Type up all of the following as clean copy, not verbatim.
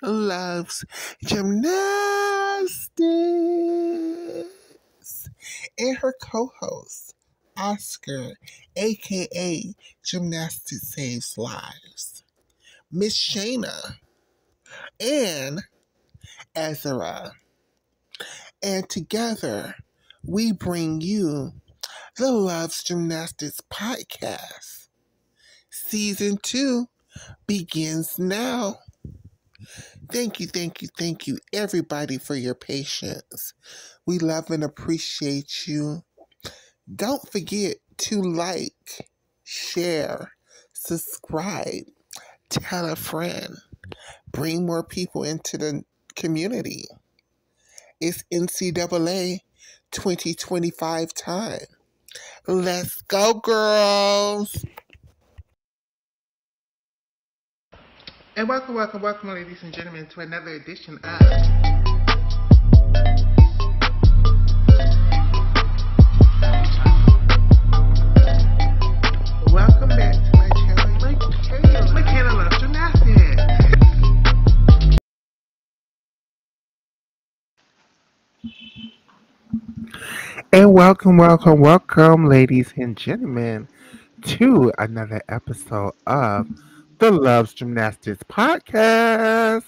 loves gymnastics. And her co-host, Oscar, aka Gymnastics Saves Lives, Miss Shayna, and Ezra. And together, we bring you the Loves Gymnastics podcast. Season 2 begins now. Thank you, everybody, for your patience. We love and appreciate you. Don't forget to like, share, subscribe, tell a friend, bring more people into the community. It's NCAA 2025 time. Let's go, girls! And welcome, ladies and gentlemen, to another edition of Welcome back to my channel, Michaela Loves Gymnastics. And welcome, ladies and gentlemen, to another episode of the Loves Gymnastics podcast.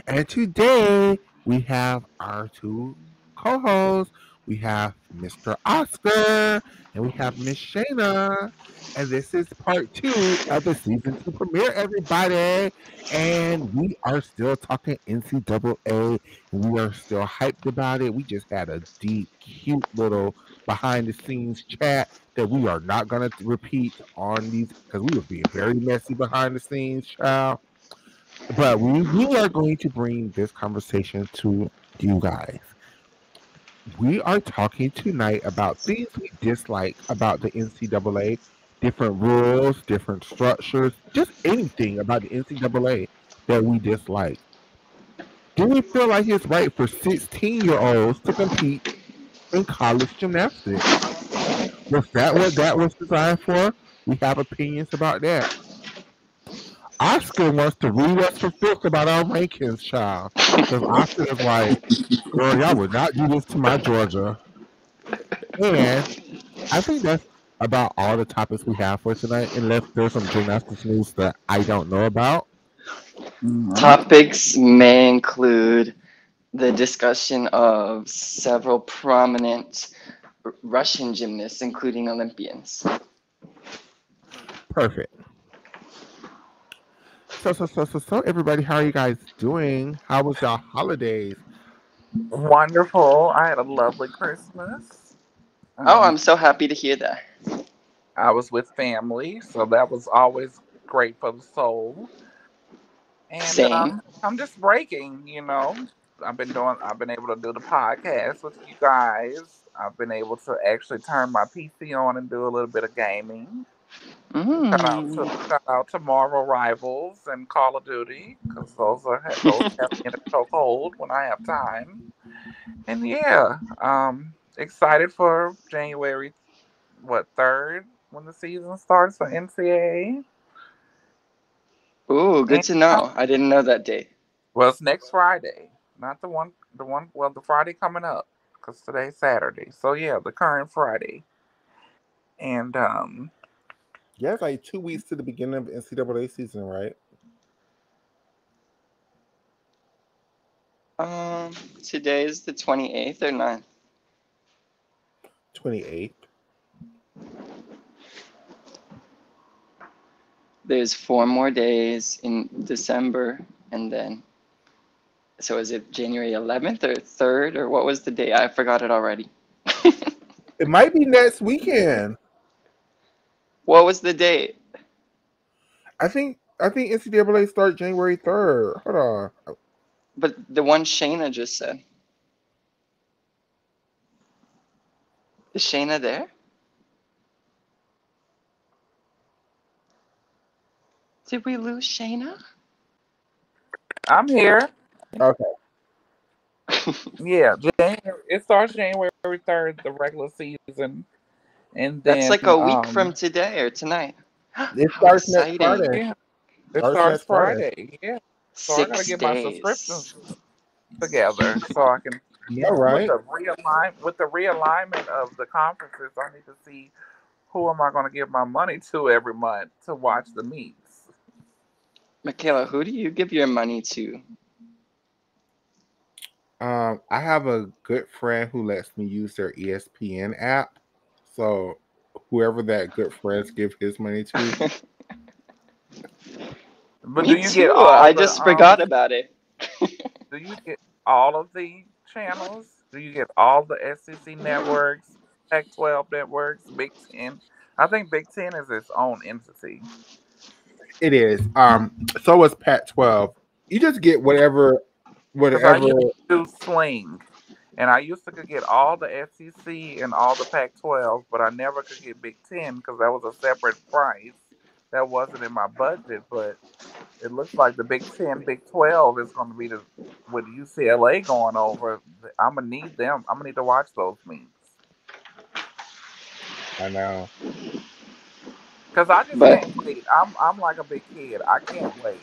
And today we have our two co-hosts. We have Mr. Oscar and we have Miss Shayna. And this is part 2 of the season 2 premiere, everybody. And we are still talking NCAA. And we are still hyped about it. We just had a deep, cute little behind the scenes chat that we are not going to repeat on these because we were being very messy behind the scenes, child. But we are going to bring this conversation to you guys. We are talking tonight about things we dislike about the NCAA, different rules, different structures, just anything about the NCAA that we dislike. Do we feel like it's right for 16-year-olds to compete in college gymnastics? Was that what that was designed for? We have opinions about that. Oscar wants to read us for filth about our rankings, child. Because Oscar is like, girl, y'all would not do this to my Georgia. And I think that's about all the topics we have for tonight, unless there's some gymnastics news that I don't know about. Topics may include the discussion of several prominent Russian gymnasts, including Olympians. Perfect. So, everybody, how are you guys doing? How was y'all holidays? Wonderful. I had a lovely Christmas. I'm so happy to hear that. I was with family, so that was always great for the soul. And Same. I'm just breaking, I've been able to do the podcast with you guys. I've been able to actually turn my PC on and do a little bit of gaming. Shout out to Marvel Rivals and Call of Duty, because those have me in a chokehold when I have time. And yeah, excited for January 3rd when the season starts for NCAA. Ooh, good to know. I didn't know that date. Well, it's next Friday, not the Friday coming up, because today's Saturday. So yeah, the current Friday. And yeah, it's like 2 weeks to the beginning of NCAA season, right? Today is the 28th or 9th? 28th. There's 4 more days in December, and then, so is it January 11th or 3rd, or what was the date? I forgot it already. It might be next weekend. What was the date? I think NCAA starts January 3rd. Hold on. But the one Shayna just said. Is Shayna there? Did we lose Shayna? I'm here. Okay. Yeah, it starts January 3rd, the regular season. And then, that's like a week from today or tonight. It starts next Friday. Yeah, it starts Friday. Yeah. So I gotta Six get my subscriptions days. together so I can Yeah, with right. the realignment of the conferences. I need to see who am I going to give my money to every month to watch the meets. Michaela, who do you give your money to? I have a good friend who lets me use their ESPN app. So whoever that good friends give his money to, But Me too. I just forgot about it. do you get all of the channels? Do you get all the SEC networks, Pac-12 networks, Big Ten? I think Big Ten is its own entity it is. So is Pat 12. You just get because I whatever. used to do Sling, and I used to could get all the SEC and all the Pac-12, but I never could get Big Ten because that was a separate price. That wasn't in my budget, but it looks like the Big Ten, Big 12 is going to be the with UCLA going over. I'm gonna need them. I'm gonna need to watch those meets I know. because I just But can't wait. I'm like a big kid. I can't wait.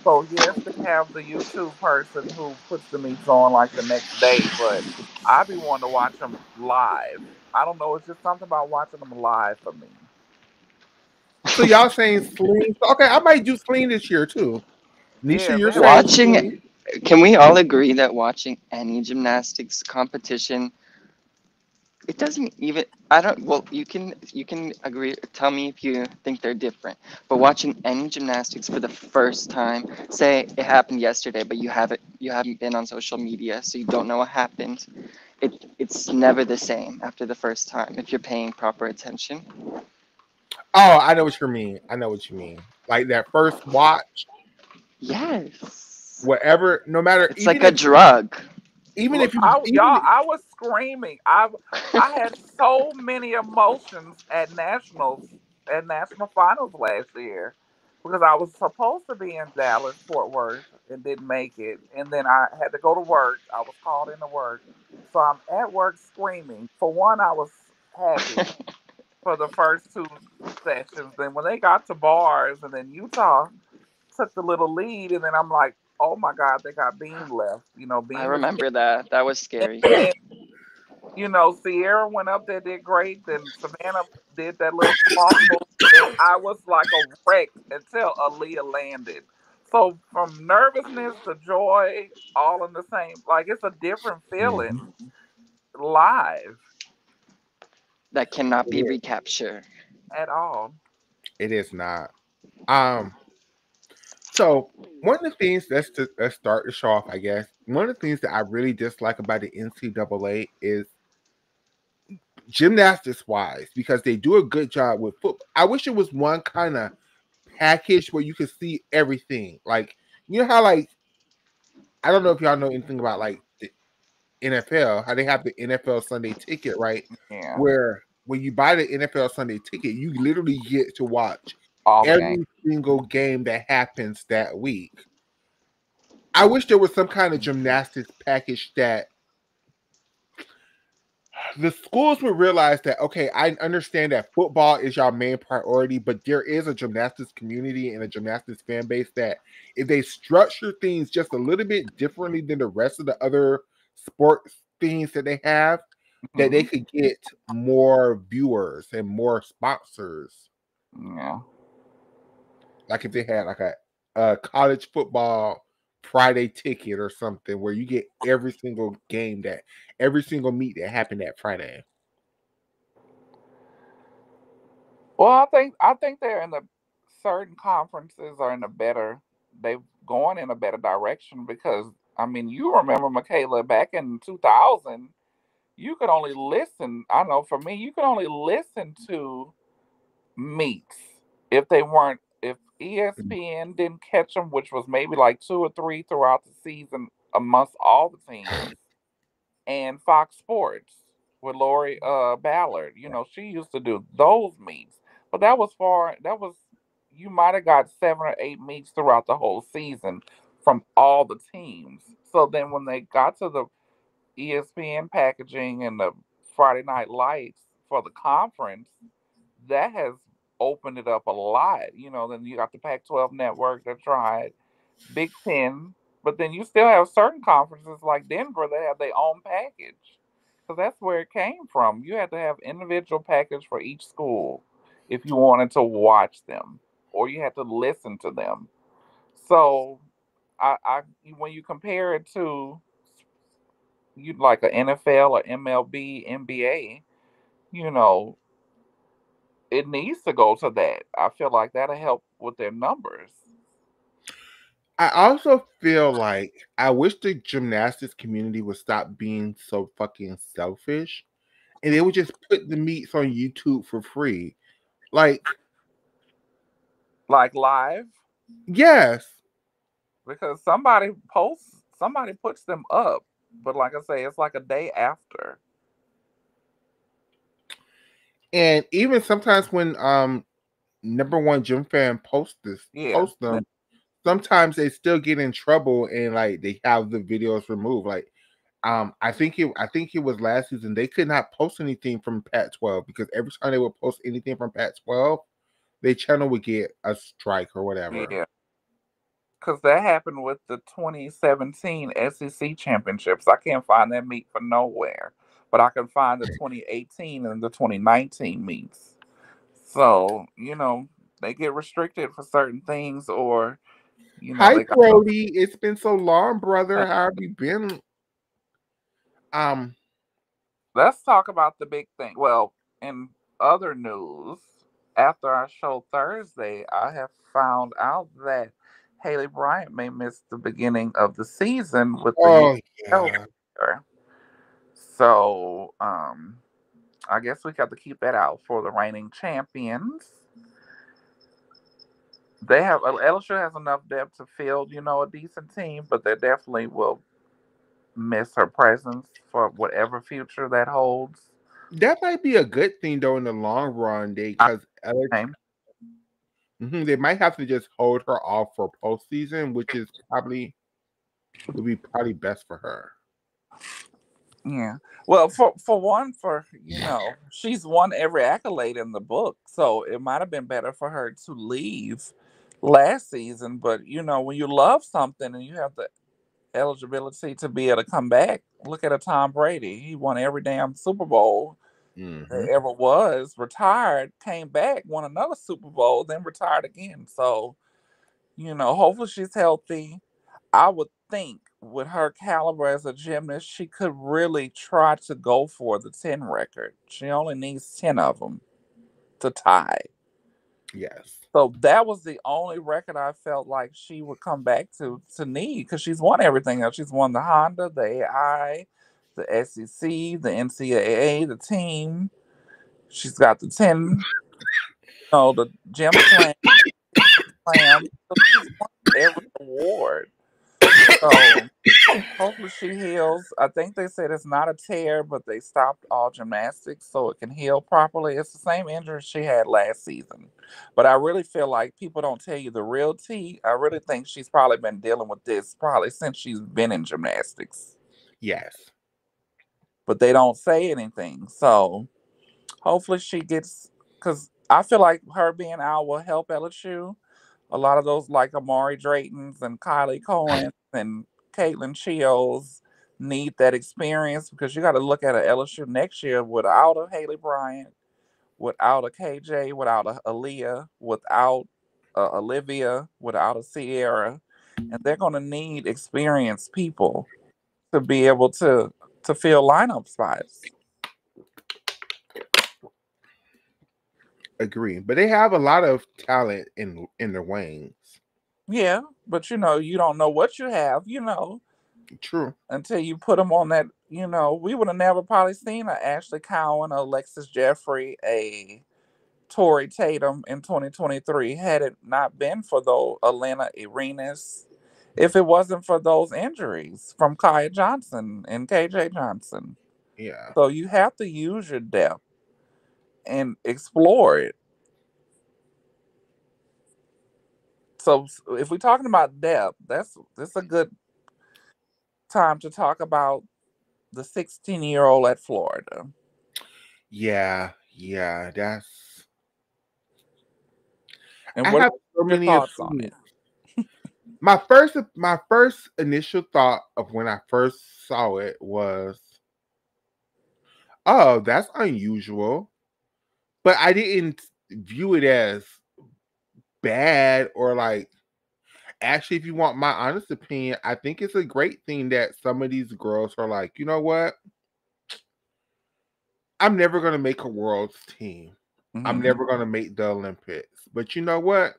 So yes, they have the YouTube person who puts the meets on like the next day, but I be wanting to watch them live. I don't know. It's just something about watching them live for me. So y'all saying Sling? Okay, I might do Sling this year too. Nisha, Yeah, you're they saying already. Sling? watching, can we all agree that watching any gymnastics competition, it doesn't even, I don't, well, you can agree, tell me if you think they're different, but watching any gymnastics for the first time, say it happened yesterday, but you haven't been on social media, so you don't know what happened. It's never the same after the first time if you're paying proper attention. Oh, I know what you mean. I know what you mean. Like that first watch, Yes. whatever. No matter, It's like a drug. even Look, if you y'all, even I was screaming. I had so many emotions at national finals last year, because I was supposed to be in Dallas, Fort Worth, and didn't make it, and then I had to go to work. I was called into work, so I'm at work screaming. For one, I was happy for the first two sessions. Then when they got to bars, and then Utah took the little lead, and then I'm like, oh my God, they got Beam left. You know, I Beam is. remember that. That was scary. And Sierra went up there, did great. Then Savannah did that little floss move, and I was like a wreck until Aaliyah landed. So from nervousness to joy, all in the same, like it's a different feeling Mhm. live That cannot be it recaptured. at all. it is not. Um, so one of the things let's start the show off. I guess one of the things that I really dislike about the NCAA is gymnastics wise because they do a good job with football. I wish it was one kind of package where you could see everything. Like you know how like I don't know if y'all know anything about like the NFL, how they have the NFL Sunday ticket, right? Yeah, Where when you buy the NFL Sunday ticket, you literally get to watch all the games. every single game that happens that week. I wish there was some kind of gymnastics package that the schools would realize that okay, I understand that football is your main priority, but there is a gymnastics community and a gymnastics fan base that if they structure things just a little bit differently than the rest of the other sports things that they have, that they Hmm. could get more viewers and more sponsors. Yeah. Like if they had like a college football Friday ticket or something where you get every single meet that happened that Friday. Well, I think they're in the certain conferences are in a better. They've going in a better direction because I mean, you remember Michaela back in 2000, you could only listen. I know for me, you could only listen to meets if they weren't if ESPN didn't catch them, which was maybe like two or three throughout the season amongst all the teams, and Fox Sports with Lori Ballard. She used to do those meets, but that was far. That was you might have got 7 or 8 meets throughout the whole season from all the teams. So then when they got to the ESPN packaging and the Friday Night Lights for the conference, that has opened it up a lot. Then you got the Pac-12 network that tried. Big Ten, but then you still have certain conferences like Denver that have their own package. Because that's where it came from. You had to have individual package for each school if you wanted to watch them, or you had to listen to them. So I when you compare it to you like a NFL or MLB, NBA, you know, it needs to go to that. I feel like that'll help with their numbers. I also feel like I wish the gymnastics community would stop being so fucking selfish and they would just put the meets on YouTube for free. Like, Like live, yes. because somebody puts them up, but like I say, it's like a day after. And even sometimes when number one gym fan Yeah, post them, sometimes they still get in trouble and like they have the videos removed. Like I think it was last season they could not post anything from Pat 12 because every time they would post anything from Pat 12, their channel would get a strike or whatever. yeah, because that happened with the 2017 SEC championships. I can't find that meet for nowhere, but I can find the 2018 and the 2019 meets. So they get restricted for certain things, or Hi they got Brody, it's been so long, brother. How have you been? Um, Let's talk about the big thing. Well, in other news, after our show Thursday, I have found out that Haley Bryant may miss the beginning of the season with the knee oh yeah. failure. So, I guess we got to keep that out for the reigning champions. They have LSU has enough depth to field, a decent team, but they definitely will miss her presence for whatever future that holds. That might be a good thing though in the long run, they I because Alex, think. they might have to just hold her off for postseason, which is probably would be probably best for her. Yeah. Well, for one, she's won every accolade in the book, so it might have been better for her to leave last season. But when you love something and you have the eligibility to be able to come back, look at a Tom Brady. He won every damn Super Bowl Hmm. there ever was. Retired, came back, won another Super Bowl, then retired again. So hopefully she's healthy. I would think with her caliber as a gymnast, she could really try to go for the 10 record. She only needs 10 of them to tie. Yes. So that was the only record I felt like she would come back to need because she's won everything else. She's won the Honda, the AI, the SEC, the NCAA, the team. She's got the 10, the gym slam. So she's won every award. So hopefully she heals. I think they said it's not a tear, but they stopped all gymnastics so it can heal properly. It's the same injury she had last season. But I really feel like people don't tell you the real tea. I really think she's probably been dealing with this probably since she's been in gymnastics. Yes. But they don't say anything. So hopefully she gets, because I feel like her being out will help LSU. A lot of those like Amari Draytons and Kylie Cohen and Caitlin Shields need that experience because you got to look at a LSU next year without a Haley Bryant, without a KJ, without a Aaliyah, without a Olivia, without a Sierra, and they're going to need experienced people to be able to fill lineup spots. Agree. But they have a lot of talent in the wings. Yeah, but you don't know what you have, True. until you put them on that. We would have never probably seen a Ashley Cowan, a Alexis Jeffrey, a Tori Tatum in 2023 had it not been for those Atlanta Arenas, if it wasn't for those injuries from Kaya Johnson and KJ Johnson. Yeah. So you have to use your depth and explore it. So if we're talking about depth, that's a good time to talk about the 16-year-old at Florida. Yeah. Yeah. And I what have are so your many thoughts on opinions. it? my first initial thought of when I first saw it was, oh, that's unusual. But I didn't view it as bad or like, actually, if you want my honest opinion, I think it's a great thing that some of these girls are like, you know what? I'm never going to make a world's team. I'm Hmm. never going to make the Olympics. But you know what?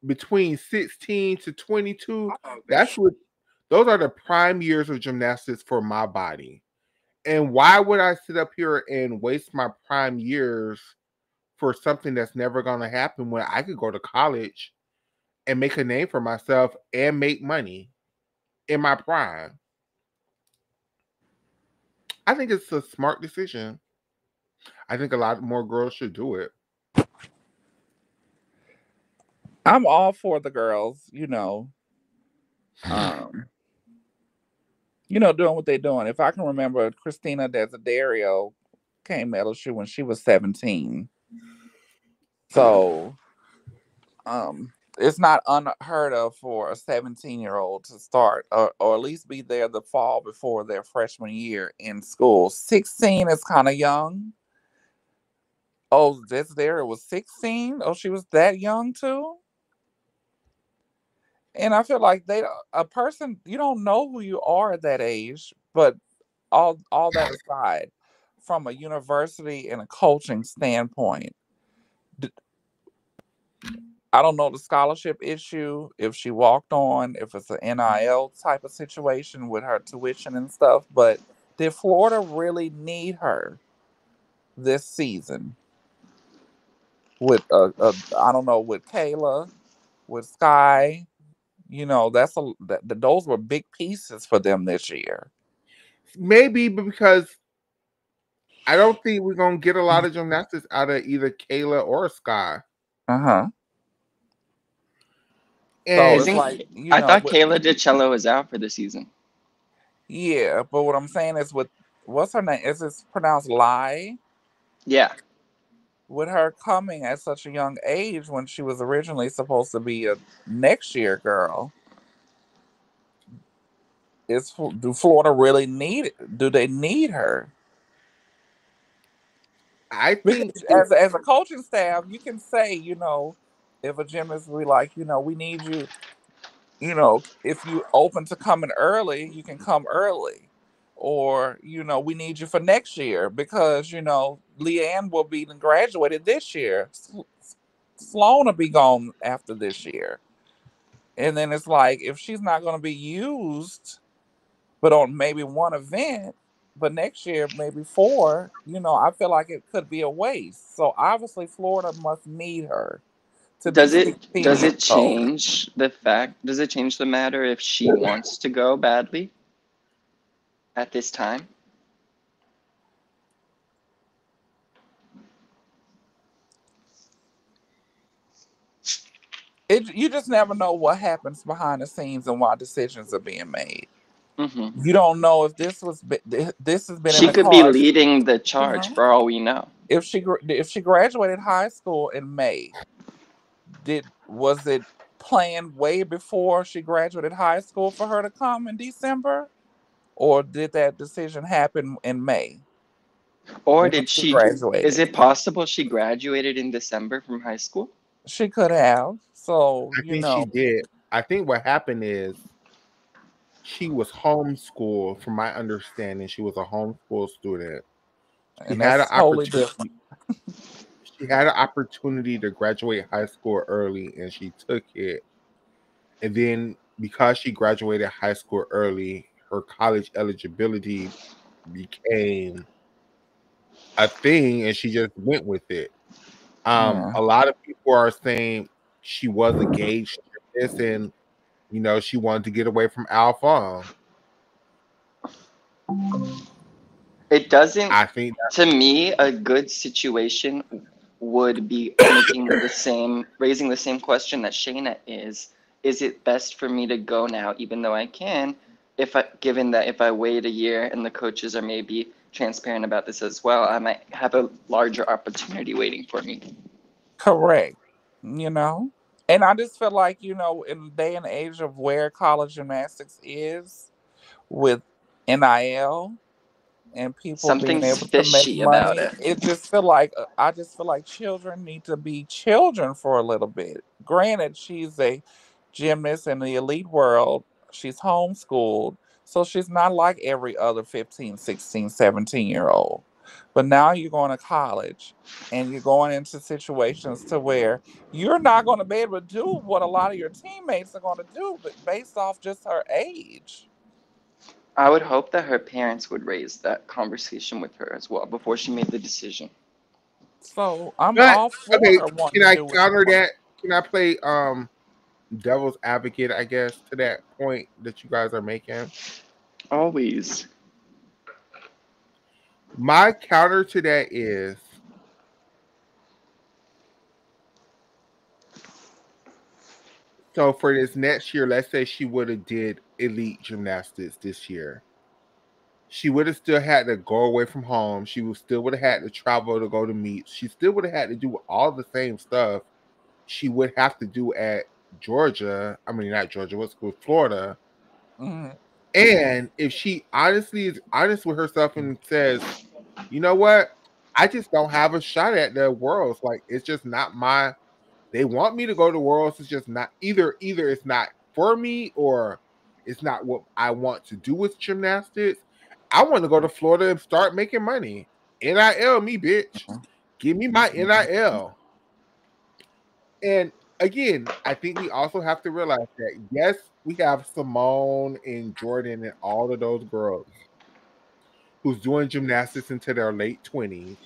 Between 16 to 22, that's what those are the prime years of gymnastics for my body. And why would I sit up here and waste my prime years for something that's never going to happen when I could go to college and make a name for myself and make money in my prime? I think it's a smart decision. I think a lot more girls should do it. I'm all for the girls, um, doing what they're doing. If I can remember, Christina Desiderio came LSU when she was 17. So, it's not unheard of for a 17-year-old to start or at least be there the fall before their freshman year in school. 16 is kind of young. Oh, Desiderio was 16. Oh, she was that young too. And I feel like a person, you don't know who you are at that age, but all that aside, from a university and a coaching standpoint, d- I don't know the scholarship issue, if she walked on, if it's an NIL type of situation with her tuition and stuff, but did Florida really need her this season with I don't know, with Kayla, with Sky, those were big pieces for them this year. Maybe because I don't think we're gonna get a lot of gymnastics out of either Kayla or Sky. Uh-huh. So And it's like, Isn't I thought Kayla DiCello was out for the season? yeah, but what I'm saying is with what's her name? Is it pronounced Lie? Yeah. With her coming at such a young age when she was originally supposed to be a next year girl, do Florida really need it? Do they need her? I Because think if as a coaching staff, you can say, if a gymnast be like, we need you, if you open to coming early, you can come early. Or, we need you for next year because, Leanne will be graduated this year. Sloan will be gone after this year. And then it's like, if she's not going to be used, but on maybe one event, but next year, maybe four, I feel like it could be a waste. So obviously, Florida must need her to be Does it 16 does years it old. change the fact? Does it change the matter if she wants to go badly at this time? You just never know what happens behind the scenes and why decisions are being made. Hmm. You don't know if this has been in She the could be cards. leading the You charge know, for all we know. if she graduated high school in May, was it planned way before she graduated high school for her to come in December, or did that decision happen in May Or once did she she, is graduated? it possible she graduated in December from high school? She could have. So I think she did. I think what happened is she was homeschooled. From my understanding, she was a homeschool student. She and had an that's totally different. opportunity. She had an opportunity to graduate high school early, and she took it. And then because she graduated high school early, her college eligibility became a thing, and she just went with it. Yeah. A lot of people are saying she was engaged to this, and she wanted to get away from Alpha. It doesn't, I think to me, a good situation would be making the same, raising the same question that Shayna is. Is it best for me to go now, even though I can, given that if I wait a year and the coaches are maybe transparent about this as well, I might have a larger opportunity waiting for me. Correct. You know? And I just feel like, in the day and age of where college gymnastics is with NIL and people being Something's able to make fishy about money, it. it just feel like I just feel like children need to be children for a little bit. Granted, she's a gymnast in the elite world. She's homeschooled, so she's not like every other 15, 16, 17-year old. But now you're going to college and you're going into situations to where you're not going to be able to do what a lot of your teammates are going to do, but based off just her age. I would hope that her parents would raise that conversation with her as well before she made the decision. So I'm But all for okay, her wanting can to I do what she counter wants. that? Can I play devil's advocate, I guess, to that point that you guys are making? Always. My counter to that is, so for this next year, let's say she would have did elite gymnastics this year. She would have still had to go away from home. She would still would have had to travel to go to meets. She still would have had to do all the same stuff she would have to do at Georgia. I mean, not Georgia. What's school? Florida. Mhm. And if she honestly is honest with herself and says, you know what, I just don't have a shot at the worlds. Like it's just not my. They want me to go to worlds. It's just not either. It's not for me or it's not what I want to do with gymnastics. I want to go to Florida and start making money. NIL me, bitch. Give me my NIL. And again, I think we also have to realize that yes, we have Simone and Jordan and all of those girls who's doing gymnastics into their late 20s.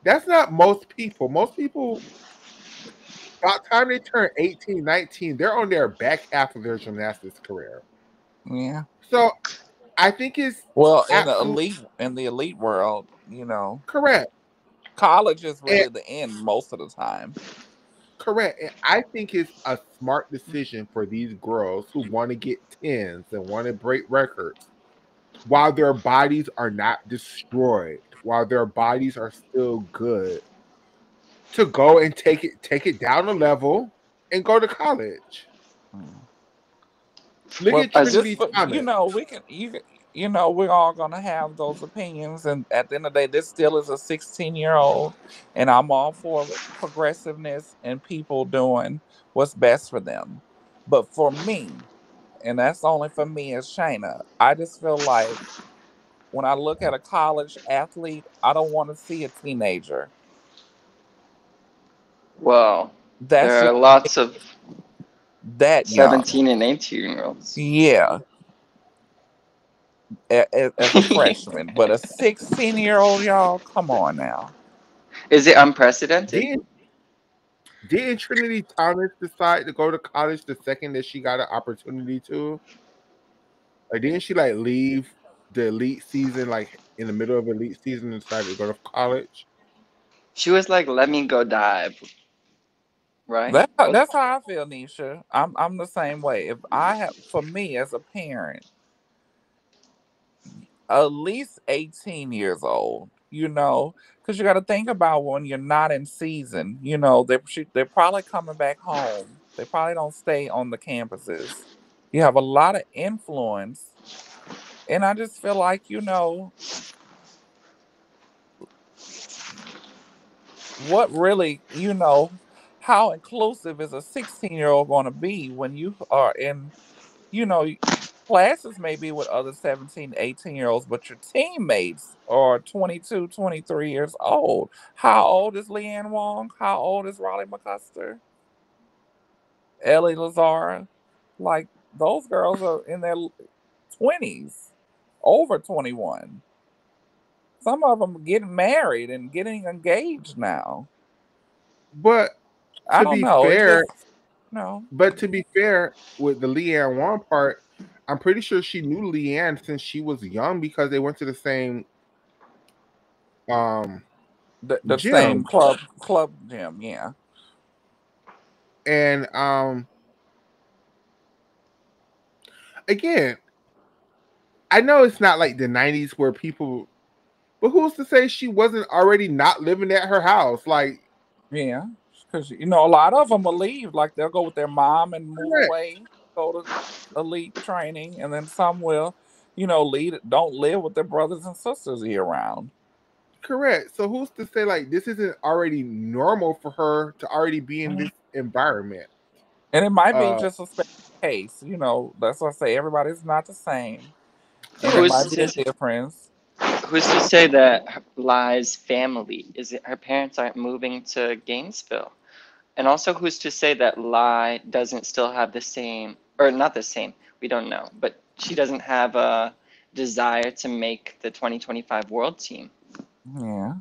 That's not most people. Most people, by the time they turn 18, 19, they're on their back half of their gymnastics career. Yeah. So I think it's Well, absolutely in the elite world, correct. college is And really the end most of the time. correct. And I think it's a smart decision for these girls who want to get tens and want to break records while their bodies are not destroyed, while their bodies are still good, to go and take it down a level and go to college. Mm. Look Well, at I just Trinity Thomas. we can we're all gonna have those opinions, and at the end of the day, this still is a 16-year-old, and I'm all for progressiveness and people doing what's best for them. But for me, and that's only for me as Shayna, I just feel like when I look at a college athlete, I don't want to see a teenager. Well, That's there are just lots of that young. 17 and 18-year-olds. Yeah, as a freshman, but a 16-year-old, y'all, come on now. Is it unprecedented? Didn't didn't Trinity Thomas decide to go to college the second that she got an opportunity to? Like didn't she like leave the elite season like in the middle of elite season and decided to go to college? She was like, let me go dive, right? That's how I feel, Nisha. I'm the same way. If I have, for me as a parent, at least 18 years old, because you got to think about when you're not in season. They're probably coming back home. They probably don't stay on the campuses. You have a lot of influence, and I just feel like what really, how inclusive is a 16-year-old going to be when you are in, you know, classes maybe with other 17, 18-year-olds, but your teammates are 22, 23 years old. How old is Leanne Wong? How old is Raleigh McCusker? Ellie Lazara? Like, those girls are in their 20s, over 21. Some of them getting married and getting engaged now. But I to don't be know. It fair, just, no. with the Leanne Wan part, I'm pretty sure she knew Leanne since she was young because they went to the same um The same gym. club gym, yeah. And again, I know it's not like the 90s where people, but who's to say she wasn't already not living at her house? Like, Yeah. Because a lot of them will leave. Like they'll go with their mom and move Correct. away, go to elite training, and then some will, lead don't live with their brothers and sisters year round. Correct. So who's to say like this isn't already normal for her to already be in Mhm. this environment? And it might be Uh, just a special case. That's what I say. Everybody's not the same, and it correct. Who's might be to a difference. who's to say that Lai's family is it, her parents aren't moving to Gainesville? And also, who's to say that Lai doesn't still have the same, or not the same, we don't know, but she doesn't have a desire to make the 2025 World Team? Yeah.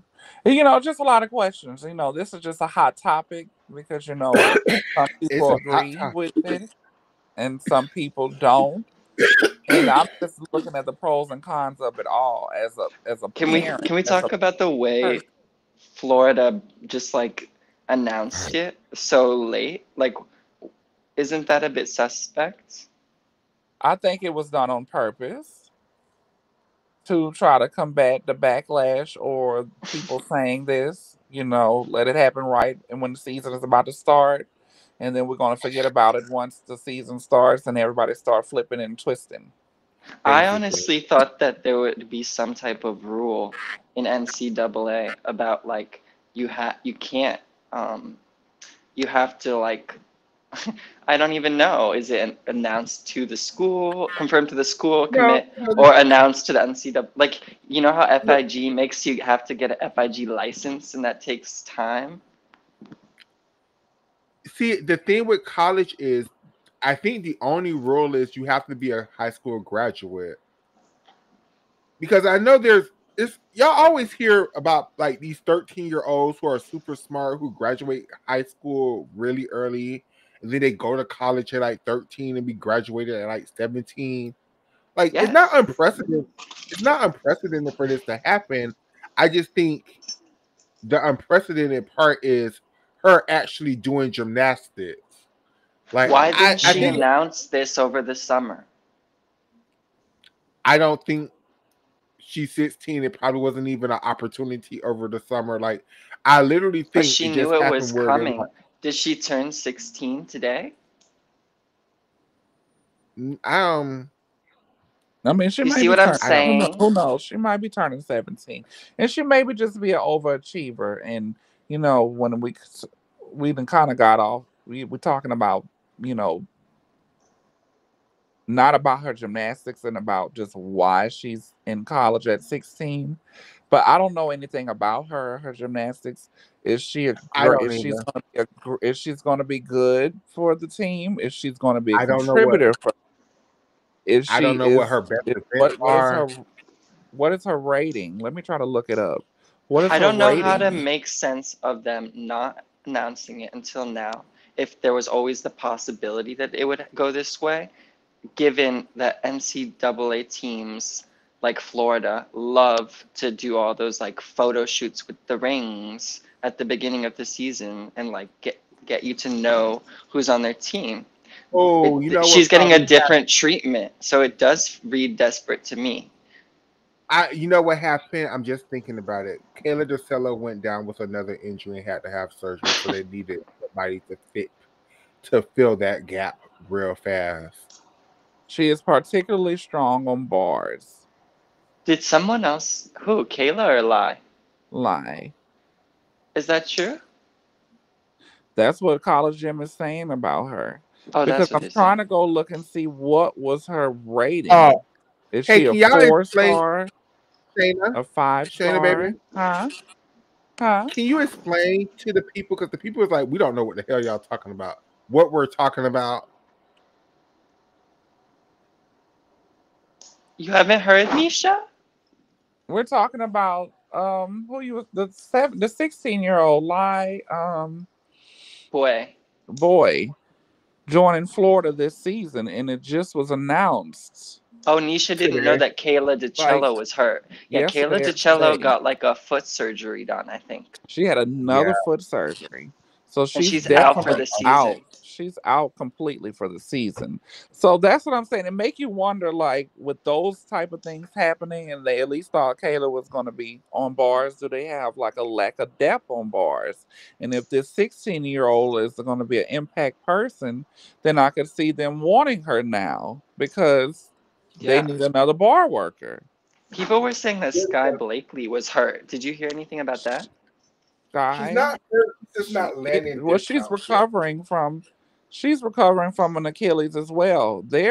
Just a lot of questions. This is just a hot topic because, some It's people a hot agree topic. with it and some people don't. And I'm just looking at the pros and cons of it all as a Can we parent, can we as a talk about the way person. Florida just like announced it so late? Like, isn't that a bit suspect? I think it was done on purpose to try to combat the backlash or people saying this, let it happen right and when the season is about to start. And then we're going to forget about it once the season starts and everybody start flipping and twisting. I Basically. honestly thought that there would be some type of rule in NCAA about like you can't um you have to like I don't even know. Is it announced to the school, confirmed to the school, No, commit, or announced to the NCAA? Like, you know how no, FIG makes you have to get an FIG license and that takes time? see, the thing with college is, I think the only rule is you have to be a high school graduate. Because I know there's, it's y'all always hear about like these 13-year-olds who are super smart who graduate high school really early, and then they go to college at like 13 and be graduated at like 17. Like it's not Yes. unprecedented. It's not unprecedented for this to happen. I just think the unprecedented part is her actually doing gymnastics. Like Why I, didn't I she think Yeah. announce this over the summer? I don't think she's 16. It probably wasn't even an opportunity over the summer. Like I literally But think she it knew just it was happened where they're coming. like, Did she turn 16 today? um, I mean, she You may see be what I'm turning. I don't. saying? Who knows? She might be turning 17, and she maybe just be an overachiever. And when we even kind of got off, we're talking about you know not about her gymnastics and about just why she's in college at 16. But I don't know anything about her gymnastics. Is she a I great? don't Is she's either. going to be is she's going to be good for the team? Is she's going to be a I don't know what. contributor for? Is I she don't know what her best events are. what is her rating? Let me try to look it up. What is I her don't know how to rating? make sense of them not announcing it until now. If there was always the possibility that it would go this way, given that NCAA teams like Florida love to do all those like photo shoots with the rings at the beginning of the season and like get you to know who's on their team. Oh, you know She's what getting a probably happened? different treatment, so it does read desperate to me. You know what happened? I'm just thinking about it. Kayla DeCello went down with another injury and had to have surgery, so they needed somebody to fill that gap real fast. She is particularly strong on bars. Did someone else, who, Kayla or Lai? Lie. Is that true? That's what College Gym is saying about her. Oh, Because that's what I'm they're saying. trying to go look and see what was her Oh, rating. Is hey, she a can y'all four explain, star, Shayna? a five Shayna, baby, star? Huh? Huh? can you explain to the people because the people is like, we don't know what the hell y'all talking about. What we're talking about? You haven't heard, Nisha? We're talking about who you the 16-year-old lie Boy. boy joining Florida this season, and it just was announced Oh, Nisha didn't know Today. that Kayla like DiCello was hurt. Yeah, Kayla yesterday or DiCello today. got like a foot surgery done, I think. She had Yeah. another foot surgery, so And she's she's out for definitely the season. out. she's out completely for the season. So that's what I'm saying. It make you wonder, like, with those type of things happening, and they at least thought Kayla was going to be on bars. Do they have like a lack of depth on bars? And if this 16-year-old is going to be an impact person, then I could see them wanting her now because they Yeah. need another bar worker. People were saying that Sky Blakely was hurt. Did you hear anything about that? She's Guy. not. She's just not landing Well, she's discounts yet. recovering from an Achilles as well. They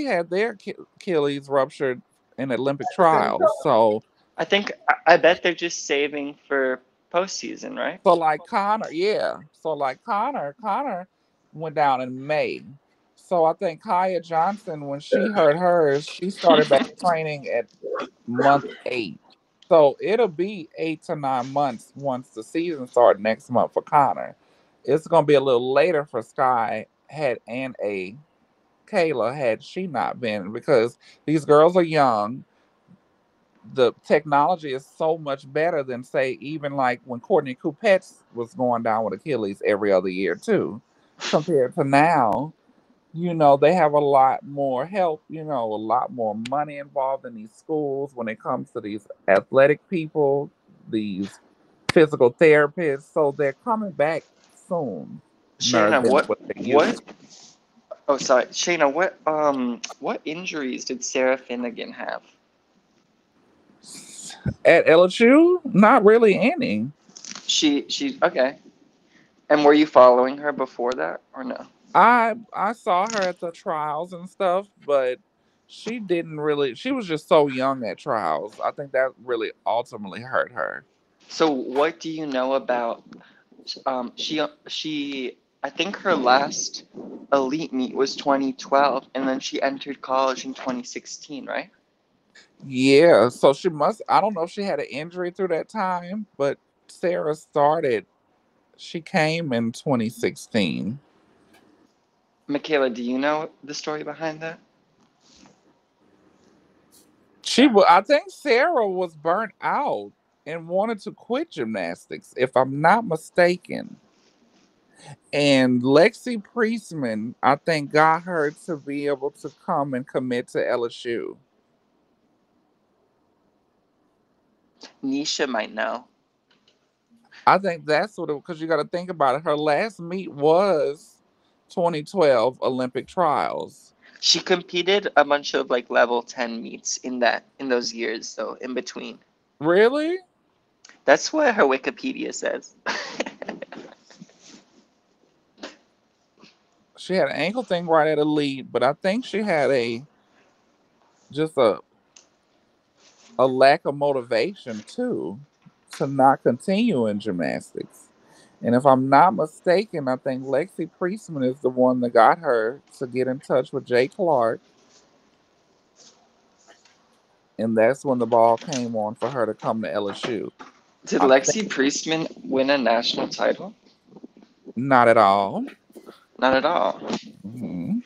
had their Achilles ruptured in Olympic At the same trials. time, I bet they're just saving for postseason, right? So like Connor, yeah. So like Connor went down in May. So I think Kaya Johnson, when she hurt hers, she started back training at month 8. So it'll be 8 to 9 months once the season starts next month for Connor. It's gonna be a little later for Sky had and a Kayla had she not been because these girls are young. The technology is so much better than say even like when Courtney Coupettes was going down with Achilles every other year too, compared to now. They have a lot more help, a lot more money involved in these schools when it comes to these athletic people, these physical therapists. So they're coming back soon Shayna, than what they used what oh sorry, Shayna, what injuries did Sarah Finnegan have? to. At LSU, not really any. She okay. And were you following her before that or no? I saw her at the trials and stuff, but she didn't really. She was just so young at trials. I think that really ultimately hurt her. So what do you know about she I think her last elite meet was 2012 and then she entered college in 2016, right? Yeah, so she must. I don't know if she had an injury through that time, but Sarah started. She came in 2016. Michaela, do you know the story behind that? I think Sarah was burnt out and wanted to quit gymnastics, if I'm not mistaken. And Lexi Priestman, I think, got her to be able to come and commit to LSU. Nisha might know. I think that's what because you got to think about it. Her last meet was 2012 Olympic trials. She competed a bunch of like level 10 meets in those years though, in between. Really? That's what her Wikipedia says. She had an ankle thing right at elite, but I think she had just a lack of motivation too to not continue in gymnastics. And if I'm not mistaken, I think Lexi Priestman is the one that got her to get in touch with Jay Clark, and that's when the ball came on for her to come to LSU. Did I think Lexi Priestman win a national title? not at all. Not at all. Mhm.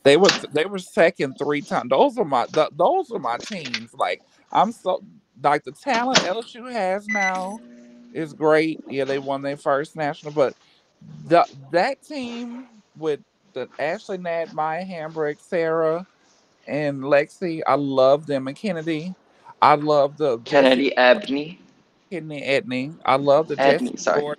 They were second 3 times. Those are my teams. Like I'm so like the talent LSU has now is great. Yeah, they won their first national, but that team with the Ashley Nadd, Maya Hambrick, Sarah, and Lexi, I love them and Kennedy. I love the Jesse Kennedy Ebony. Kidney Etney. I love Edney, sorry.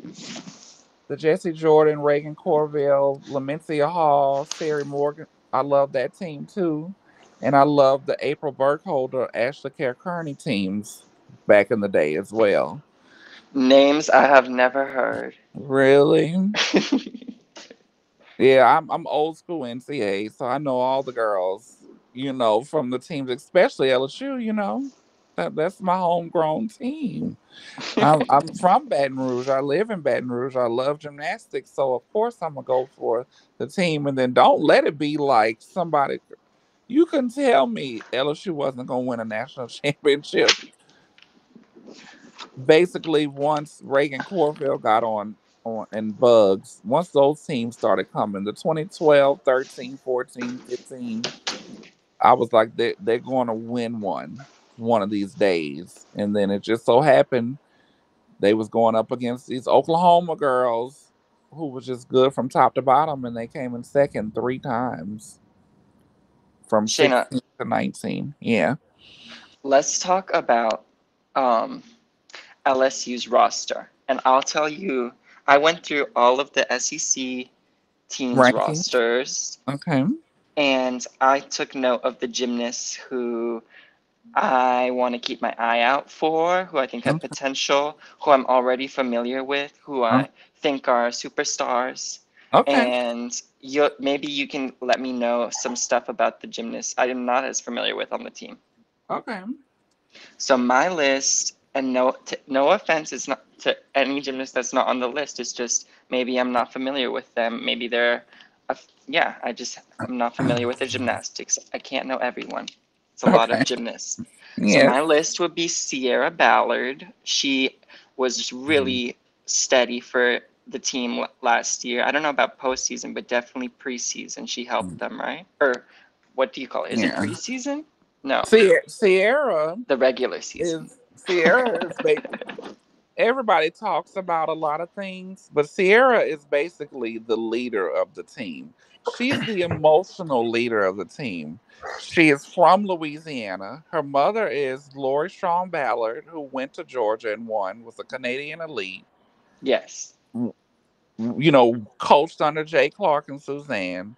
The Jesse Jordan, Reagan Corville, Lamencia Hall, Sari Morgan. I love that team too. And I love the April Burkholder, Ashley Kerr Kearney teams back in the day as well. Names I have never heard. Really? Yeah, I'm old school NCAA, so I know all the girls, from the teams, especially LSU, That's my homegrown team. I'm from Baton Rouge. I live in Baton Rouge. I love gymnastics, so of course I'm gonna go for the team. And then don't let it be like somebody. You can tell me LSU wasn't gonna win a national championship. Basically, once Reagan Corville got on and Bugs, once those teams started coming, the 2012, 13, 14, 15, I was like, they're going to win one of these days. And then it just so happened they was going up against these Oklahoma girls who was just good from top to bottom, and they came in second 3 times from Shayna, 16 to 19. Yeah. let's talk about um, LSU's roster. And I'll tell you, I went through all of the SEC teams' Rankings. rosters, Okay. and I took note of the gymnasts who I want to keep my eye out for, who I think have Okay. potential, who I'm already familiar with, who I think are superstars. Okay. And maybe you can let me know some stuff about the gymnasts I am not as familiar with on the team. Okay. So my list, and no offense, is not to any gymnast that's not on the list. It's just maybe I'm not familiar with them. Maybe yeah. I'm not familiar with their gymnastics. I can't know everyone. It's a lot of Okay. gymnasts. So Yes. my list would be Sierra Ballard. She was really steady for the team last year. I don't know about postseason, but definitely preseason. She helped them, right? Or what do you call it? Is it Yeah. preseason? No, Sierra the regular season. Sierra is everybody talks about a lot of things, but Sierra is basically the leader of the team. She's the emotional leader of the team. She is from Louisiana. Her mother is Lori Shawn Ballard, who went to Georgia and won, was a Canadian elite. Yes. Coached under Jay Clark and Suzanne.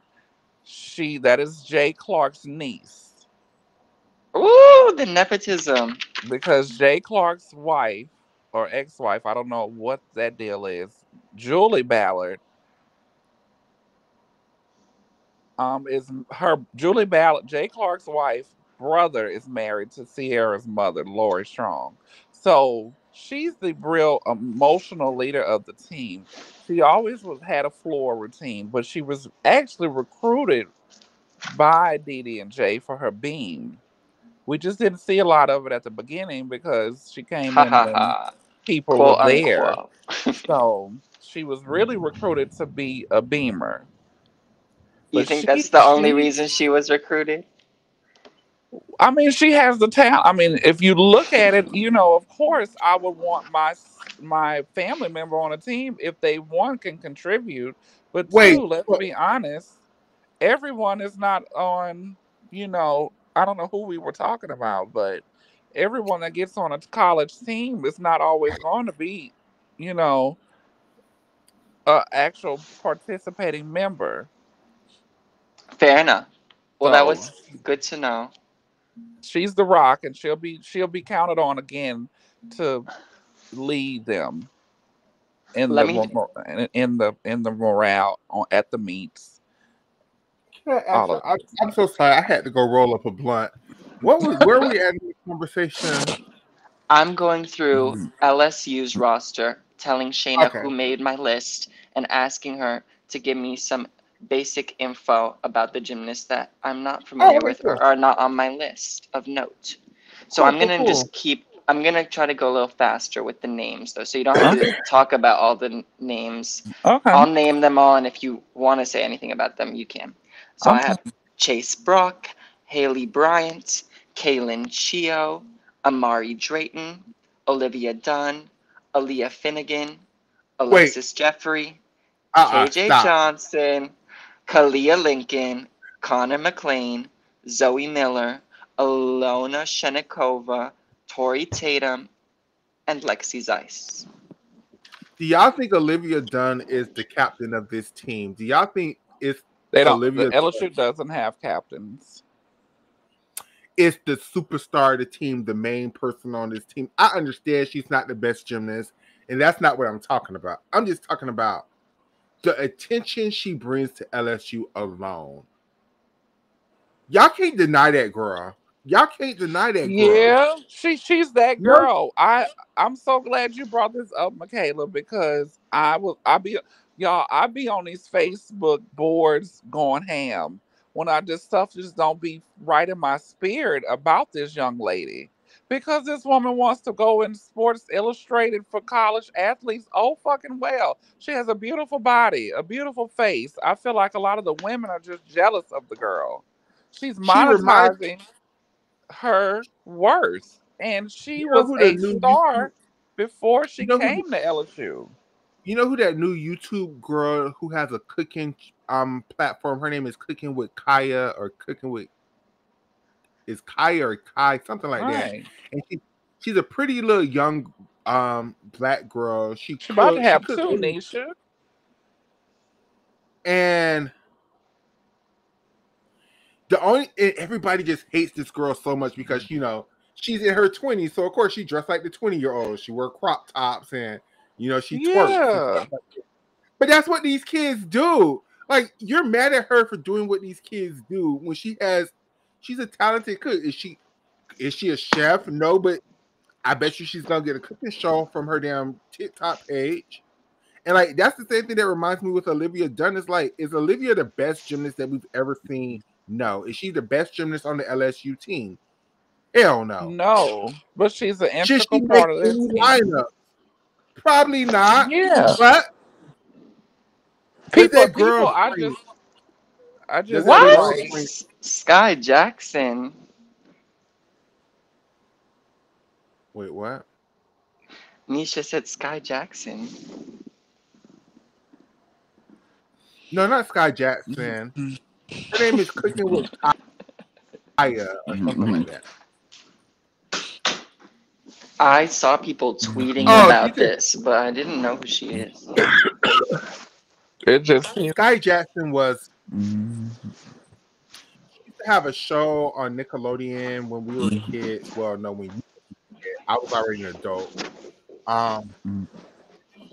That is Jay Clark's niece. Ooh, the nepotism. Because Jay Clark's wife or ex-wife, I don't know what that deal is, Julie Ballard, is her Julie Ballard, Jay Clark's wife, brother is married to Sierra's mother, Lori Strong. So she's the real emotional leader of the team. She always had a floor routine, but she was actually recruited by Dee Dee and Jay for her beam. We just didn't see a lot of it at the beginning because she came Ha in ha when ha. people were Quote there. unquote. So she was really recruited to be a beamer. You But think that's the only she reason she was recruited? I mean, she has the talent. I mean, if you look at it, of course, I would want my family member on a team if they one can contribute, but Wait, two, let's be honest, everyone is not on. I don't know who we were talking about, but everyone that gets on a college team is not always going to be, you know, a actual participating member. Fair enough. Well, that So was good to know. she's the rock, and she'll be counted on again to lead them in Let the me. morale at the meets. can I ask All you? of I'm so sorry. I had to go roll up a blunt. Where were we at in the conversation? I'm going through it. LSU's roster, telling Shayna Okay. who made my list and asking her to give me some basic info about the gymnasts that I'm not Oh, familiar okay, with or cool. are not on my list of note. So Cool, cool, cool. I'm gonna try to go a little faster with the names though, so you don't have to Okay. talk about all the names. Okay. I'll name them all, and if you want to say anything about them, you can. So I Okay. have Chase Brock, Haley Bryant, Kaylin Chio, Amari Drayton, Olivia Dunn, Aaliyah Finnegan, Wait. Alexis Jeffrey, KJ Stop. Johnson, Kalia Lincoln, Connor McLean, Zoe Miller, Alona Shenikova, Tori Tatum, and Lexi Zeiss. Do y'all think Olivia Dunn is the captain of this team? Do y'all think it's They don't. The Olivia LSU doesn't have captains. is the superstar of the team, the main person on this team? I understand she's not the best gymnast, and that's not what I'm talking about. I'm just talking about the attention she brings to LSU alone. Y'all can't deny that girl. Y'all can't deny that girl. Yeah, she's that No, girl. I'm so glad you brought this up, Michaela, because I be on these Facebook boards going ham when I just stuff just don't be right in my spirit about this young lady. Because this woman wants to go in Sports Illustrated for college athletes. Oh fucking well. She has a beautiful body, a beautiful face. I feel like a lot of the women are just jealous of the girl. She's she reminds. monetizing her worth. And she You know was who the a new star before she you know who came to LSU. You know who that new YouTube girl who has a cooking platform? Her name is Cooking with Kaya or Cooking with is Kaya or Kai, something like that. Right. And she's a pretty little young black girl. She about to She have cooks two, really, Nisha. and everybody just hates this girl so much because she's in her 20s, so of course she dressed like the 20-year-old. She wear crop tops and she twerks and Yeah. stuff like that. But that's what these kids do. Like, you're mad at her for doing what these kids do when she's a talented cook. Is she a chef? No, but I bet you she's gonna get a cooking show from her damn TikTok page. And like that's the same thing that reminds me with Olivia Dunn. Is like, is Olivia the best gymnast that we've ever seen? No. Is she the best gymnast on the LSU team? Hell no. No, but she's an Should integral she make part of that any team. lineup? Probably not. Yeah. But does People, that people. girl I bring? just, I Does just that feel girl What? like bring? Sky Jackson. Wait, what? Nisha said Sky Jackson. No, not Sky Jackson. Her name is Cooking with Kaya or something like that. I saw people tweeting Oh, about this, but I didn't know who she is. it just seems. Sky Jackson was she used to have a show on Nickelodeon when we were kids. Well, no, when you were a kid. I was already an adult. Um,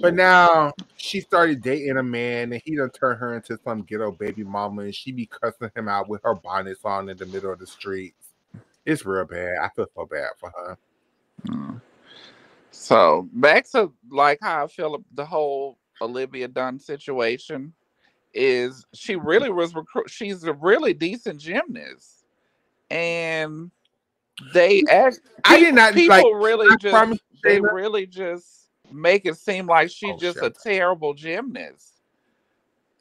but now she started dating a man, and he done turned her into some ghetto baby mama, and she be cussing him out with her bonnets on in the middle of the streets. It's real bad. I feel so bad for her. So back to like how I feel the whole Olivia Dunn situation is she really was she's a really decent gymnast, and they act I did not like. people really I just promise you, they Shayna. really just make it seem like she's Oh just a shit! terrible gymnast,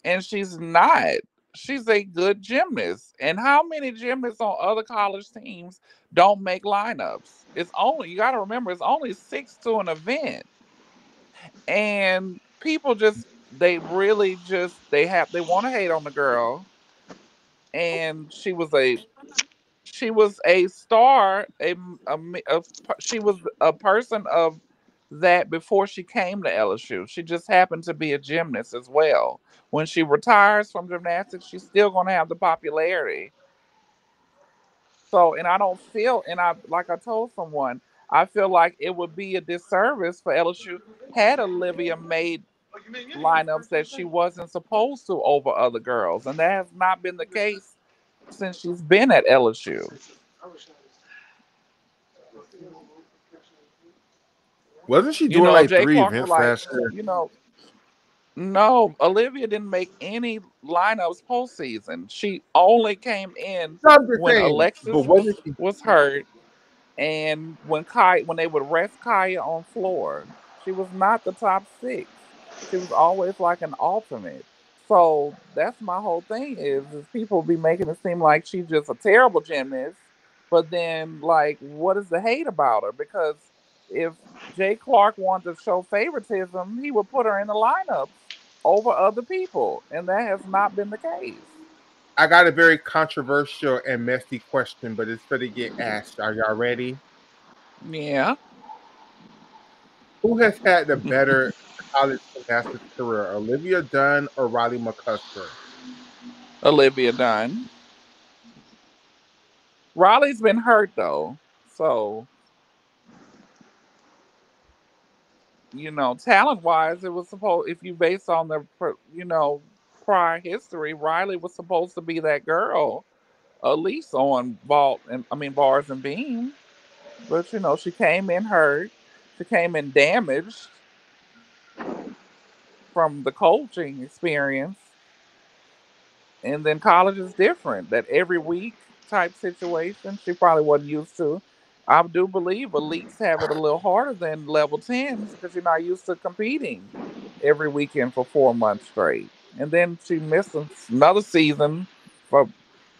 and she's not. She's a good gymnast. And how many gymnasts on other college teams don't make lineups? It's only, you got to remember, it's only six to an event. And people just, they really just, they want to hate on the girl. And she was a star. She was a person of that before she came to LSU. She just happened to be a gymnast as well. When she retires from gymnastics, she's still going to have the popularity. So, and I don't feel, and I, like I told someone, I feel like it would be a disservice for LSU had Olivia made lineups that she wasn't supposed to over other girls. And that has not been the case since she's been at LSU. Wasn't she doing like Jay three Clark was events like, last year? no, Olivia didn't make any lineups postseason. She only came in No, I'm just when saying. But Alexis wasn't she? was hurt and when they would rest Kaya on floor. She was not the top six. She was always like an alternate. So that's my whole thing is people be making it seem like she's just a terrible gymnast, but then like what is the hate about her? Because if Jay Clark wanted to show favoritism, he would put her in the lineups over other people, and that has not been the case. I got a very controversial and messy question, but it's going to get asked. Are y'all ready? Yeah, Who has had the better college gymnastics career, Olivia Dunn or Riley McCusker? Olivia Dunn. Raleigh's been hurt though, so talent wise, it was supposed if you based on the prior history, Riley was supposed to be that girl, at least on vault and I mean bars and beam. But she came in hurt, she came in damaged from the coaching experience, and then college is different. That every week type situation, she probably wasn't used to. I do believe elites have it a little harder than level tens because you're not used to competing every weekend for 4 months straight. And then she missed another season for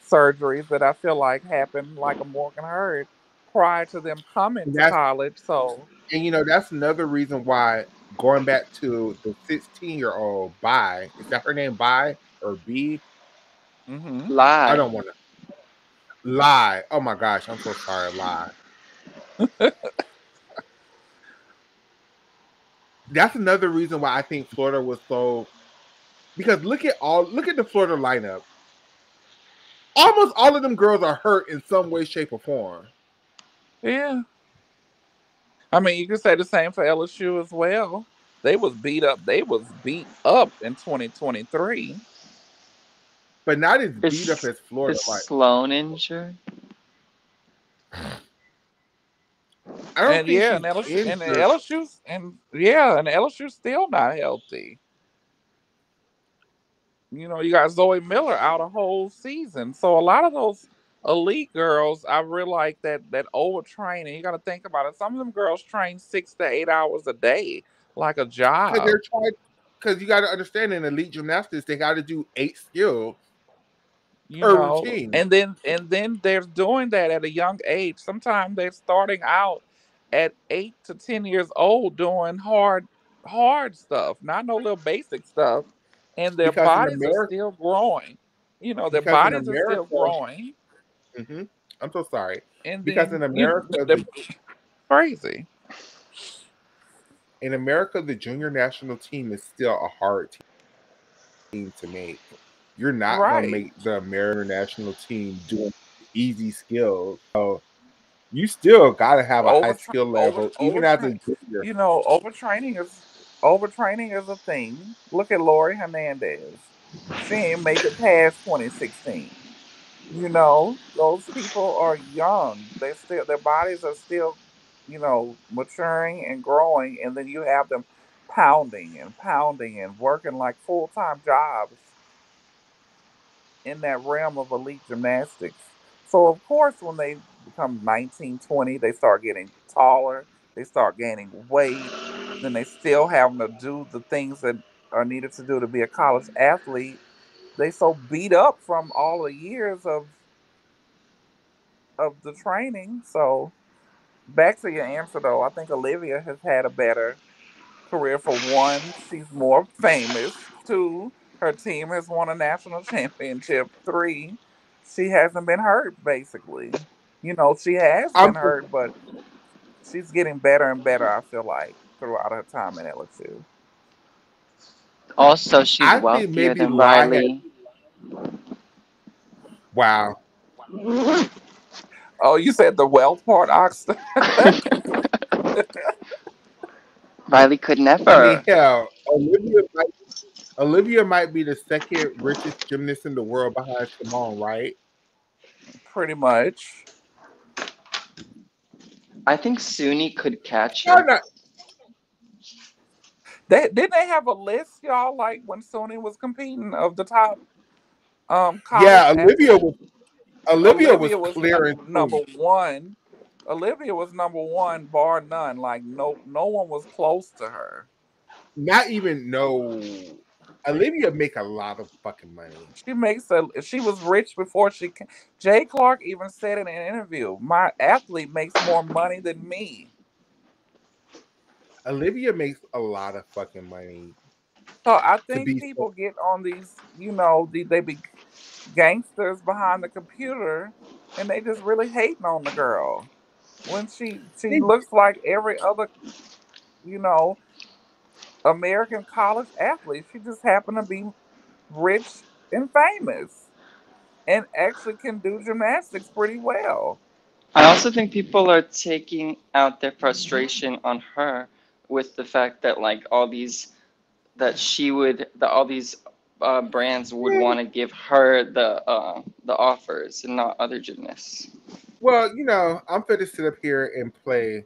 surgeries that I feel like happened like a Morgan Hurd prior to them coming And to college. So And that's another reason why going back to the 16-year-old Bi, is that her name Bi or B? Mm-hmm. I Lie. don't want to lie. Oh my gosh, I'm so sorry, lie. That's another reason why I think Florida was so because look at the Florida lineup. Almost all of them girls are hurt in some way, shape, or form. Yeah. I mean, you could say the same for LSU as well. They was beat up. They was beat up in 2023. But not as beat up Is as Florida. is Like Sloan injured? I don't And think yeah, she's and LSU and the injured LSU's and yeah, and LSU's still not healthy. You know, you got Zoe Miller out a whole season. So a lot of those elite girls, I realize that overtraining. You got to think about it. Some of them girls train 6 to 8 hours a day, like a because job. they're trying. Because you got to understand, in elite gymnastics, they got to do 8 skills You per know, routine. and then they're doing that at a young age. Sometimes they're starting out at 8 to 10 years old doing hard stuff, not no little basic stuff, and their Because in bodies are America, still growing. You know, their because in bodies are still America, growing, hmm I'm so sorry. and Because then they're crazy. In America, the junior national team is still a hard team to make. You're not gonna Right. make the American national team doing easy skills. So you still gotta have a high skill level, even as a Overtrain. junior. You know, overtraining is a thing. Look at Lori Hernandez. She ain't make it past 2016. You know, those people are young. Their bodies are still, maturing and growing, and then you have them pounding and working like full-time jobs in that realm of elite gymnastics. So of course when they become 19, 20, they start getting taller, they start gaining weight, then they still having to do the things that are needed to do to be a college athlete. They so beat up from all the years of the training. So back to your answer though, I think Olivia has had a better career. For one, she's more famous. Two, her team has won a national championship. Three, she hasn't been hurt basically. You know, she has I'm been hurt, but she's getting better and better, I feel like, throughout her time in LSU. Also, she's I think wealthier maybe than Lie had Riley. wow. Oh, you said the wealth part, Oxton? Riley could I mean, never. hell, Olivia might be the second richest gymnast in the world behind Simone, right? Pretty much. I think Suni could catch No, her. no. Didn't they have a list, y'all, like when Sony was competing of the top college Yeah, athletes? Olivia was Olivia was clear and number soon. one. Olivia was number one, bar none. Like no one was close to her. Not even no. Olivia make a lot of fucking money. She was rich before she came. Jay Clark even said in an interview, "My athlete makes more money than me." Olivia makes a lot of fucking money So I to think be so. people get on these, they be gangsters behind the computer, and they just really hating on the girl when she They, looks like every other, you know, American college athlete. She just happened to be rich and famous and actually can do gymnastics pretty well. I also think people are taking out their frustration on her with the fact that like all these that she would that all these brands would want to give her the offers and not other gymnasts. well, I'm fit to sit up here and play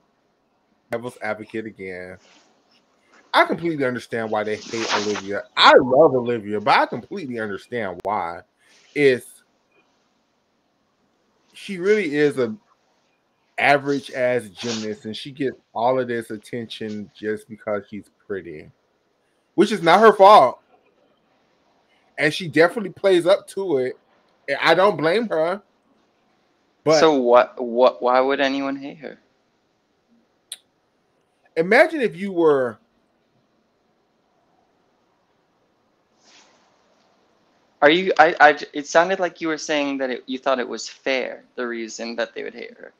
devil's advocate again. I completely understand why they hate Olivia. I love Olivia, but I completely understand why. It's she really is a average ass gymnast, and she gets all of this attention just because she's pretty, which is not her fault. And she definitely plays up to it. And I don't blame her, but So what why would anyone hate her? imagine if you were. Are you? It sounded like you were saying that you thought it was fair, the reason that they would hate her.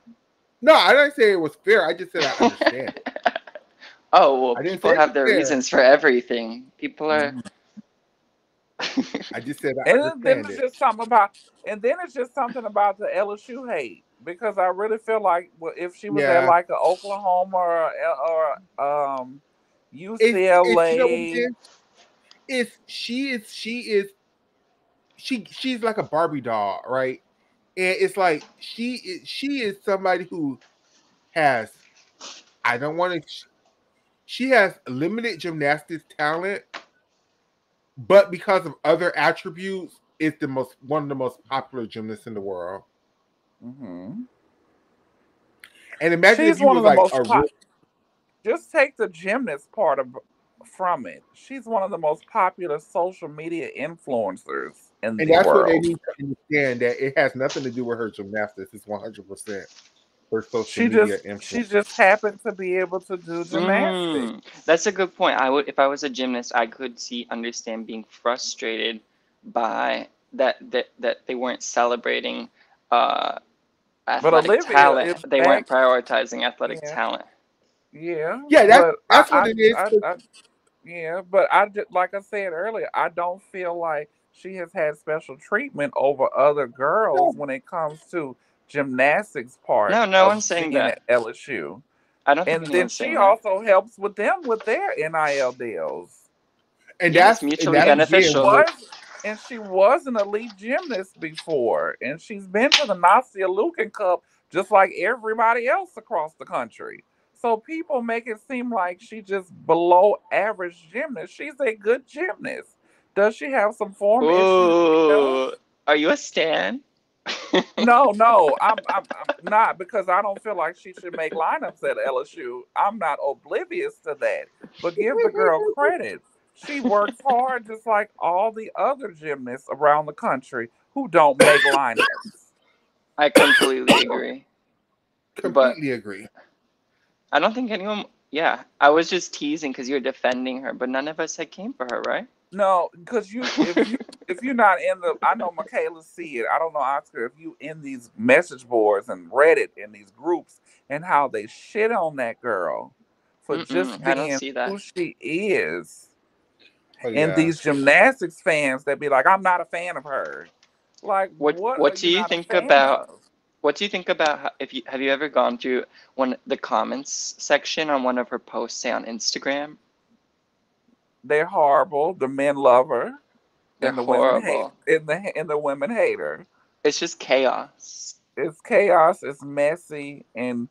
No, I didn't say it was fair. I just said I understand it. Oh, well, I didn't say people it have was their fair. reasons for everything. People are. Mhm. I just said I And then understand it's it. just something about, and then it's just something about the LSU hate because I really feel like, well, if she was at Yeah, like a Oklahoma or it's you know what it UCLA, is. It's she's like a Barbie doll, right? And it's like she is somebody who has I don't want to. She has limited gymnastics talent, but because of other attributes, is the most one of the most popular gymnasts in the world. hmm And imagine if she's you one was of the like most a real just take the gymnast part of from it. She's one of the most popular social media influencers in and the that's what they world. need to understand that it has nothing to do with her gymnastics. It's 100% her social She media just influence. she just happened to be able to do gymnastics. That's a good point. I would, if I was a gymnast, I could understand being frustrated by that they weren't celebrating uh, But athletic Olivia talent. is They weren't actually, prioritizing athletic yeah, talent. yeah. Yeah, But that's what it is. yeah, but I just, like I said earlier, I don't feel like she has had special treatment over other girls No, when it comes to gymnastics part No, no of one's saying being that. at LSU. I don't think And then anyone's she saying that. also helps with them with their NIL deals. Yeah, it's and mutually that's And she again beneficial. what was and she was an elite gymnast before. And she's been to the Nastia Lukin Cup just like everybody else across the country. So people make it seem like she just below average gymnast. She's a good gymnast. Does she have some form issues? Yeah. Ooh, are you a stan? No, no, I'm not because I don't feel like she should make lineups at LSU. I'm not oblivious to that, but give the girl credit. She works hard just like all the other gymnasts around the country who don't make lineups. I completely agree. But completely agree. I don't think anyone. Yeah, I was just teasing because you're defending her, but none of us had came for her, right? No, because if you're not in the, I know Michaela see it. I don't know Oscar. If you in these message boards and Reddit in these groups and how they shit on that girl for just I don't being see that. who she is, Oh and yeah. these gymnastics fans that be like, I'm not a fan of her. Like, What what are What do you you not a think fan about? of? What do you think about if you have you ever gone through the comments section on one of her posts, say on Instagram? They're horrible. The men love her, They're and the women hate, horrible. and the women hate her. It's just chaos. It's chaos. It's messy, and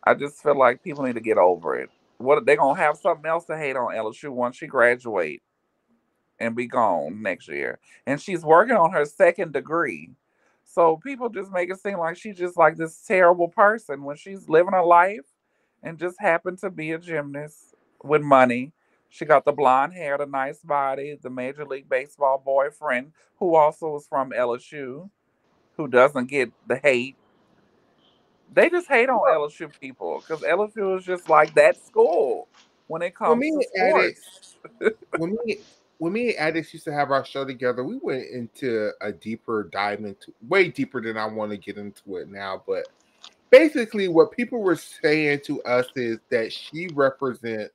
I just feel like people need to get over it. What they gonna have something else to hate on LSU once she graduate and be gone next year? And she's working on her second degree. So people just make it seem like she's just like this terrible person when she's living her life and just happened to be a gymnast with money. She got the blonde hair, the nice body, the Major League Baseball boyfriend who also is from LSU, who doesn't get the hate. They just hate on LSU people because LSU is just like that school when it When comes me to and Addicts, sports. when me when me and Addicts used to have our show together, we went into a deeper dive into way deeper than I want to get into it now. But basically, what people were saying to us is that she represents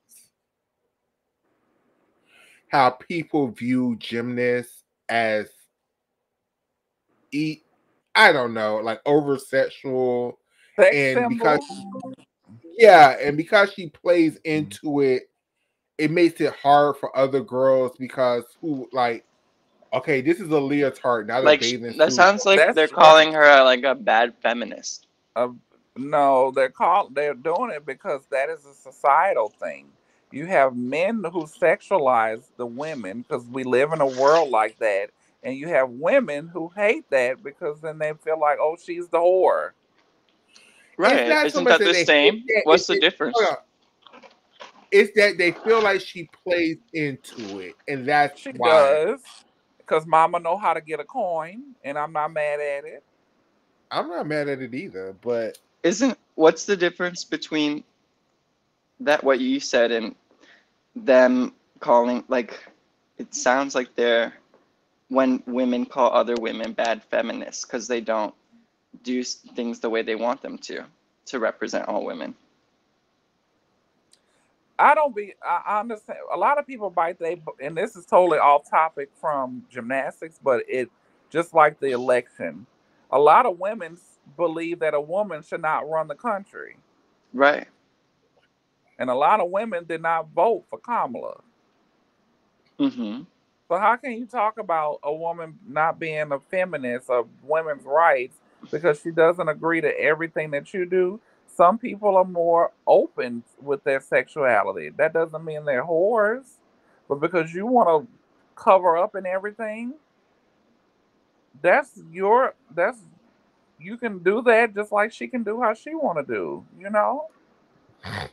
how people view gymnasts as eat. I don't know, like over sexual, Sex and because symbol. yeah, and because she plays into it, it makes it hard for other girls because who like okay, this is a leotard, not a Like bathing that suit. sounds like they're That's right. calling her like a bad feminist. Uh, no, they're doing it because that is a societal thing. You have men who sexualize the women because we live in a world like that, and you have women who hate that because then they feel like, oh, she's the whore. It's Right? not so Isn't much that that the they hate same? that. What's the Hold difference? on. It's that they feel like she plays into it, and that's She why does because Mama know how to get a coin, and I'm not mad at it. I'm not mad at it either. But Isn't what's the difference between that what you said and them calling like it sounds like they're when women call other women bad feminists because they don't do things the way they want them to represent all women. I understand. A lot of people bite and this is totally off topic from gymnastics, but it just like the election. A lot of women believe that a woman should not run the country, Right. and a lot of women did not vote for Kamala. Mm-hmm. So how can you talk about a woman not being a feminist of women's rights because she doesn't agree to everything that you do? Some people are more open with their sexuality. That doesn't mean they're whores, but because you want to cover up and everything, that's you can do that just like she can do how she want to do. You know. I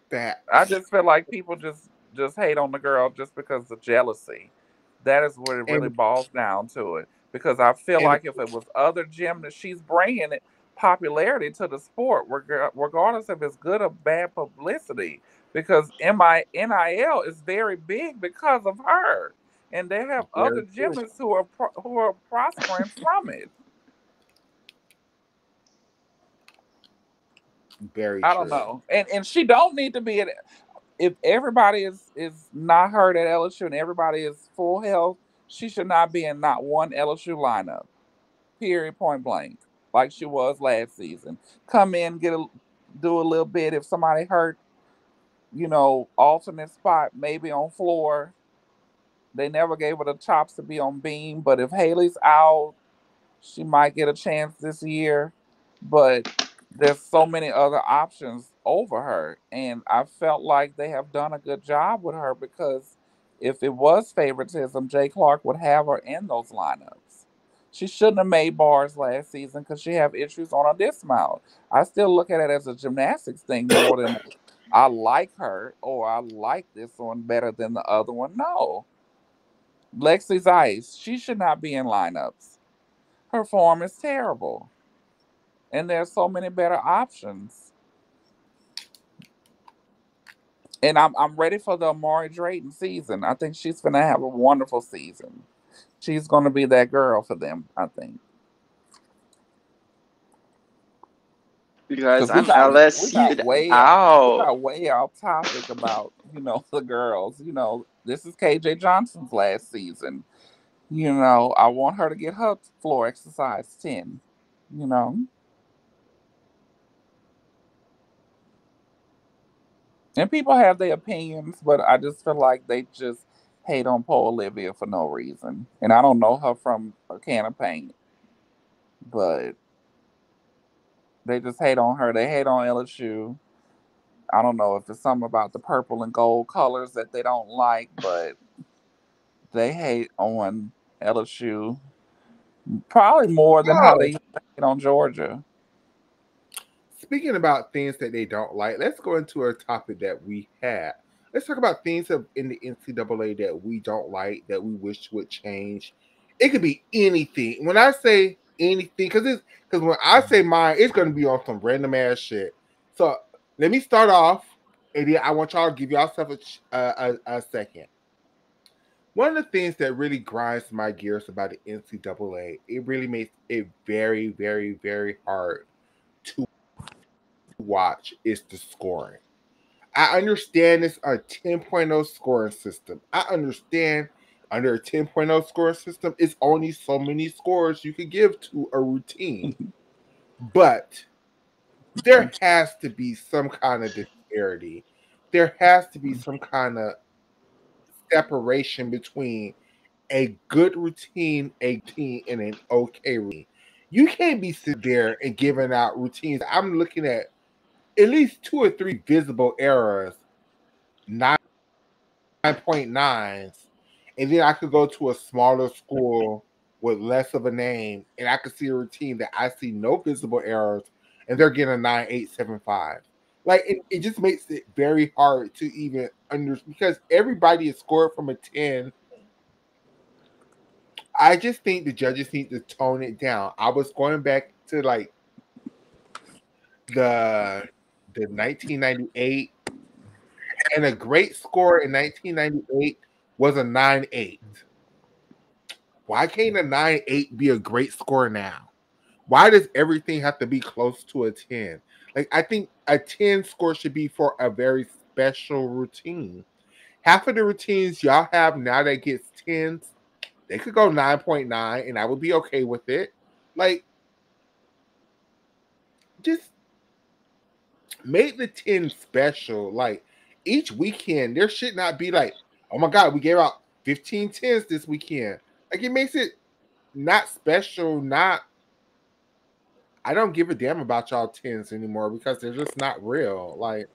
Facts. just feel like people just hate on the girl just because of jealousy. That is what it really And boils down to it. Because I feel and like if it was other gymnasts, she's bringing it popularity to the sport, regardless if it's good or bad publicity. Because NIL is very big because of her, and they have other very true. gymnasts who are prospering from it. Very I don't true. know, and she don't need to be if everybody is not hurt at LSU and everybody is full health, she should not be in not one LSU lineup. Period. Point blank. Like she was last season. Come in, do a little bit. If somebody hurt, alternate spot, maybe on floor. They never gave her the chops to be on beam. But if Haley's out, she might get a chance this year. But there's so many other options over her, and I felt like they have done a good job with her because if it was favoritism, Jay Clark would have her in those lineups. She shouldn't have made bars last season because she have issues on her dismount. I still look at it as a gymnastics thing more than I like her or I like this one better than the other one. No, Lexi's Ice, she should not be in lineups. Her form is terrible, and there's so many better options. And I'm ready for the Amari Drayton season. I think she's gonna have a wonderful season. She's gonna be that girl for them, I think. You guys, Because we I'm got we got LSU'd way we out. got way off topic about the girls. This is KJ Johnson's last season. I want her to get her floor exercise 10. You know, and people have their opinions, but I just feel like they just hate on poor Olivia for no reason. And I don't know her from a can of paint, but they just hate on her. They hate on LSU. I don't know if it's something about the purple and gold colors that they don't like, but they hate on LSU probably more than how Oh, they hate on Georgia. speaking about things that they don't like, let's go into a topic that we had. Let's talk about things in the NCAA that we don't like, that we wish would change. It could be anything. When I say anything, because when I say mine, it's going to be on some random ass shit. So let me start off, and then I want y'all to give yourself a second. One of the things that really grinds my gears about the NCAA, it really makes it very, very, very hard to watch is the scoring. I understand it's a 10.0 scoring system. I understand under a 10.0 scoring system, it's only so many scores you can give to a routine. But there has to be some kind of disparity. There has to be some kind of separation between a good routine, and an okay routine. You can't be sitting there and giving out routines. I'm looking at least two or three visible errors, 9.9s, and then I could go to a smaller school with less of a name, and I could see a routine that I see no visible errors, and they're getting a 9.875. Like it just makes it very hard to even understand because everybody is scored from a 10. I just think the judges need to tone it down. I was going back to like the 1998 And a great score in 1998 was a 9.8. Why can't a 9.8 be a great score now? Why does everything have to be close to a 10? Like, I think a 10 score should be for a very special routine. Half of the routines y'all have now that gets 10s, they could go 9.9 and I would be okay with it. Like, just make the 10 special. Like, each weekend, there should not be like, oh my God, we gave out 15 tens this weekend. Like, it makes it not special, not. I don't give a damn about y'all tens anymore because they're just not real. Like,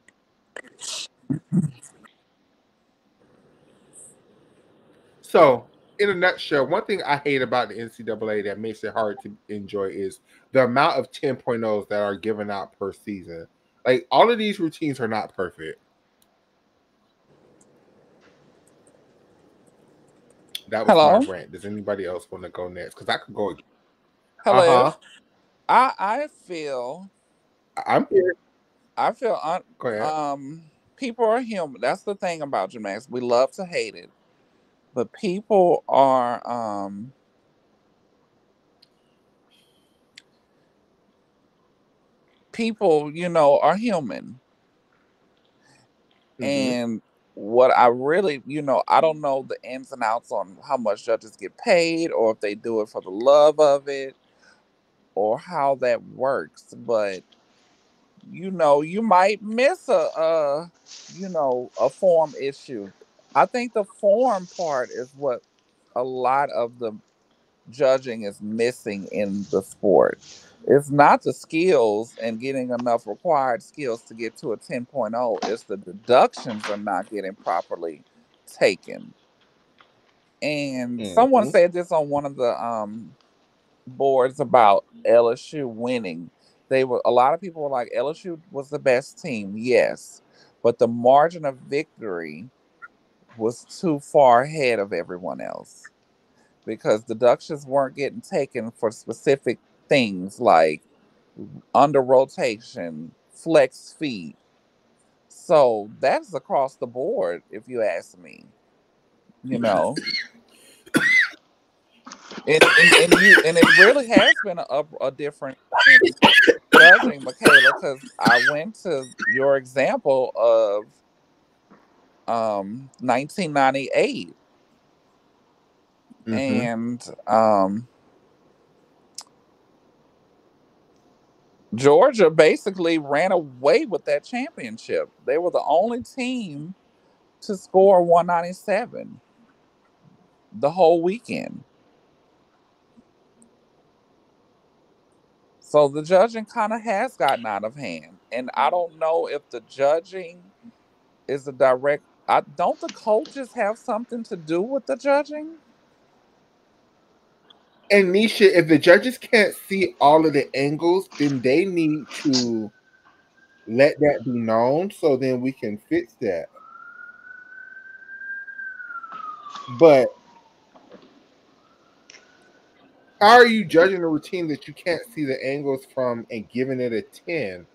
so in a nutshell, one thing I hate about the NCAA that makes it hard to enjoy is the amount of 10.0s that are given out per season. Like, all of these routines are not perfect. That was my Hello, rant. Does anybody else want to go next? Because I could go. Uh hello. huh. I feel I'm here. I feel Go ahead. people are human. That's the thing about gymnastics. We love to hate it, but people, are human. Mm-hmm. And what I really, I don't know the ins and outs on how much judges get paid or if they do it for the love of it or how that works, but you might miss a form issue. I think the form part is what a lot of the judging is missing in the sport. It's not the skills and getting enough required skills to get to a 10.0. It's the deductions are not getting properly taken. And someone Mm-hmm. said this on one of the boards about LSU winning. A lot of people were like LSU was the best team, yes, but the margin of victory was too far ahead of everyone else because deductions weren't getting taken for specific things like under rotation, flex feet. So that's across the board, if you ask me. You know, and it really has been a difference in judging, Michaela, because I went to your example of 1998, Mm-hmm. and Georgia basically ran away with that championship. They were the only team to score 197 the whole weekend. So the judging kind of has gotten out of hand. And I don't know if the judging is a direct. Don't the coaches have something to do with the judging? And Nisha, if the judges can't see all of the angles, then they need to let that be known so then we can fix that. But how are you judging a routine that you can't see the angles from and giving it a 10?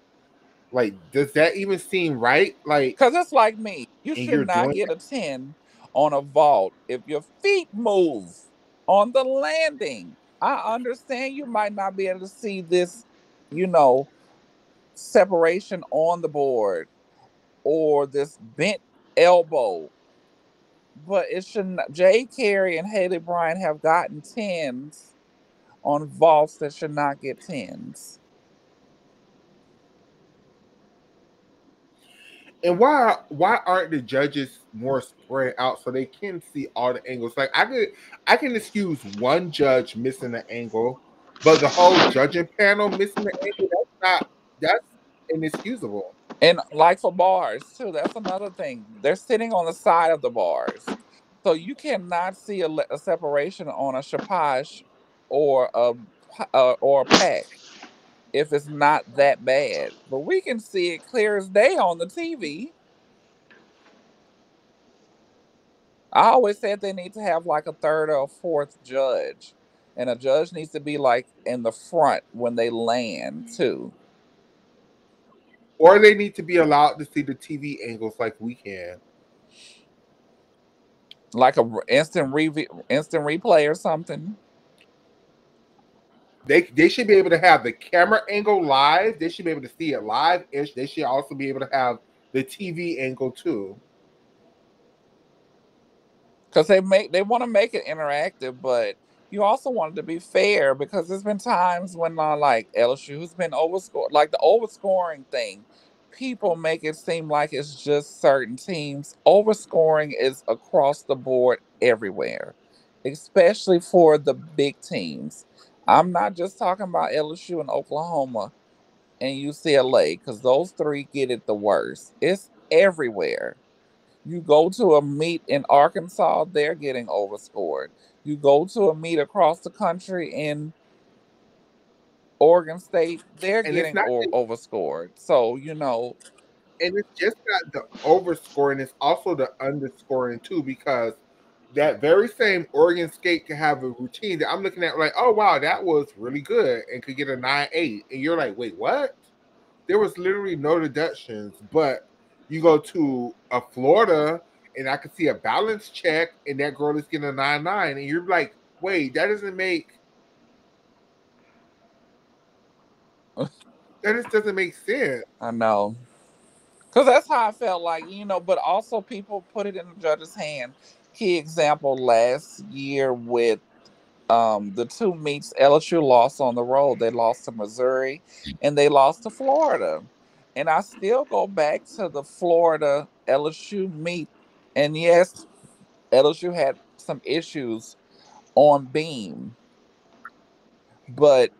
Like, does that even seem right? Like, Because it's like me. You and should you're not doing get a 10 on a vault if your feet move on the landing. I understand you might not be able to see this, you know, separation on the board or this bent elbow. But it shouldn't. Jay Carey and Haley Bryan have gotten 10s on vaults that should not get 10s. and why aren't the judges more spread out so they can see all the angles? Like, I can excuse one judge missing the angle, but the whole judging panel missing the angle, that's inexcusable. And like for bars too, that's another thing. They're sitting on the side of the bars, so you cannot see a separation on a chapage or a pack if it's not that bad. But we can see it clear as day on the TV. I always said they need to have like a third or a fourth judge, and a judge needs to be like in the front when they land too. or they need to be allowed to see the TV angles like we can. Like a instant replay or something. They should be able to have the camera angle live. They should be able to see it live. And they should also be able to have the TV angle too. Because they want to make it interactive, but you also want it to be fair because there's been times when like LSU's been overscored, like the overscoring thing. People make it seem like it's just certain teams. Overscoring is across the board everywhere, especially for the big teams. I'm not just talking about LSU and Oklahoma and UCLA because those three get it the worst. It's everywhere. You go to a meet in Arkansas, they're getting overscored. You go to a meet across the country in Oregon State, they're And it's getting not overscored. So, you know, and it's just not the overscoring, it's also the underscoring too, because that very same Oregon State can have a routine that I'm looking at like, oh wow, that was really good and could get a 9.8. And you're like, wait, what? There was literally no deductions. But you go to a Florida and I could see a balance check and that girl is getting a 9.9. And you're like, wait, that just doesn't make sense. I know. Because that's how I felt like, you know, but also people put it in the judge's hand. Key example last year with the two meets LSU lost on the road. They lost to Missouri and they lost to Florida. And I still go back to the Florida LSU meet. And yes, LSU had some issues on beam, but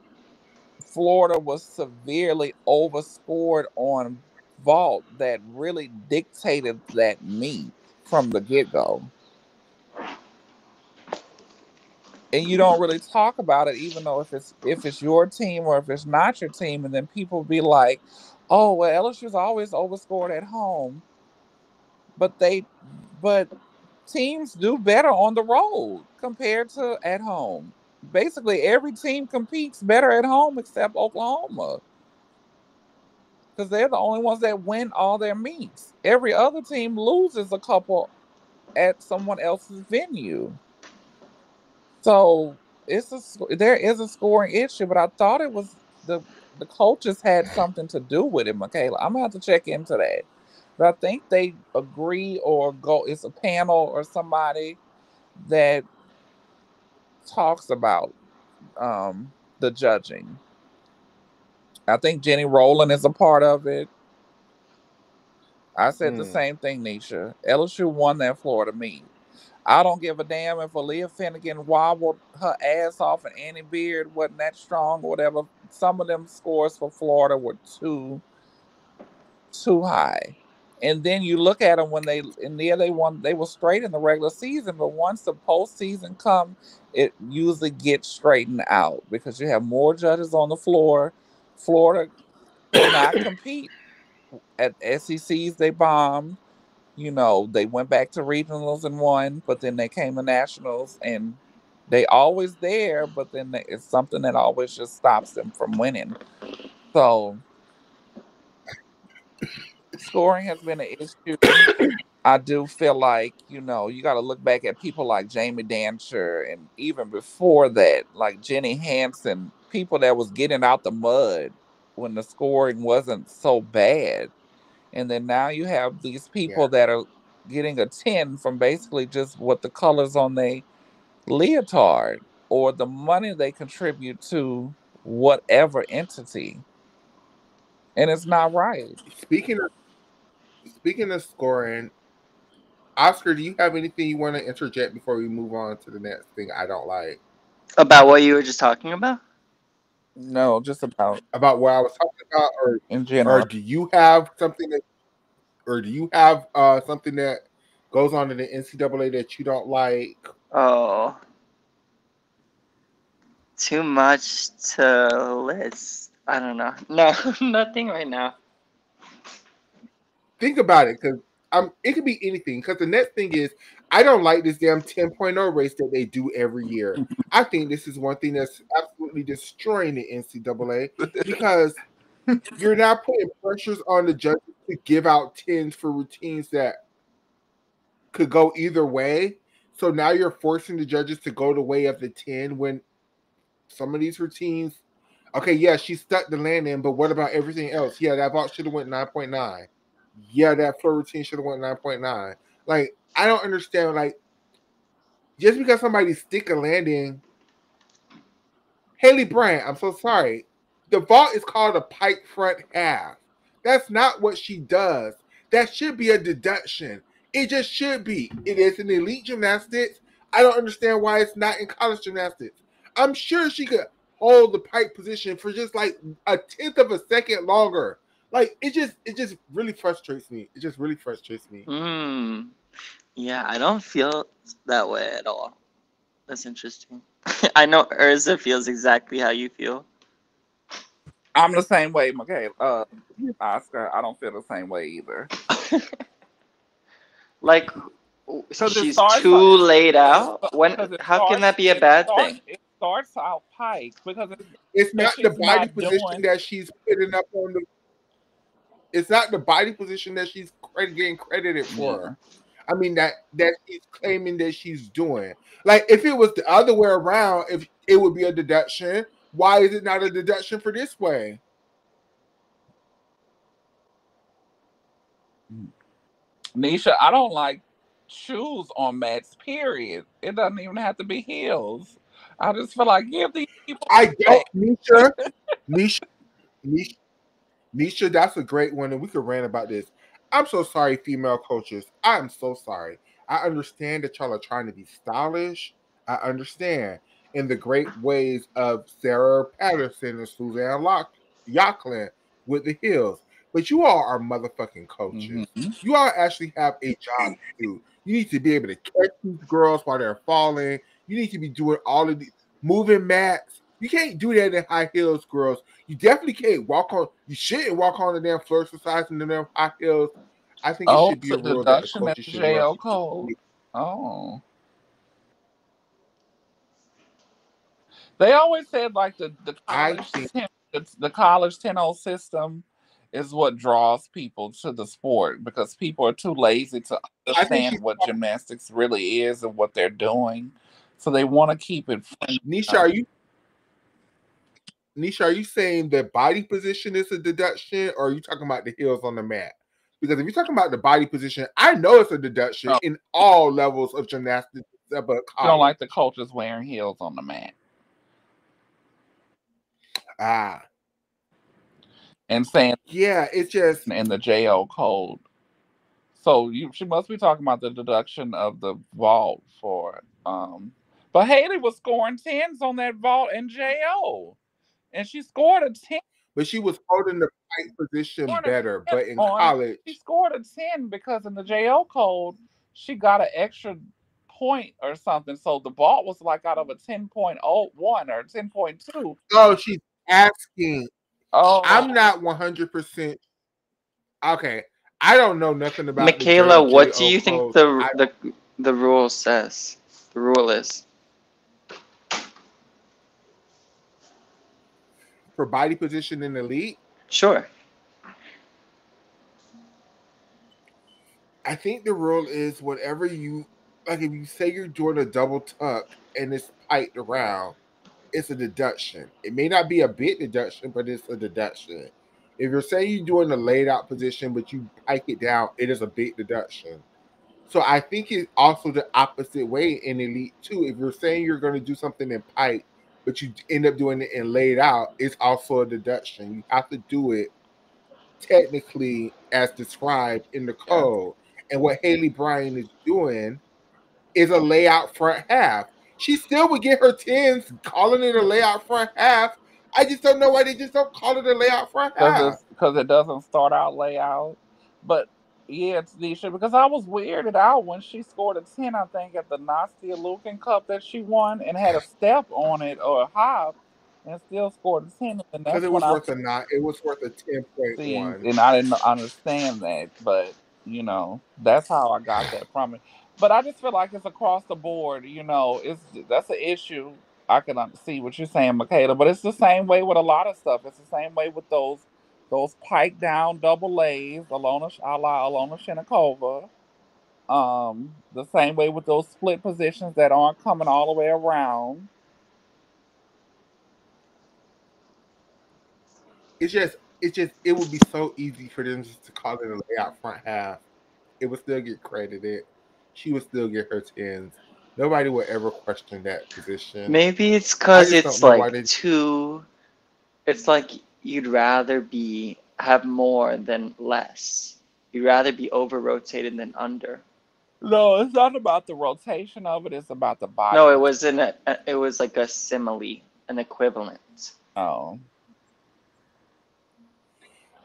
Florida was severely overscored on vault that really dictated that meet from the get go. And you don't really talk about it, even though if it's your team or if it's not your team, and then people be like, "Oh, well, LSU's always overscored at home," but but teams do better on the road compared to at home. Basically, every team competes better at home except Oklahoma because they're the only ones that win all their meets. Every other team loses a couple at someone else's venue. So there is a scoring issue, but I thought it was the coaches had something to do with it, Michaela. I'm gonna have to check into that. But I think they agree or go. It's a panel or somebody that talks about the judging. I think Jenny Rowland is a part of it. I said the Mm. same thing, Nisha. LSU won that Florida meet. I don't give a damn if Aaliyah Finnegan wobbled her ass off and Annie Beard wasn't that strong or whatever. Some of them scores for Florida were too high. And then you look at them when they in there they won they were straight in the regular season, but once the postseason come, it usually gets straightened out because you have more judges on the floor. Florida could not compete at SECs. They bombed. You know, they went back to regionals and won, but then they came to nationals and they always there, but then it's something that always just stops them from winning. So scoring has been an issue. I do feel like, you know, you got to look back at people like Jamie Dancher and even before that, like Jenny Hansen, people that was getting out the mud when the scoring wasn't so bad. And then now you have these Yeah. people that are getting a 10 from basically just what the colors on their leotard or the money they contribute to whatever entity. And it's not right. Speaking of speaking of scoring, Oscar, do you have anything you want to interject before we move on to the next thing I don't like? About what you were just talking about? No, just about About what I was talking about, in or general. do you have something that or do you have something that goes on in the NCAA that you don't like? Oh, too much to list. I don't know. No, nothing right now. Think about it, because it could be anything. Because the next thing is, I don't like this damn 10.0 race that they do every year. I think this is one thing that's absolutely destroying the NCAA because You're now putting pressures on the judges to give out tens for routines that could go either way. So now you're forcing the judges to go the way of the 10 when some of these routines, okay, yeah, she stuck the landing, but what about everything else? Yeah, that vault should have went 9.9. Yeah, that floor routine should have went 9.9. Like, I don't understand. Like, just because somebody stick a landing, Haley Bryant, I'm so sorry. The vault is called a pike front half. That's not what she does. That should be a deduction. It just should be. It is in elite gymnastics. I don't understand why it's not in college gymnastics. I'm sure she could hold the pike position for just like a tenth of a second longer. Like it just really frustrates me. It just really frustrates me. Hmm. Yeah, I don't feel that way at all. That's interesting. I know Urza feels exactly how you feel. I'm the same way, Michaela. Oscar, I don't feel the same way either. Like Because it she's starts too out, laid out. When? because How can that be a bad thing? it starts out pike because It's if not the she's body not position doing. that she's putting up on the. It's not the body position that she's getting credited Yeah. for. I mean that she's claiming that she's doing. Like if it was the other way around, if it would be a deduction. Why is it not a deduction for this way? Nisha, I don't like shoes on mats, period. It doesn't even have to be heels. I just feel like give these people I don't, respect. Nisha. Nisha. Nisha. Nisha, that's a great one, and we could rant about this. I'm so sorry, female coaches. I am so sorry. I understand that y'all are trying to be stylish. I understand. In the great ways of Sarah Patterson and Suzanne Yacklin with the heels. But you all are motherfucking coaches. Hmm. You all actually have a job to do. You need to be able to catch these girls while they're falling. You need to be doing all of these moving mats. You can't do that in high heels, girls. You definitely can't walk on. You shouldn't walk on the damn floor exercise in the damn high heels. I think it Oh, should it's be a a rule that the deduction in coaches the should wear. jail code. Oh. They always said like I think, the college 10 system is what draws people to the sport because people are too lazy to I think she's understand what gymnastics really is and what they're doing. So they want to keep it fun. Nisha. Are you saying that body position is a deduction, or are you talking about the heels on the mat? Because if you're talking about the body position, I know it's a deduction Oh, in all levels of gymnastics but you don't like the college. coaches wearing heels on the mat Ah, and saying yeah, it's just in the JO code. So she must be talking about the deduction of the vault for but Haley was scoring tens on that vault in JO. And she scored a 10 but she was holding the right position scored a better. 10 But in on it. She college, scored a 10 because in the JO code, she got an extra point or something. So the vault was like out of a 10.01 or 10.2. oh, she's asking. I'm Oh, not 100% okay. I don't know nothing about the Michaela, what do JO you think codes. I the rule says? The rule is for body position in elite. sure. I think the rule is whatever you like. If you say you're doing a double tuck and it's piked around, it's a deduction. It may not be a big deduction, but it's a deduction. If you're saying you're doing a laid out position, but you pike it down, it is a big deduction. So I think it's also the opposite way in elite too. If you're saying you're going to do something in pike, but you end up doing it in laid out, it's also a deduction. You have to do it technically as described in the yeah. code. And what Haley Bryan is doing is a layout front half. She still would get her tens calling it a layout front half. I just don't know why they just don't call it a layout front half. Because it doesn't start out layout. But yeah, it's Nisha, because I was weirded out when she scored a 10, I think, at the Nastia Lukin Cup that she won and had a step on it or a hop and still scored a 10. And Because that's when I it was worth a see, 10.1. and I didn't understand that, but that's how I got that from it. But I just feel like it's across the board. That's an issue. I can see what you're saying, Michaela, but it's the same way with a lot of stuff. It's the same way with those those pike down double lays, Alona a la Alona Shenikova. The same way with those split positions that aren't coming all the way around. It's just it would be so easy for them just to call it a layout front half. It would still get credited. She would still get her tens. Nobody would ever question that position. Maybe it's I because just it's don't know why like they. too. It's like you'd rather be have more than less. You'd rather be over rotated than under. No, it's not about the rotation of it. It's about the body No, it position. was it was like a simile, an equivalent. Oh,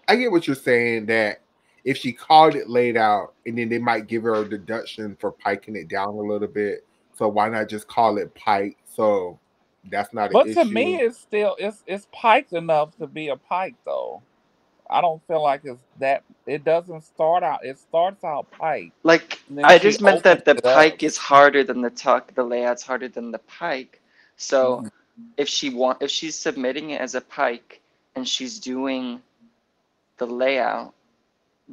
I get what you're saying that if she called it laid out, and then they might give her a deduction for piking it down a little bit. So why not just call it pike? So that's not an but to me, issue. it's still it's piked enough to be a pike though. I don't feel like it's that. It doesn't start out. It starts out pike, Like and then I she just meant opens that the it up. pike is harder than the tuck, the layout's harder than the pike. So Mhm. if she's submitting it as a pike and she's doing the layout,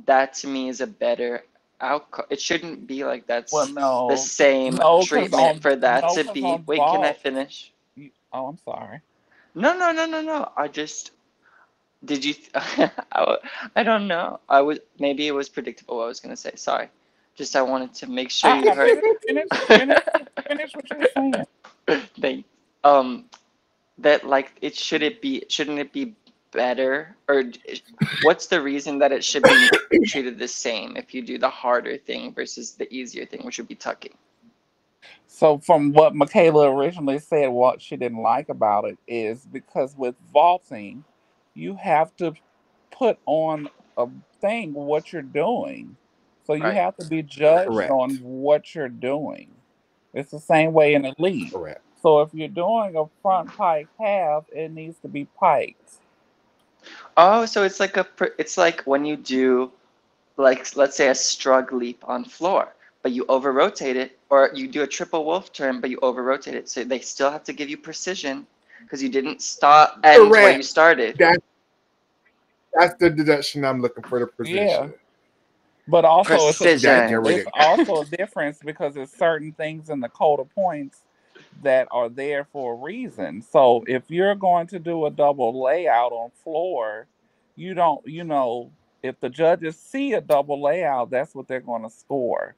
that to me is a better outcome. It shouldn't be like Well, that's the no, same no, because treatment for that to be. on Wait, can I vault. finish? Oh, I'm sorry. No, no, no, no, no. I just did you. I don't know. I was maybe it was predictable what I was gonna say. Sorry. Just I wanted to make sure you heard. Finish what you were saying. Thank. Um, that like shouldn't it be better or what's the reason that it should be treated the same if you do the harder thing versus the easier thing, which would be tucking? So, from what Michaela originally said, what she didn't like about it is because with vaulting, you have to put on a thing what you're doing. So you Right. have to be judged on Correct. what you're doing. It's the same way in elite. Correct. So if you're doing a front pike half, it needs to be piked. Oh, so it's like it's like when you do like let's say a strug leap on floor, but you over rotate it, or you do a triple wolf turn, but you over rotate it. So they still have to give you precision because you didn't start end where you Correct. started. That that's the deduction I'm looking for, the Yeah. position. But also That Precision. way it's to also a difference because there's certain things in the code of points that are there for a reason. So if you're going to do a double layout on floor, you don't, if the judges see a double layout, that's what they're going to score.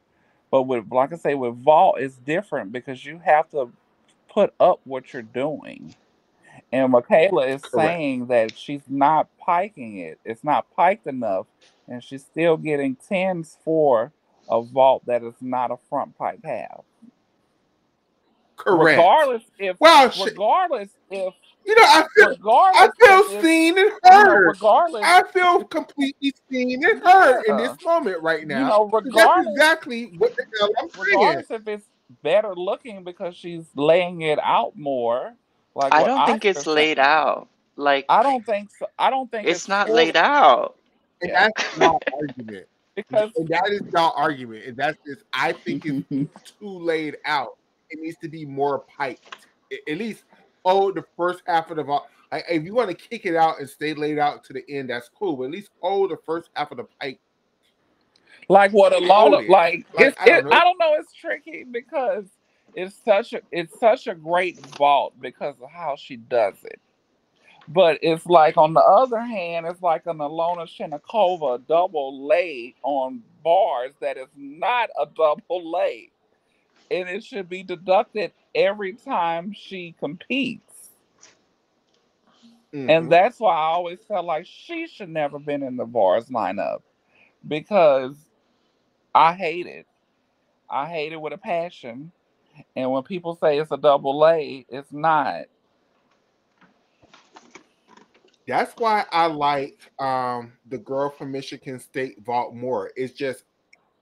But with, like I say, with vault, it's different because you have to put up what you're doing. And Michaela is correct. saying that she's not piking it. It's not piked enough, and she's still getting tens for a vault that is not a front pike half. Correct. Regardless if, Well, regardless if, I regardless if feel it's, seen and heard. regardless, I feel completely seen and heard in yeah, this moment right now. Because that's regardless, exactly what the hell I'm saying. regardless if it's better looking because she's laying it out more, like I what don't think it's Oscar's laid saying. out. I Like don't think so. I don't think it's it's not full. laid out. And Yeah, that's y'all argument. because And that is y'all argument. And that's just, I think it's too laid out. It needs to be more piked. At least hold the first half of the ball. Like, if you want to kick it out and stay laid out to the end, that's cool. But at least hold the first half of the pike. like what a lot Hold of it. like Like, I don't know. I don't know, it's tricky because it's such a great vault because of how she does it. But it's like on the other hand, it's like an Alona Shenikova double lay on bars that is not a double lay. And it should be deducted every time she competes. And Mm-hmm. that's why I always felt like she should never been in the bars lineup because I hate it. I hate it with a passion. And when people say it's a double A, it's not. That's why I like the girl from Michigan State vault more. It's just,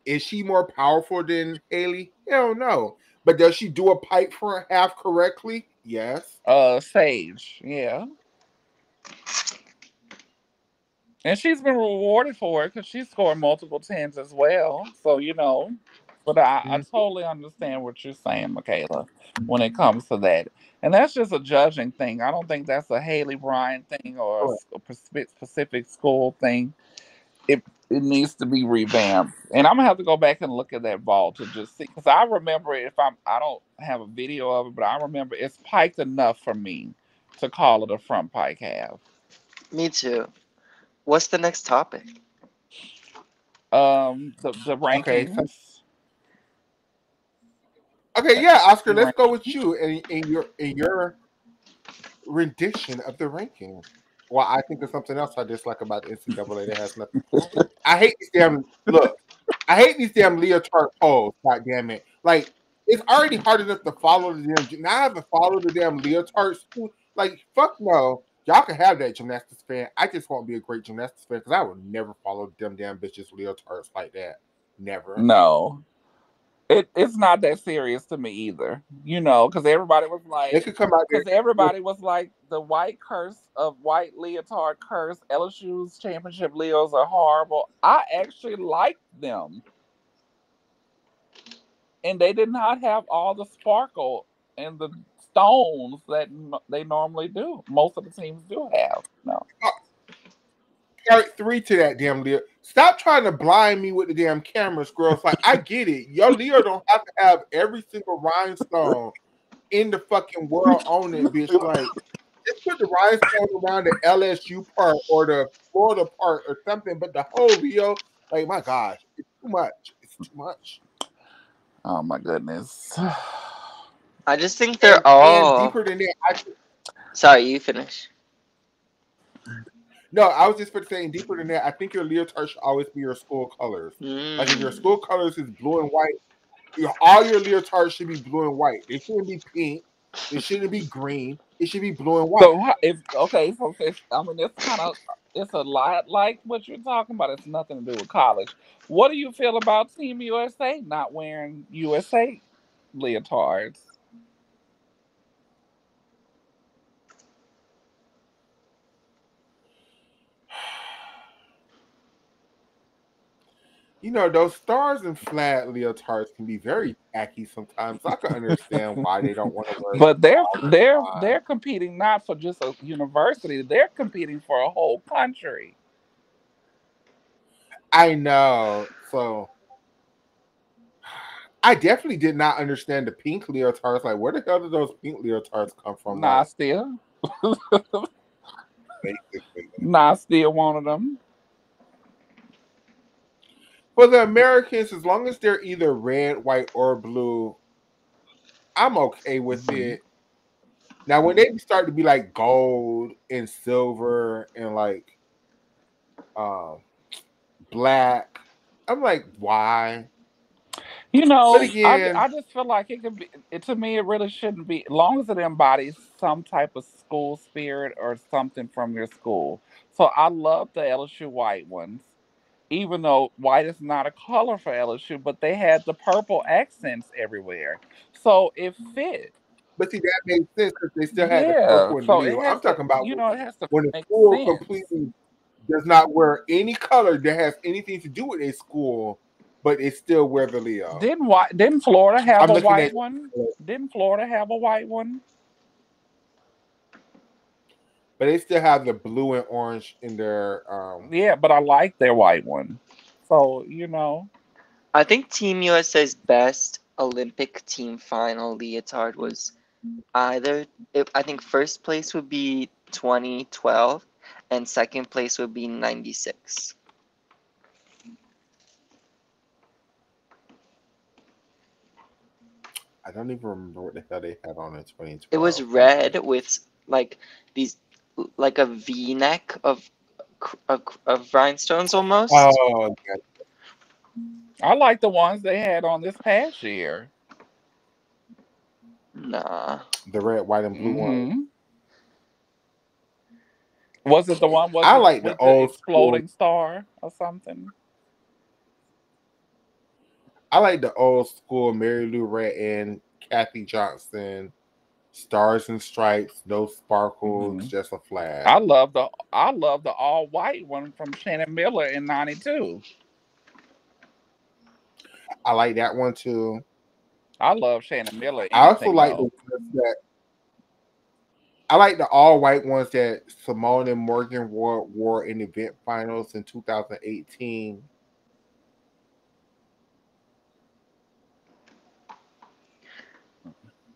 is she more powerful than Haley? Hell no. But does she do a pipe for a half correctly? Yes. Sage, yeah. And she's been rewarded for it because she scored multiple tens as well. So, But I Mhm. totally understand what you're saying, Michaela, when it comes to that. And that's just a judging thing. I don't think that's a Haley Bryan thing or Correct. a specific school thing. It needs to be revamped. And I'm gonna have to go back and look at that ball to just see, because I remember it. If I don't have a video of it, but I remember it's piked enough for me to call it a front pike half. Me too. What's the next topic? The Okay, so rankings. okay, yeah, Oscar, let's go with Ranking. you in your rendition of the ranking. Well, I think there's something else I dislike about the NCAA that has nothing. I hate these damn look. I hate these damn leotard polls. God damn it! Like it's already hard enough to follow the damn. Now I have to follow the damn leotard school. Like fuck no. Y'all can have that gymnastics fan. I just won't be a great gymnastics fan because I would never follow them damn bitches leotards like that. Never. No. It's not that serious to me either, because They could come out there. everybody was like the white curse of white leotard curse. LSU's championship Leos are horrible. I actually liked them, and they did not have all the sparkle and the stones that they normally do. Most of the teams do have. No, Part three to that damn Leo. Stop trying to blind me with the damn cameras, girls. Like I get it. Your Leo don't have to have every single rhinestone in the fucking world on it, bitch. Like just put the rhinestone around the LSU part or the Florida part or something, but the whole Leo, like my gosh, it's too much. It's too much. oh my goodness. I just think they're And all. deeper than that, Sorry, you finish. no, I was just for saying deeper than that. I think your leotard should always be your school colors. Like if your Mm. school colors is blue and white, all your leotards should be blue and white. They shouldn't be pink. They shouldn't be green. It should be blue and white. So if okay, so I mean it's kind of it's a lot like what you're talking about. It's nothing to do with college. What do you feel about Team USA not wearing USA leotards? You know, those stars and flat leotards can be very tacky sometimes. So I can understand why they don't want to wear them But they're all the they're time. they're competing not for just a university. They're competing for a whole country. I know. So I definitely did not understand the pink leotards. Like, where the hell did those pink leotards come from? Like, Nastia, basically. Nastia wanted them. For the Americans, as long as they're either red, white, or blue, I'm okay with Mhm. it. Now, when they start to be like gold and silver and like um, black, I'm like, why? You But know, again, I just feel like it could be. To me, it really shouldn't be. As long as it embodies some type of school spirit or something from your school. So I love the LSU white ones, even though white is not a color for LSU, but they had the purple accents everywhere, so it fit. but see, that made sense because they still had the Yeah, purple and so it blue. has I'm to. talking about It has to when the make school sense. completely does not wear any color that has anything to do with a school, but it still wear the Leo. Didn't Florida have I'm a looking white at, one? Didn't Florida have a white one? but they still have the blue and orange in their. Yeah, but I like their white one. So, you know. I think Team USA's best Olympic team final leotard was either. I think first place would be 2012, and second place would be 96. I don't even remember what the hell they had on in It was 2012. red with like these, like a V-neck of rhinestones almost. Oh, yeah, I like the ones they had on this past year. Nah. the red, white, and blue one. Hmm Was it the one, was I it like the with the old school. exploding star or something? I like the old school Mary Lou Retton, Kathy Johnson, Stars and Stripes, no sparkles, Hmm just a flag. I love the all white one from Shannon Miller in '92. I like that one too. I love Shannon Miller. I also Anything like the though. ones that I like the all white ones that Simone and Morgan wore in event finals in 2018.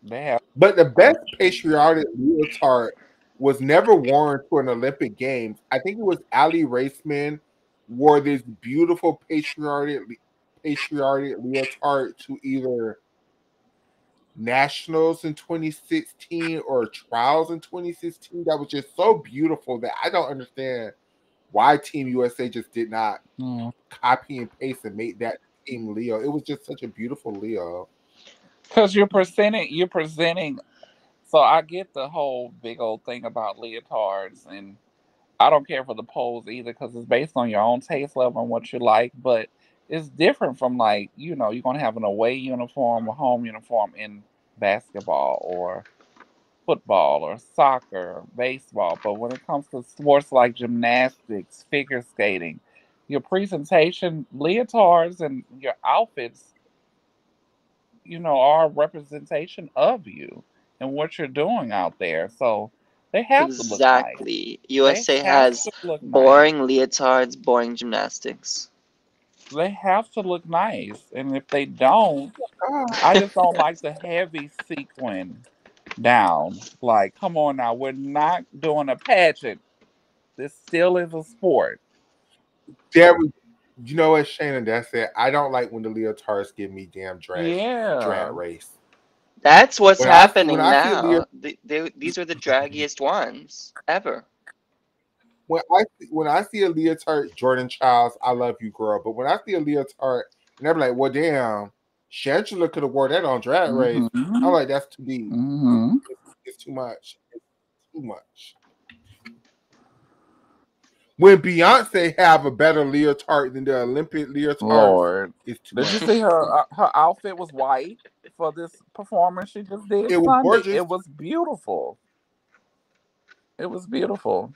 They have. But the best patriotic leotard was never worn to an Olympic Games. I think it was Ali Raceman wore this beautiful patriotic leotard to either nationals in 2016 or trials in 2016. That was just so beautiful that I don't understand why Team USA just did not copy and paste and make that Team Leo. It was just such a beautiful Leo. Because you're presenting. So I get the whole big old thing about leotards, and I don't care for the pose either because it's based on your own taste level and what you like. But it's different from like you're gonna have an away uniform, a home uniform in basketball or football or soccer, or baseball. But when it comes to sports like gymnastics, figure skating, your presentation, leotards, and your outfits, are a representation of you and what you're doing out there. So they have to look nice. Exactly. They USA have has to look nice. boring leotards, boring gymnastics. They have to look nice. And if they don't, Ah, I just don't like the heavy sequin down. Like, come on now, we're not doing a pageant. This still is a sport. there we, you know what, Shannon? That's it. I don't like when the leotards give me damn drag Yeah. race. That's what's When happening I see a leotard, now. These are the draggiest ones ever. when I see a leotard, Jordan Childs, I love you, girl. But when I see a leotard, and I'm like, well, damn, Shangela could have wore that on Drag Race. I'm Mm-hmm. like, that's too deep. Mm-hmm. It's too much. It's too much. When Beyonce have a better leotard than the Olympic leotards, Lord. it's too Did you much. see her outfit was white for this performance she just did It was Sunday? gorgeous. It was beautiful. It was beautiful.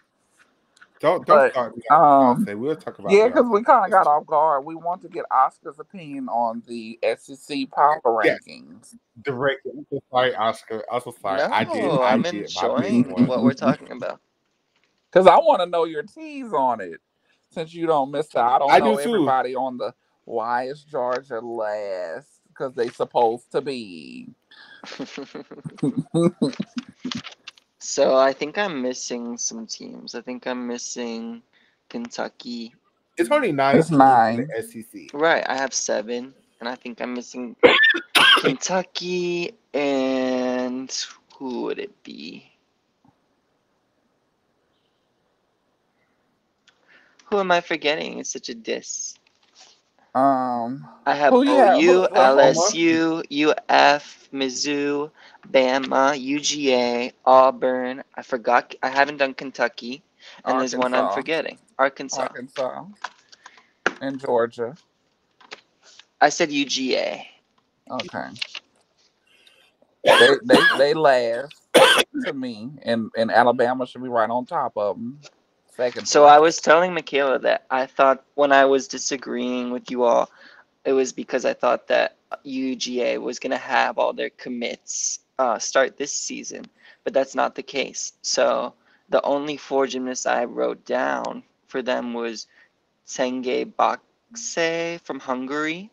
Don't But start me on Beyonce. We'll talk about yeah, because Beyonce we kind of after this got too. off guard. We want to get Oscar's opinion on the SEC power Yes, rankings. direct. I'm so sorry, Oscar. I'm so sorry. No, I I'm did my big enjoying one. what we're talking about. Because I want to know your teas on it. Since you don't miss out, I don't I do know too. everybody on the why is Georgia last? Because they supposed to be. So I think I'm missing some teams. I think I'm missing Kentucky. It's only nine It's teams in the 9. SEC. Right, I have 7, and I think I'm missing Kentucky and who would it be? Who am I forgetting? It's such a diss. Um, I have who you have? OU, Oklahoma. LSU, UF, Mizzou, Bama, UGA, Auburn. I forgot. I haven't done Kentucky, and there's one I'm Arkansas, forgetting. Arkansas. Arkansas, and Georgia. I said UGA. Okay, they last to me, and Alabama should be right on top of them, second So I was place. telling Michaela that I thought when I was disagreeing with you all, it was because I thought that UGA was going to have all their commits start this season, but that's not the case. So the only 4 gymnasts I wrote down for them was Tenge Bakse from Hungary,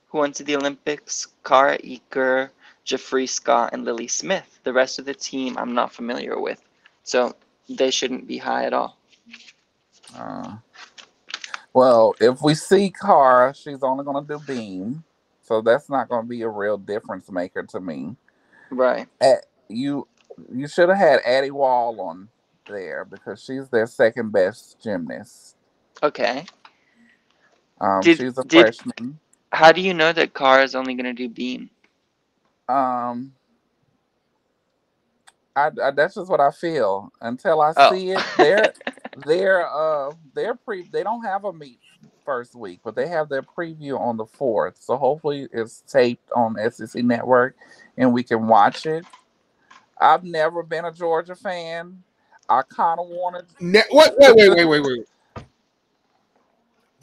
who went to the Olympics, Kara Eker, Jeffrey Scott, and Lily Smith. The rest of the team I'm not familiar with, so they shouldn't be high at all. Uh, well, if we see Cara, she's only going to do beam, so that's not going to be a real difference maker to me. Right. You you should have had Addie Wall on there because she's their second best gymnast. Okay. Did She's a did freshman. how do you know that Kara is only gonna do beam? Um, that's just what I feel until I Oh. see it. They don't have a meet first week, but they have their preview on the 4th. So hopefully it's taped on SEC Network and we can watch it. I've never been a Georgia fan. I kind of wanted. Wait.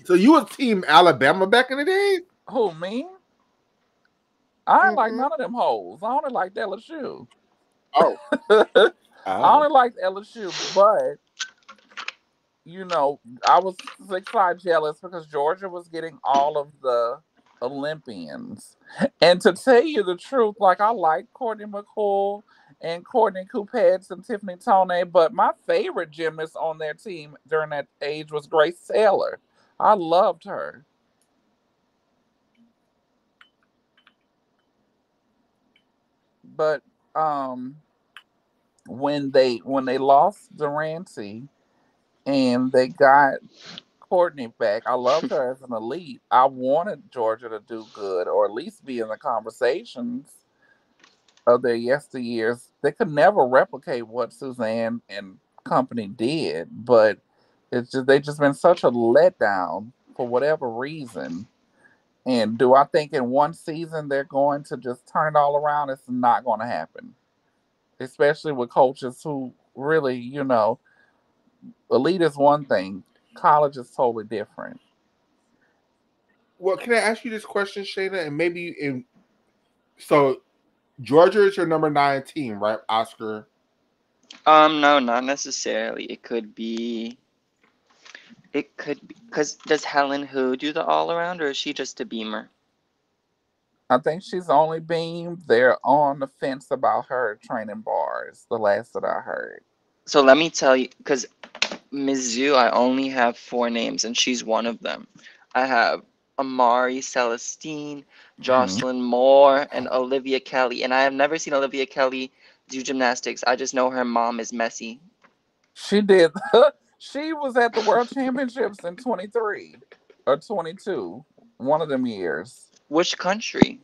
So you was team Alabama back in the day? Who, me? I ain't like Mm-hmm. none of them hoes. I only like LSU. Oh. I Oh. only liked LSU, but I was side jealous because Georgia was getting all of the Olympians. And to tell you the truth, like I like Courtney McCool and Courtney Coupettes and Tiffany Toney, but my favorite gymnast on their team during that age was Grace Taylor. I loved her. But um when they lost Durante and they got Courtney back. I loved her as an elite. I wanted Georgia to do good or at least be in the conversations of their yesteryears. They could never replicate what Suzanne and company did, but they just been such a letdown for whatever reason. And do I think in one season they're going to just turn it all around? It's not going to happen, especially with coaches who really, elite is one thing, college is totally different. Well, can I ask you this question, Shayna? And maybe in so Georgia is your number 9 team, right, Oscar? No, not necessarily. It could be, because does Helen Who do the all around, or is she just a beamer? I think she's only beamed. They're on the fence about her training bars, the last that I heard. So let me tell you, because Mizzou, I only have 4 names, and she's one of them. I have Amari Celestine, Hmm. Jocelyn Moore, and Olivia Kelly. And I have never seen Olivia Kelly do gymnastics. I just know her mom is messy. She did. She was at the World Championships in 23 or 22, one of them years. Which country?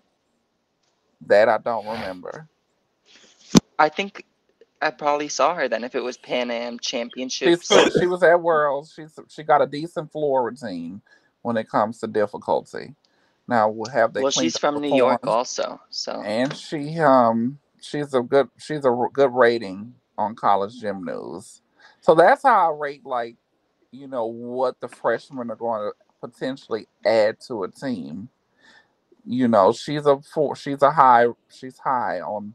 That I don't remember. I think I probably saw her then if it was Pan Am Championships. She was at Worlds. She got a decent floor routine when it comes to difficulty. Now, have they Well, cleaned she's up the from New York forms? also, so. And she's a good rating on College Gym News. So that's how I rate like what the freshmen are going to potentially add to a team. She's high on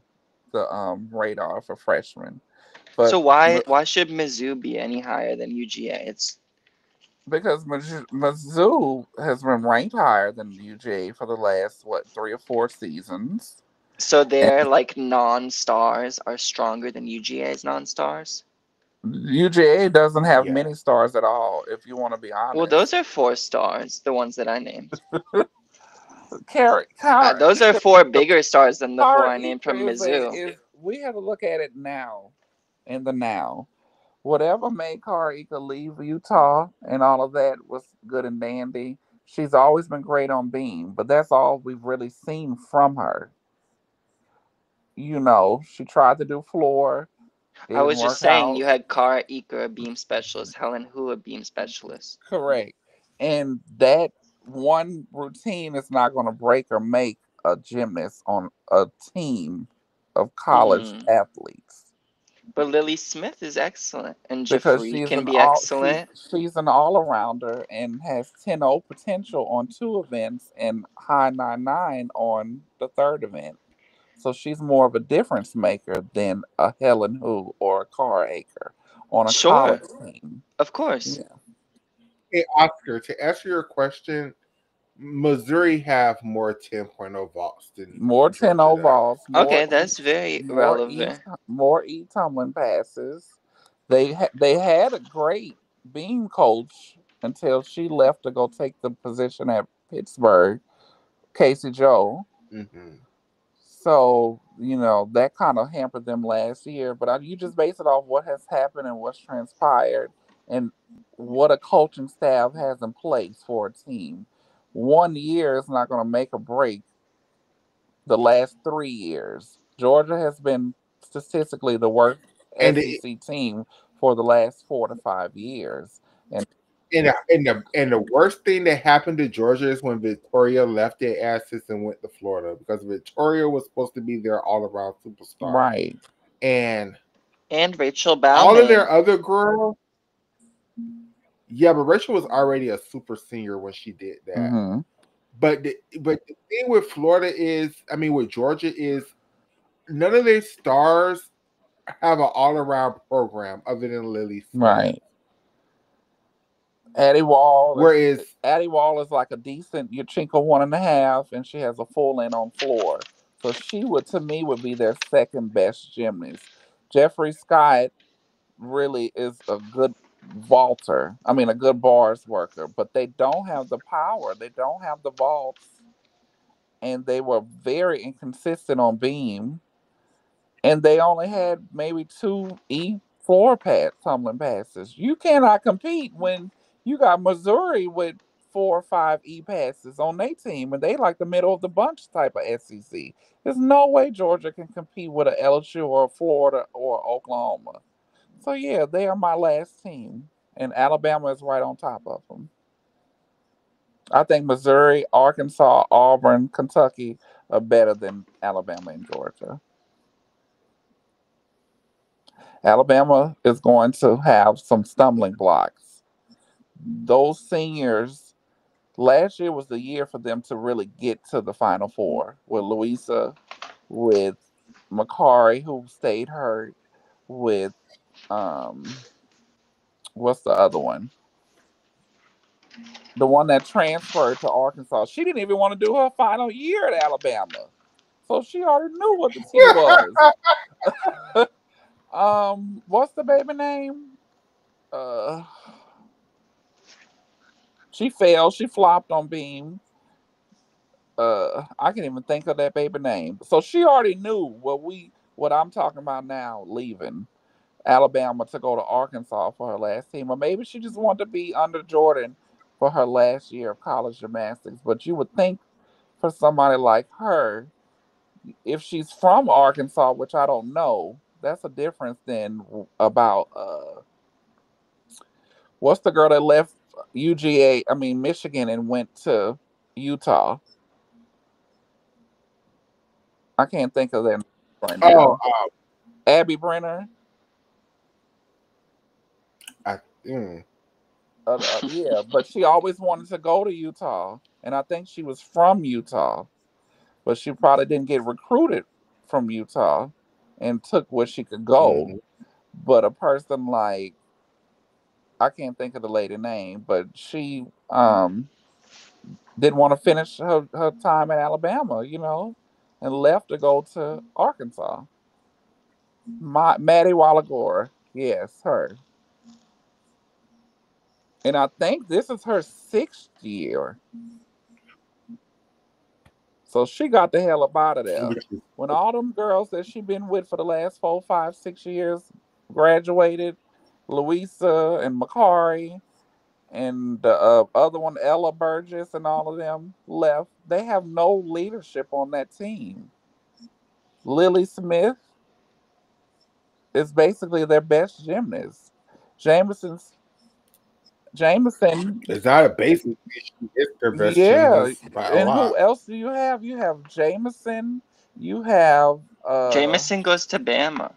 the radar for freshmen. So But why should Mizzou be any higher than UGA? It's because Mizzou has been ranked higher than UGA for the last 3 or 4 seasons. so their like non-stars are stronger than UGA's non-stars. UGA doesn't have Yeah. many stars at all, if you want to be Well, honest. those are 4 stars, the ones that I named. Kara, Kara, Those are 4 bigger stars than the 4 Kara I named Easter from Mizzou. is we have to look at it now, in the now. Whatever made Kara Ika leave Utah and all of that was good and dandy. She's always been great on beam, but that's all we've really seen from her. She tried to do floor, it I didn't was just work saying out. you had Kara Eker, a beam specialist, Helen Hu, a beam specialist. Correct. And that one routine is not going to break or make a gymnast on a team of college Hmm. athletes But Lily Smith is excellent, and because Jafree can be excellent. she's an all arounder and has 10-0 potential on 2 events and high 9-9 on the third event. So she's more of a difference maker than a Helen Who or a Car Acre on a college Sure, team. of course. Yeah. Hey, Oscar, to answer your question, Missouri have more 10.0 vaults than More 10 Georgia does. overalls, Okay, that's very relevant. more E tumbling passes. They had a great beam coach until she left to go take the position at Pittsburgh, Casey Joe. Mm-hmm. So that kind of hampered them last year. But you just base it off what has happened and what's transpired, and what a coaching staff has in place for a team. One year is not going to make or break the last 3 years. Georgia has been statistically the worst And SEC team for the last 4 to 5 years. And and the worst thing that happened to Georgia is when Victoria left their asses and went to Florida because Victoria was supposed to be their all around superstar. right. And And Rachel all of Bauman. their other girls, yeah, but Rachel was already a super senior when she did that. Hmm. but the thing with Florida is, I mean, with Georgia is none of their stars have an all around program other than Lily Smith. Right. Addie Wall is Whereas, Addie Wall is like a decent Yachinko 1.5, and she has a full in on floor. So she would, to me, would be their second best gymnast. Jeffrey Scott really is a good vaulter. I mean, a good bars worker, but they don't have the power. They don't have the vaults, and they were very inconsistent on beam. And they only had maybe two floor tumbling passes. You cannot compete when you got Missouri with 4 or 5 passes on their team, and they like the middle of the bunch type of SEC. There's no way Georgia can compete with a LSU or Florida or Oklahoma. So yeah, they are my last team, and Alabama is right on top of them. I think Missouri, Arkansas, Auburn, Kentucky are better than Alabama and Georgia. Alabama is going to have some stumbling blocks. Those seniors, last year was the year for them to really get to the Final Four with Louisa, with Makari, who stayed hurt, with um, what's the other one? The one that transferred to Arkansas. She didn't even want to do her final year at Alabama, so she already knew what the tea was. What's the baby name? Uh, she failed. She flopped on beam. I can't even think of that baby name. So she already knew what I'm talking about now, leaving Alabama to go to Arkansas for her last team. Or maybe she just wanted to be under Jordan for her last year of college gymnastics. But you would think for somebody like her, if she's from Arkansas, which I don't know, that's a difference than about what's the girl that left Michigan and went to Utah. I can't think of their name right oh, now. Abby Brenner. I, mm, Yeah, but she always wanted to go to Utah, and I think she was from Utah, but she probably didn't get recruited from Utah and took where she could go. mhm. But a person like, I can't think of the lady name, but she didn't want to finish her time at Alabama, and left to go to Arkansas. Maddie Wallagore, yes, her. And I think this is her 6th year. So she got the hell up out of there. Which is When all them girls that she been with for the last 4, 5, 6 years graduated, Louisa and Makari and the other one, Ella Burgess, and all of them left, they have no leadership on that team. Lily Smith is basically their best gymnast. Jameson's Jameson, it's not a basic issue. It's their best yeah. gymnast by a And lot. who else do you have? You have Jameson. You have Jameson goes to Bama.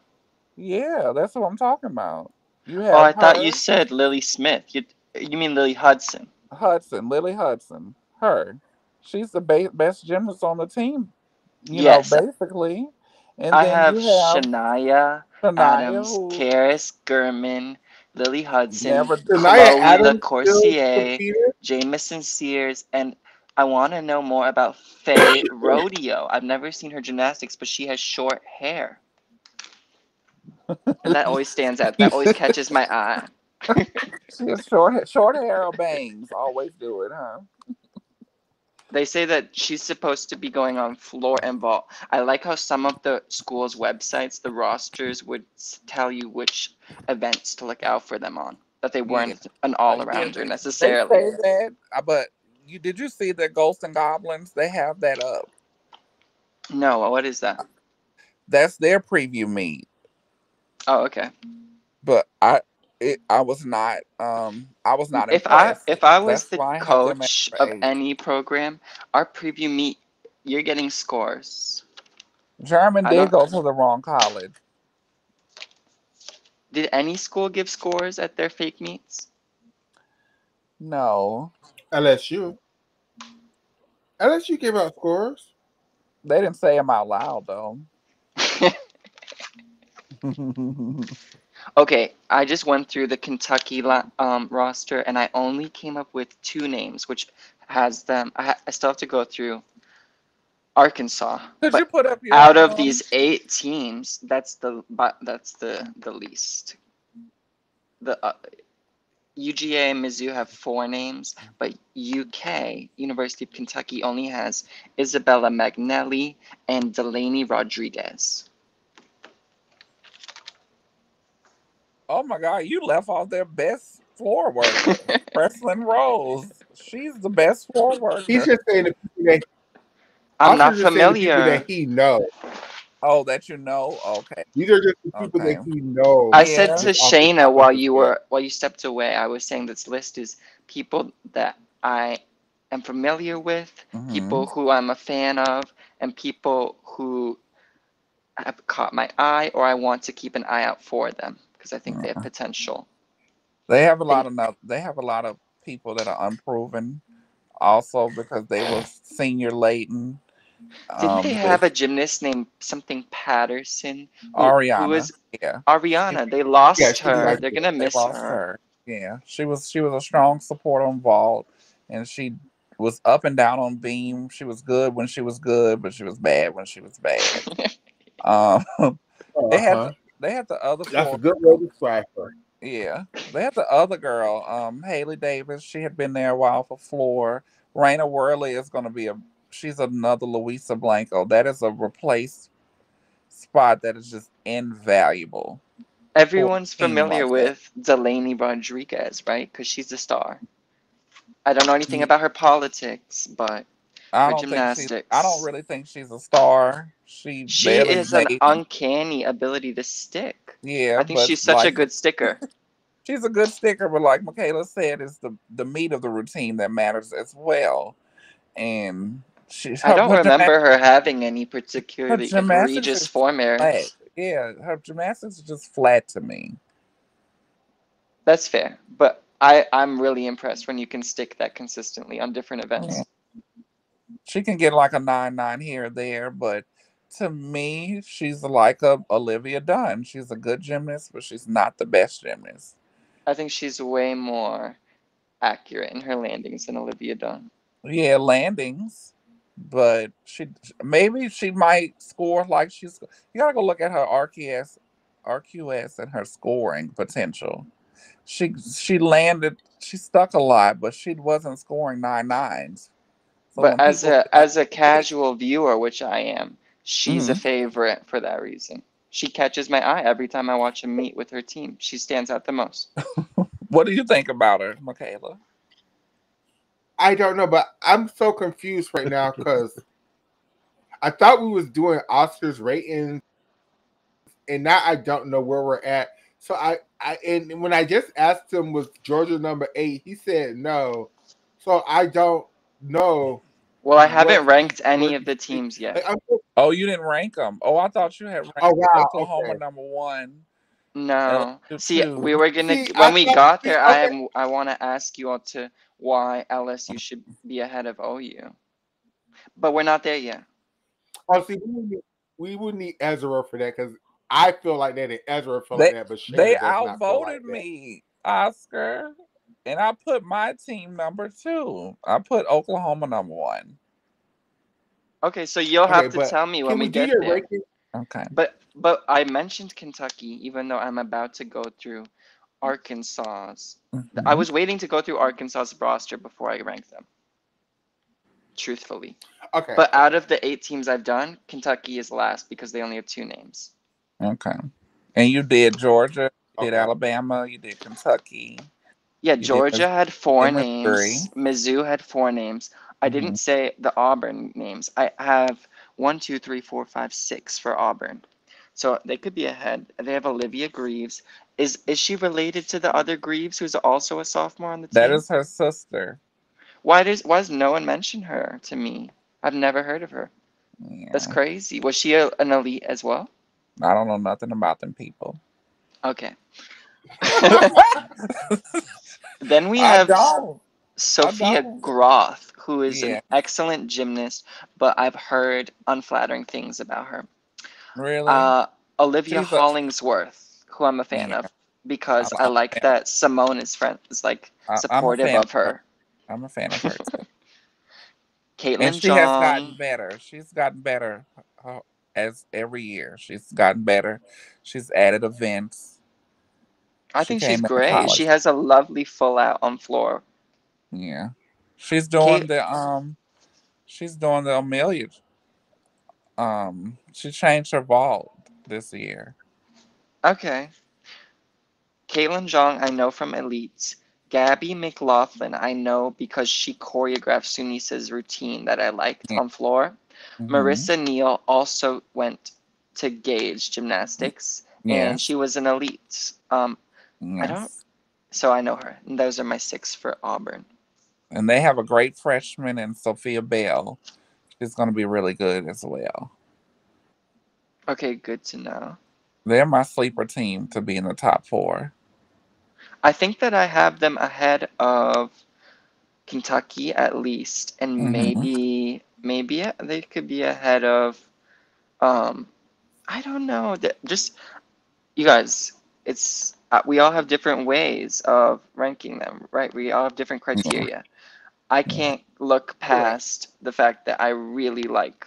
yeah, that's what I'm talking about. You Oh, have I thought you her, said Lily Smith. You mean Lily Hudson? Hudson, Lily Hudson, her. She's the best gymnast on the team, Yes, basically. And I then have you have Shania Shania, Adams, who Karis Gurman, Lily Hudson, never, Shania Chloe Adams still LaCourcier, competing. Jameson Sears, and I want to know more about Faye Rodeo. I've never seen her gymnastics, but she has short hair. And that always stands out. That always catches my eye. she has short hair or bangs. Always do it, huh? They say that she's supposed to be going on floor and vault. I like how some of the school's websites, the rosters, would tell you which events to look out for them on. That they Yeah, weren't an yeah. all-arounder They necessarily. say that, but did you see the Ghosts and Goblins? They have that up. No, what is that? That's their preview meet. Oh, okay. But I was not If I impressed. if I was That's the why I have them at coach number of 8. any program, our preview meet, you're getting scores. German I did don't. go to the wrong college. Did any school give scores at their fake meets? No, LSU. Unless you give out scores. They didn't say them out loud though. Okay, I just went through the Kentucky roster and I only came up with two names, which has them. I still have to go through Arkansas, Could you but put up your out of these 8 teams, that's the least. The UGA and Mizzou have 4 names, but UK, University of Kentucky, only has Isabella Magnelli and Delaney Rodriguez. Oh my God, you left off their best floor worker, Preslyn Rose. She's the best floor He's worker. just saying the people that I'm not Oscar's just saying the people that familiar. he knows. Oh, that you know? Okay. These are just the people Okay. that he knows I said Yeah. to just off the Shayna top of his head. while you stepped away, I was saying this list is people that I am familiar with, Hmm. people who I'm a fan of, and people who have caught my eye or I want to keep an eye out for them because I think they have potential. They have a They lot of they have a lot of people that are unproven also because they were senior laden didn't they have a with gymnast named something Patterson who Ariana. was Yeah. She, Ariana? They Yeah, lost she was her. like They're gonna they miss lost her. her. Yeah. She was a strong supporter on vault and she was up and down on beam. She was good when she was good, but she was bad when she was bad. Um they had uh-huh. they had the other That's a floor good way girl. to describe her. Yeah. They had the other girl, Haley Davis. She had been there a while for floor. Raina Worley is gonna be a she's another Luisa Blanco. That is a replace spot that is just invaluable for Everyone's a team familiar like that. with Delaney Rodriguez, right? Because she's a star. I don't know anything Yeah, about her politics, but I her don't think I don't gymnastics, really think she's a star. She she barely is an made it. uncanny ability to stick. Yeah, I think but she's such a like good sticker. she's a good sticker, but like Michaela said, it's the meat of the routine that matters as well. And she I don't her remember her having any her particularly gymnastics egregious is form flat. errors. Yeah, her gymnastics is just flat to me. That's fair, but I'm really impressed when you can stick that consistently on different Yeah. events. She can get like a 9-9 here or there, but to me, she's like a Olivia Dunn. She's a good gymnast, but she's not the best gymnast. I think she's way more accurate in her landings than Olivia Dunn. Yeah, landings, but maybe she might score like she's. You gotta go look at her RQS, and her scoring potential. She landed, she stuck a lot, but she wasn't scoring 9-9s. So But when people like as a casual viewer, which I am, she's a Mhm. favorite for that reason. She catches my eye every time I watch a meet with her team. She stands out the most. What do you think about her, Michaela? I don't know, but I'm so confused right now because I thought we was doing Oscars ratings, and now I don't know where we're at. So and when I just asked him was Georgia number 8, he said no. So I don't know Well, I what haven't ranked where any of he the teams like yet. Oh, you didn't rank them. Oh, I thought you had oh ranked wow, Oklahoma okay. number 1, No. LSU See, two. we were gonna See, I when we thought got see, there, okay. I want to ask you all to why LSU should be ahead of OU, but we're not there yet. Oh, see, we would need Ezra for that because I feel like that and Ezra feel like They that, but they Shayna does not feel like outvoted that. me, Oscar, and I put my team number 2. I put Oklahoma number 1. Okay, so you'll Okay, have to but tell me when can we we do get your there. ranking? Okay. But I mentioned Kentucky, even though I'm about to go through Arkansas's. I Hmm. was waiting to go through Arkansas's roster before I ranked them, truthfully. Okay, But out of the 8 teams I've done, Kentucky is last because they only have 2 names. Okay. And you did Georgia, you did okay. Alabama, you did Kentucky, Yeah, you did Georgia had four Missouri. names. Mizzou had 4 names. I Hmm. didn't say the Auburn names. I have one, two, three, four, five, six for Auburn. So they could be ahead. They have Olivia Greaves. Is she related to the other Greaves, who's also a sophomore on the That team? is her sister. Why does no one mention her to me? I've never heard of her. That's Yeah. crazy. Was she an elite as well? I don't know nothing about them people. Okay. Then we I have don't. I Sophia don't. Groth, who is an Yeah, excellent gymnast, but I've heard unflattering things about her. really. Uh, Olivia She's a Hollingsworth, who I'm a fan yeah. of because I I'm a like fan. that Simone is like I'm a supportive fan of of her. her. I'm a fan of her too. And Caitlin she has gotten Jong, better. She's gotten better as every year. She's gotten better. She's added events. I She think she's came into great. She college. has a lovely full out on floor. Yeah. She's Kate, doing the she's doing the Amelia. She changed her vault this year. okay. Caitlin Jong, I know from Elites. Gabby McLaughlin, I know because she choreographed Sunisa's routine that I liked Yeah. on floor. Mm-hmm. Marissa Neal also went to Gauge Gymnastics, and Yes. she was an elite. I don't, Yes. so I know her. And those are my six for Auburn. And they have a great freshman in Sophia Bell. She's going to be really good as well. Okay, good to know. They're my sleeper team to be in the top four. I think that I have them ahead of Kentucky at least, and Mm-hmm. maybe they could be ahead of um I don't know. Just you guys, it's we all have different ways of ranking them, right? We all have different Yeah. criteria. I Yeah. can't look Correct. past the fact that I really like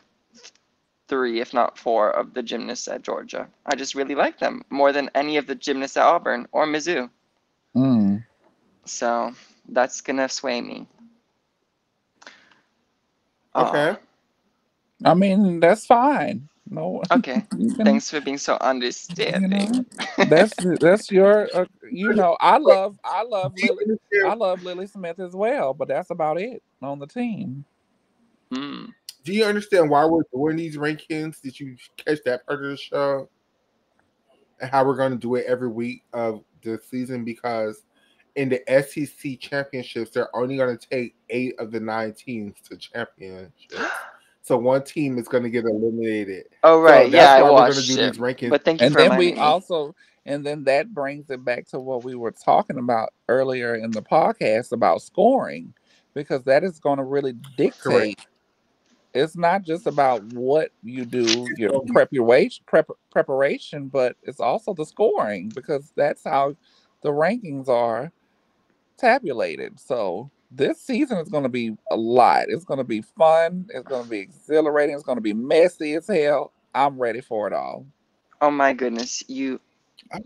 three, if not four, of the gymnasts at Georgia. I just really like them more than any of the gymnasts at Auburn or Mizzou. Mm. So that's gonna sway me. Oh, Okay. I mean, that's fine. No, okay. you can, Thanks for being so you understanding. know, that's your, Do you understand? I love Lily Smith as well, but that's about it on the team. Hmm. Do you understand why we're doing these rankings? Did you catch that part of the show? And how we're going to do it every week of the season? Because in the SEC championships, they're only going to take 8 of the 9 teams to championships. So one team is going to get eliminated. Oh So right, yeah, that's I why we're going to watched do it. these rankings. But thank you And for then we reminding me. also, and then that brings it back to what we were talking about earlier in the podcast about scoring, because that is going to really Correct. dictate. It's not just about what you do, your preparation, but it's also the scoring because that's how the rankings are tabulated. So this season is going to be a lot. It's going to be fun. It's going to be exhilarating. It's going to be messy as hell. I'm ready for it all. Oh my goodness,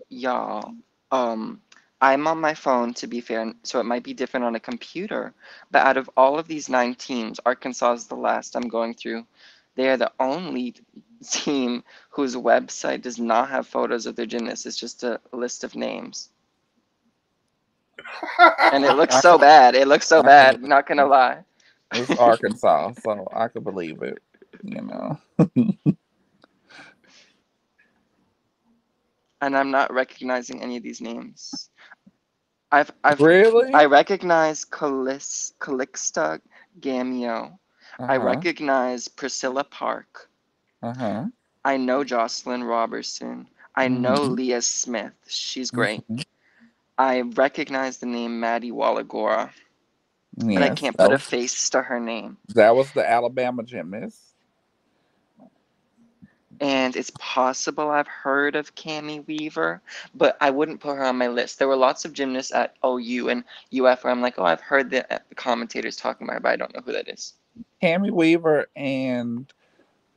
y'all. Um, I'm on my phone to be fair, so it might be different on a computer. But out of all of these 9 teams, Arkansas is the last I'm going through. They are the only team whose website does not have photos of their gymnasts. It's just a list of names. And it looks I so could, bad. It looks so I could bad, believe not gonna it. lie. It's Arkansas, so I could believe it. You know, And I'm not recognizing any of these names. I've I really? recognize Calixta Gamio. Uh I huh. recognize Priscilla Park. Uh huh. I know Jocelyn Robertson. I know Hmm. Leah Smith. She's great. Hmm. I recognize the name Maddie Wallagora, but I Yes, can't put a face to her name. that was the Alabama gymnast. And it's possible I've heard of Cami Weaver, but I wouldn't put her on my list. There were lots of gymnasts at OU and UF where I'm like, oh, I've heard the commentators talking about her, but I don't know who that is. Cammy Weaver and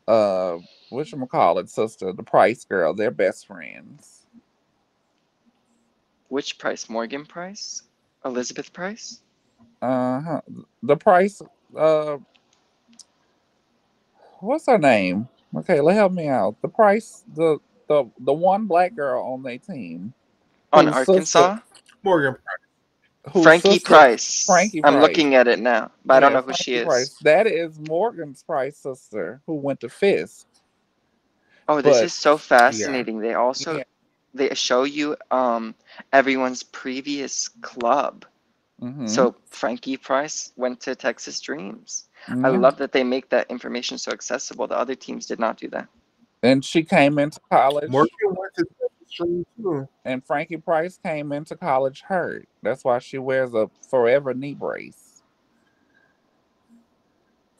uh whatchamacallit sister, the Price girl, they're best friends. Which Price? Morgan Price? Elizabeth Price? Uh-huh. The Price, uh what's her name? Okay, help me out. The Price, the one black girl on their team On whose sister Arkansas? Morgan. whose Frankie sister Price. Frankie I'm Price. looking at it now, but I don't Yeah, know who she Frankie is. Price. That is Morgan's Price sister who went to Fisk. Oh, this But is so Yeah. fascinating. They also yeah, they show you everyone's previous club. mm-hmm. So Frankie Price went to Texas Dreams. I Yeah. love that they make that information so accessible. The other teams did not do that. And she came into Morgan college went to Texas Stream too. and Frankie Price came into college hurt. That's why she wears a forever knee brace.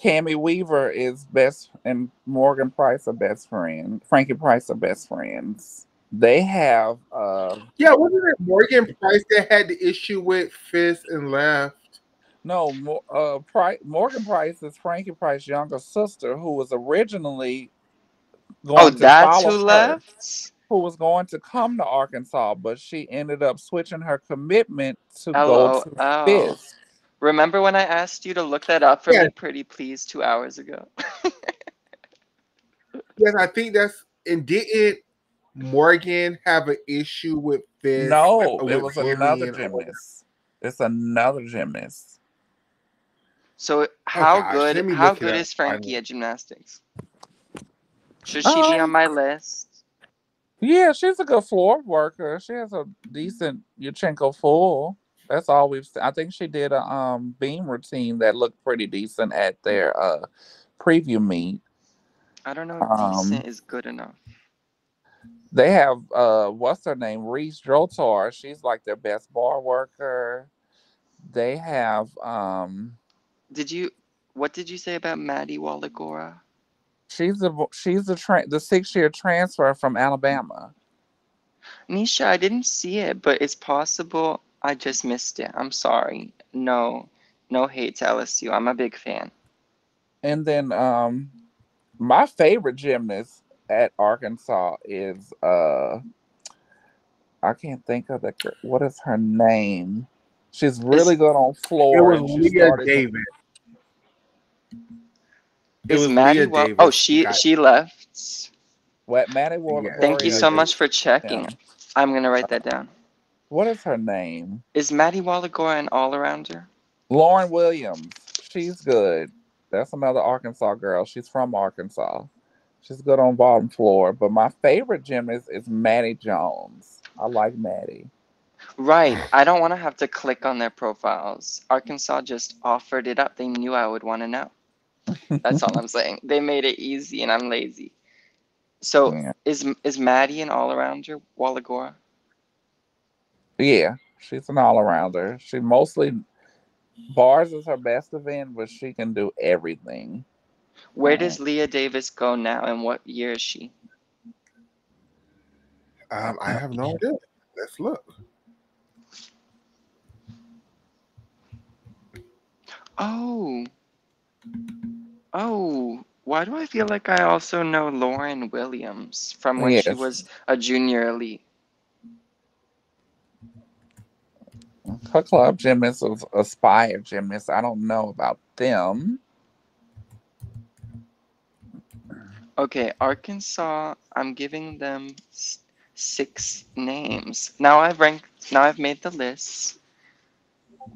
Cammy Weaver is best, and Morgan Price are best friend. Frankie Price are best friends. They have Yeah, wasn't it Morgan Price that had the issue with Fist and left? no Morgan Price is Frankie Price's younger sister, who was originally Oh, going to that's who follow her, left. who was going to come to Arkansas, but she ended up switching her commitment to go to LOL. Fisk. Remember when I asked you to look that up for Yes, me, pretty please, 2 hours ago? yes, I think that's and didn't Morgan have an issue with Fist No, it with was another bullying or whatever? gymnast. It's another gymnast. So Oh gosh, let me how look it good up. is Frankie at gymnastics? Should she be on Um, my list? yeah, she's a good floor worker. She has a decent Yurchenko full. That's all we've seen. I think she did a beam routine that looked pretty decent at their preview meet. I don't know if Um, decent is good enough. they have what's her name? Reese Drotar. She's like their best bar worker. They have Did you what did you say about Maddie Walagora? she's the 6 year transfer from Alabama. Nisha, I didn't see it, but it's possible I just missed it. I'm sorry. No, no hate to LSU. I'm a big fan. And then my favorite gymnast at Arkansas is I can't think of the girl. What is her name? She's Is really good on It floor, was and she Leah started. Davis. It is was Leah Maddie Well? Oh, Davis who she got she left. What Maddie yes, Thank you Gloria Leah so Davis. much is for checking. them. I'm gonna write that down. What is her name? Is Maddie Walagora an all-arounder? Lauren Williams. She's good. That's another Arkansas girl. She's from Arkansas. She's good on bottom floor. But my favorite gymnast is Maddie Jones. I like Maddie. Right. I don't want to have to click on their profiles. Arkansas just offered it up. They knew I would want to know. That's all I'm saying. They made it easy, and I'm lazy. So Yeah. is Maddie an all-arounder, Walagora? Yeah. She's an all arounder. She mostly bars is her best event, but she can do everything. Where does Leah Davis go now, and what year is she? I I don't have no idea. Let's look. Oh, oh. Why do I feel like I also know Lauren Williams from when she Yes. was a junior elite? Her club gymnast was Aspire gymnast. I don't know about them. Okay, Arkansas, I'm giving them 6 names. Now I've ranked, now I've made the list.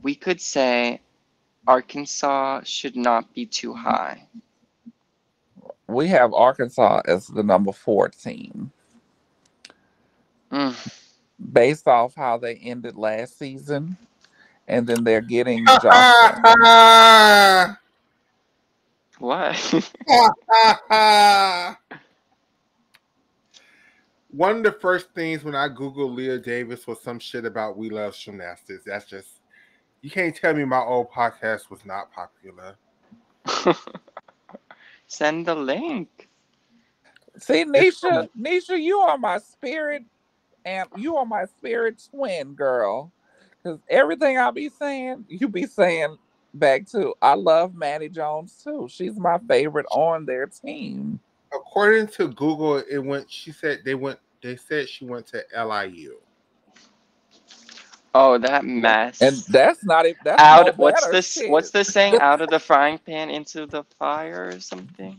We could say Arkansas should not be too high. We have Arkansas as the number 14, Mm, based off how they ended last season, and then they're getting Jocelyn. what? One of the first things when I Googled Leah Davis was some shit about We Love Gymnastics. That's just you can't tell me my old podcast was not popular. Send the link. See, It's from Nisha, you are my spirit, and you are my spirit twin, girl. Because everything I be saying, you be saying back too. I love Maddie Jones too. She's my favorite on their team. according to Google, it went. She said they went. They said she went to LIU. Oh, that Yep. And mess. that's no Out, what's better this? What's shit. this saying? Out of the frying pan into the fire or something?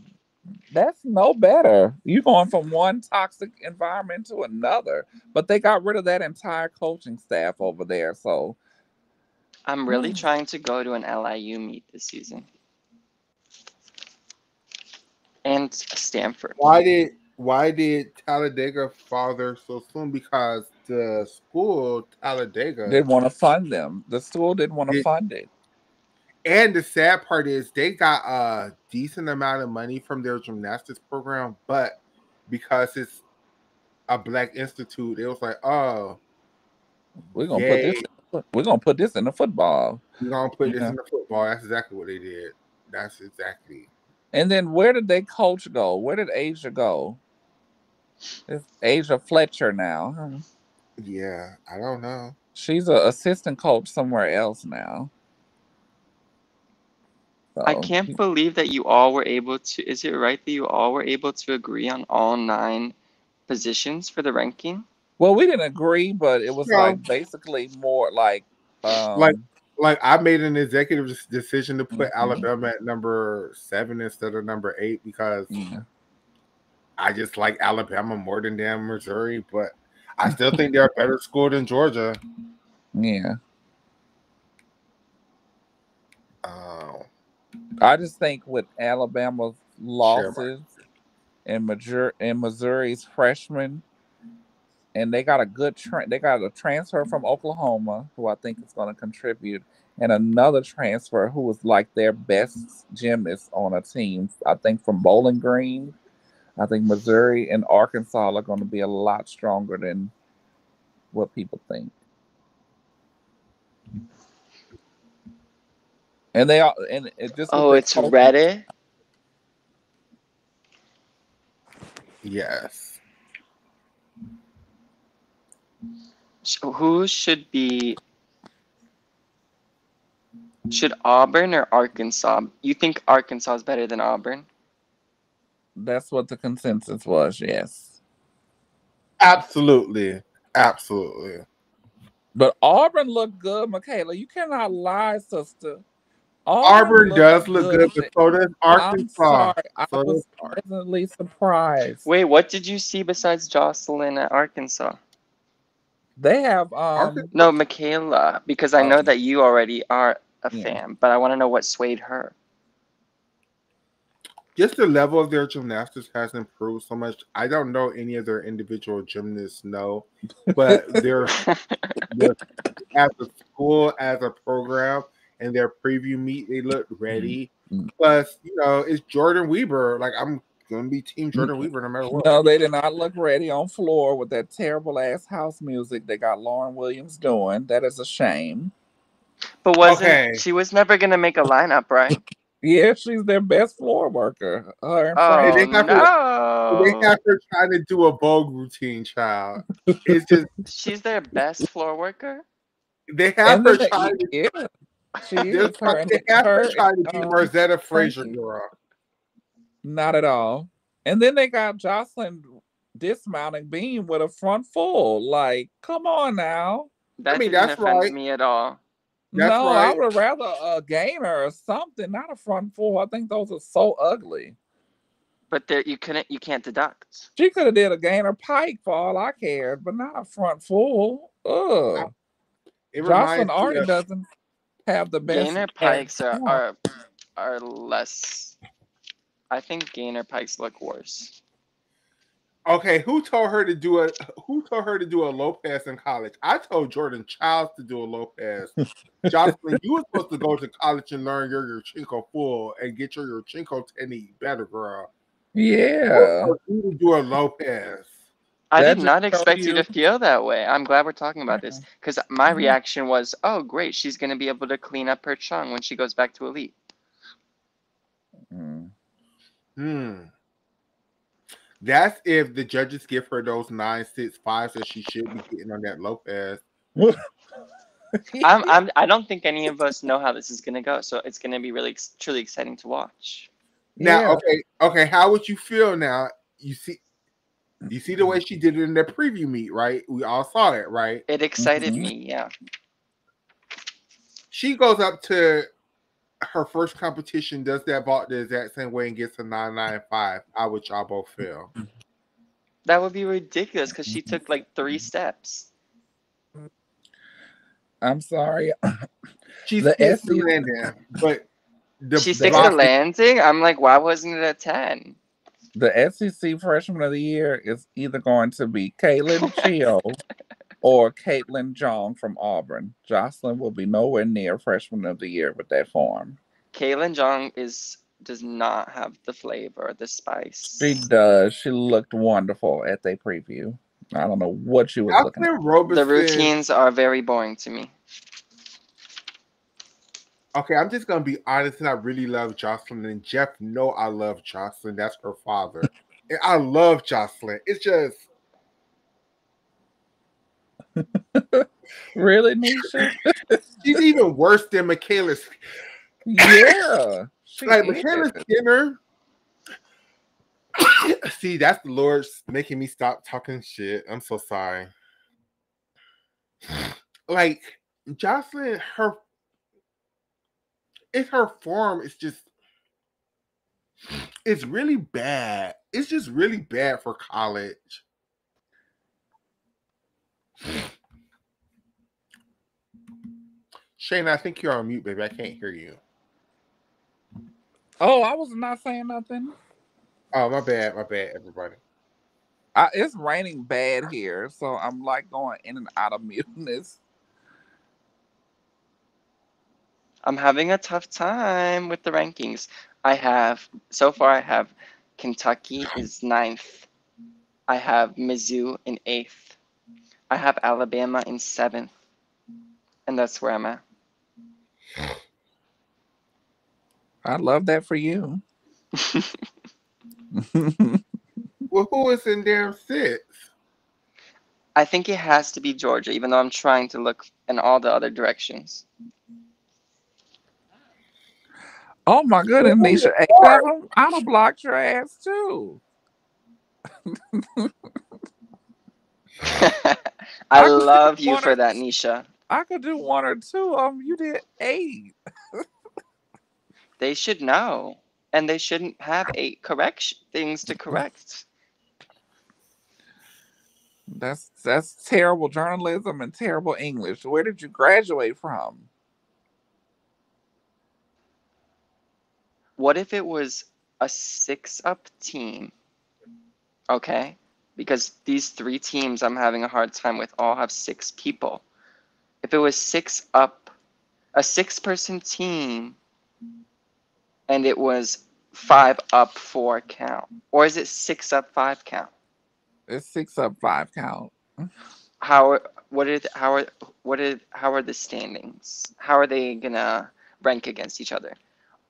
That's no better. You going from one toxic environment to another. But they got rid of that entire coaching staff over there. So I'm really trying to go to an LIU meet this season. And Stanford. Why did Talladega father so soon? Because the school Talladega didn't want to fund them. The school didn't want to did, fund it. and the sad part is they got a decent amount of money from their gymnastics program, but because it's a black institute, it was like, oh, We're gonna put yay, this we're gonna put this in the football. we're gonna put You this know. in the football. That's exactly what they did. That's exactly. And then where did they coach go? Where did Asia go? It's Asia Fletcher now. Huh? Yeah, I don't know. She's an assistant coach somewhere else now. I So, can't believe that you all were able to. Is it right that you all were able to agree on all 9 positions for the ranking? well, we didn't agree, but it was No, like basically more like, like um, I made an executive decision to put mhm, Alabama at number 7 instead of number 8 because yeah, I just like Alabama more than damn Missouri, but I still think they're a better school than Georgia. yeah. Oh, I just think with Alabama's share my. losses and Missouri's freshmen, and they got a good they got a transfer from Oklahoma who I think is going to contribute, and another transfer who was like their best gymnast on a team. I think from Bowling Green. I think Missouri and Arkansas are going to be a lot stronger than what people think. And they are, and just with Oh, their it's coaching. Reddit. Yes. Who should be? Should Auburn or Arkansas? You think Arkansas is better than Auburn? That's what the consensus was. Yes, Absolutely. Absolutely. but Auburn looked good, Michaela. You cannot lie, sister. Auburn Auburn looked does look good. good, but so does I'm Arkansas. sorry, I So does was pleasantly surprised. Wait, what did you see besides Jocelyn at Arkansas? They have Arkansas. No, Michaela, because I oh, know that you already are a yeah. fan, but I want to know what swayed her. Just the level of their gymnastics has improved so much. I don't know any of their individual gymnasts, no, but they're as a school, as a program, and their preview meet, they look ready. Plus, it's Jordan Weber. Like I'm gonna be Team Jordan Weber no matter what. No, they did not look ready on floor with that terrible ass house music they got Lauren Williams doing. That is a shame. But wasn't Okay, she was never gonna make a lineup, right? Yeah, she's their best floor worker. Her and and Oh Frankie. they no. have her trying to do a Vogue routine, child. It's just She's their best floor worker? they have And her then trying to yeah, she is they have her her trying to be and Marzetta Frazier Frankie. girl. Not at all. And then they got Jocelyn dismounting Beam with a front full. Like, come on now. I That mean, didn't that's offend right. me at all. That's No, I right. would rather a gainer or something, not a front full. I think those are so ugly. But there you can't deduct. She could have did a gainer pike for all I cared, but not a front full. Ugh. It Jocelyn reminds me already of doesn't have the best Gainer pikes form. are less. I think gainer pikes look worse. okay. Who told her to do a Lopez in college? I told Jordan Childs to do a Lopez. Jocelyn, you were supposed to go to college and learn your Chinko full and get your Chinko technique better, girl. Who Yeah. told you to do a Lopez? I did That just not show expect you you. to feel that way. I'm glad we're talking about this Yeah. because my Mhm. reaction was, oh, great, she's going to be able to clean up her chung when she goes back to Elite. Mm. Hmm. That's if the judges give her those 9.65s that she should be getting on that Lopez. I don't think any of us know how this is going to go, so it's going to be really, truly exciting to watch. Now, Yeah. okay. How would you feel now? You see the way she did it in the preview meet, right? We all saw it, right? It excited Mhm. me, yeah. She goes up to her first competition, does that vault the exact same way, and gets a 9.95. How would y'all both feel? That would be ridiculous because she took like 3 steps. I'm sorry. She The sticks the SEC, landing, but the She sticks the the velocity. landing. I'm like, why wasn't it a 10? the SEC Freshman of the Year is either going to be Caitlin Chio or Caitlin Jong from Auburn. Jocelyn will be nowhere near Freshman of the Year with that form. Kaylin Jong does not have the flavor, the She spice. does. She looked wonderful at their preview. I don't know what she was looking at. Jocelyn The Roberson, routines are very boring to me. Okay, I'm just gonna be honest, and I really love Jocelyn, and Jeff know I love Jocelyn. That's her father, and I love Jocelyn. It's just Really, Nisha? she's even worse than Michaela's. Yeah, she Like is. Michaela Skinner. See, that's the Lord making me stop talking shit. I'm so sorry. Like Jocelyn, her form is just it's really bad. It's just really bad for college. Shane, I think you're on mute, baby. I can't hear you. Oh, I was not saying nothing. Oh, my bad, everybody. It's raining bad here, so I'm like going in and out of muteness. I'm having a tough time with the rankings. I have Kentucky is ninth. I have Mizzou in eighth. I have Alabama in seventh, and that's where I'm at. I love that for you. Well, who is in damn six? I think it has to be Georgia, even though I'm trying to look in all the other directions. Oh my goodness, Who is Nisha, eight of fourth? them. I'd have blocked your ass too. I I could do love you one for or that, Nisha. I could do one or two of them. You did eight. They should know, and they shouldn't have eight correct things to correct. That's terrible journalism and terrible English. Where did you graduate from? What if it was a six-up team? Okay, because these three teams I'm having a hard time with all have six people. If it was six up, a six-person team, and it was five up, four count, or is it six up, five count? It's six up, five count. How what are the, how are how are the standings? How are they gonna rank against each other?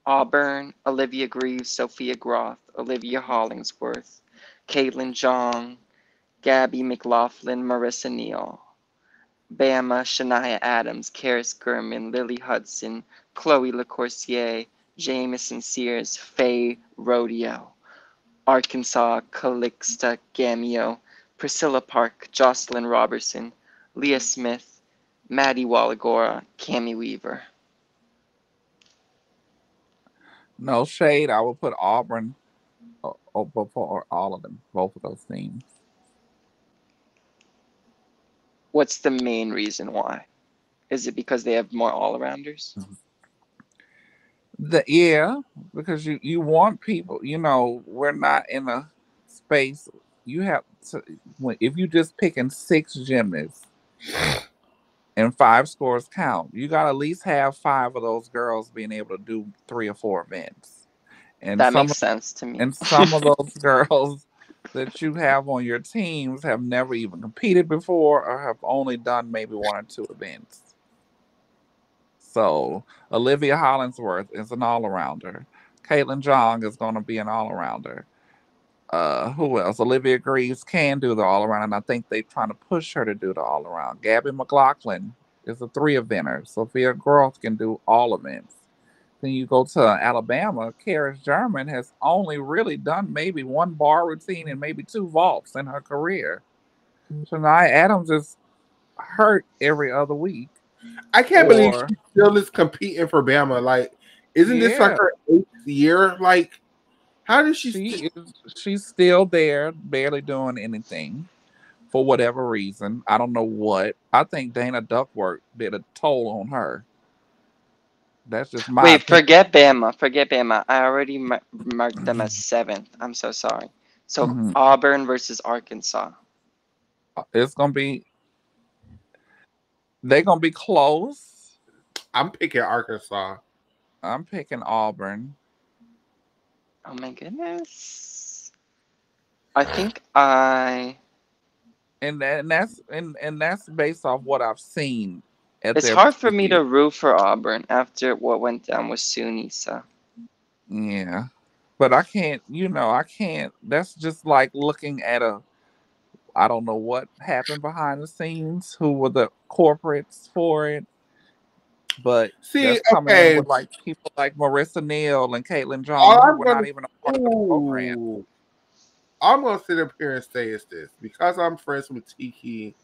Auburn, Olivia Greaves, Sophia Groth, Olivia Hollingsworth, Caitlin Jong, Gabby McLaughlin, Marissa Neal, Bama, Shania Adams, Karis Gurman, Lily Hudson, Chloe LaCourcier, Jamison Sears, Faye Rodeo, Arkansas, Calixta Gamio, Priscilla Park, Jocelyn Robertson, Leah Smith, Maddie Wallagora, Cami Weaver. No shade. I would put Auburn before all of them, both of those teams. What's the main reason why? Is it because they have more all-arounders? Yeah, because you want people. We're not in a space. You have to if you just picking six gymnasts and five scores count. You got to at least have five of those girls being able to do three or four events, and That some makes sense to me. and some of those girls that you have on your teams have never even competed before or have only done maybe one or two events. So Olivia Hollingsworth is an all arounder. Caitlin Jong is going to be an all arounder. Who else? Olivia Greaves can do the all around, and I think they're trying to push her to do the all around. Gabby McLaughlin is a three eventer. Sophia Groth can do all events. Then you go to Alabama. Karis German has only really done maybe one bar routine and maybe two vaults in her career. Shania Adams is hurt every other week. I can't believe Or she still is competing for Bama. Like, isn't this like yeah, her eighth year? Like, how did she? she's still there, barely doing anything for whatever reason. I don't know what. I think Dana Duckworth did a toll on her. That's just my Wait, opinion. forget Bama. Forget Bama. I already marked them as seventh. I'm so sorry. So Mhm. Auburn versus Arkansas. It's gonna be they're gonna be close. I'm picking Arkansas. I'm picking Auburn. Oh my goodness. I think I And that's based off what I've seen. at It's their hard for peak me year. to root for Auburn after what went down with SUNY. So Yeah. But I can't, I can't. That's just like looking at I don't know what happened behind the scenes, who were the corporates for it, but See, that's coming in okay, with like people like Marissa Neal and Caitlin all Jones, who I'm were not gonna, even a part of the program. ooh, I'm gonna sit up here and say is this because I'm friends with Tiki.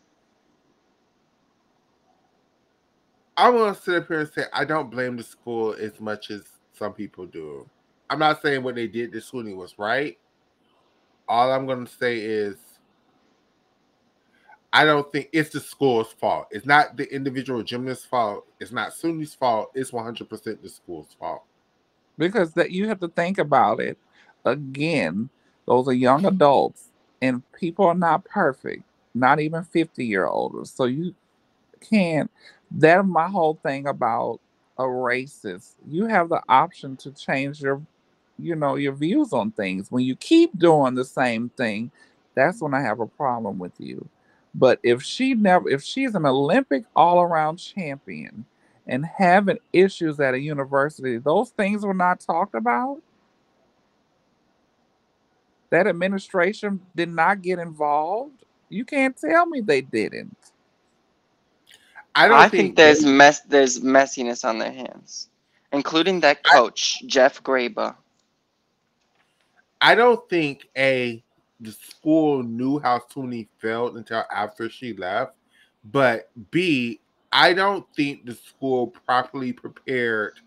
I'm gonna sit up here and say I don't blame the school as much as some people do. I'm not saying what they did to Sweeney was right. All I'm gonna say is I don't think it's the school's fault. It's not the individual gymnast's fault. It's not Sweeney's fault. It's 100% the school's fault. Because that you have to think about it again. Those are young adults, and people are not perfect. Not even 50-year olds. So you can't. That's my whole thing about a racist. You have the option to change your views on things. When you keep doing the same thing, that's when I have a problem with you. But if she's an Olympic all around champion and having issues at a university, those things were not talked about. That administration did not get involved. You can't tell me they didn't. I I don't think think they. there's messiness on their hands, including that I, coach Jeff Graba. I don't think the school knew how Sweeney felt until after she left. But B, I don't think the school properly prepared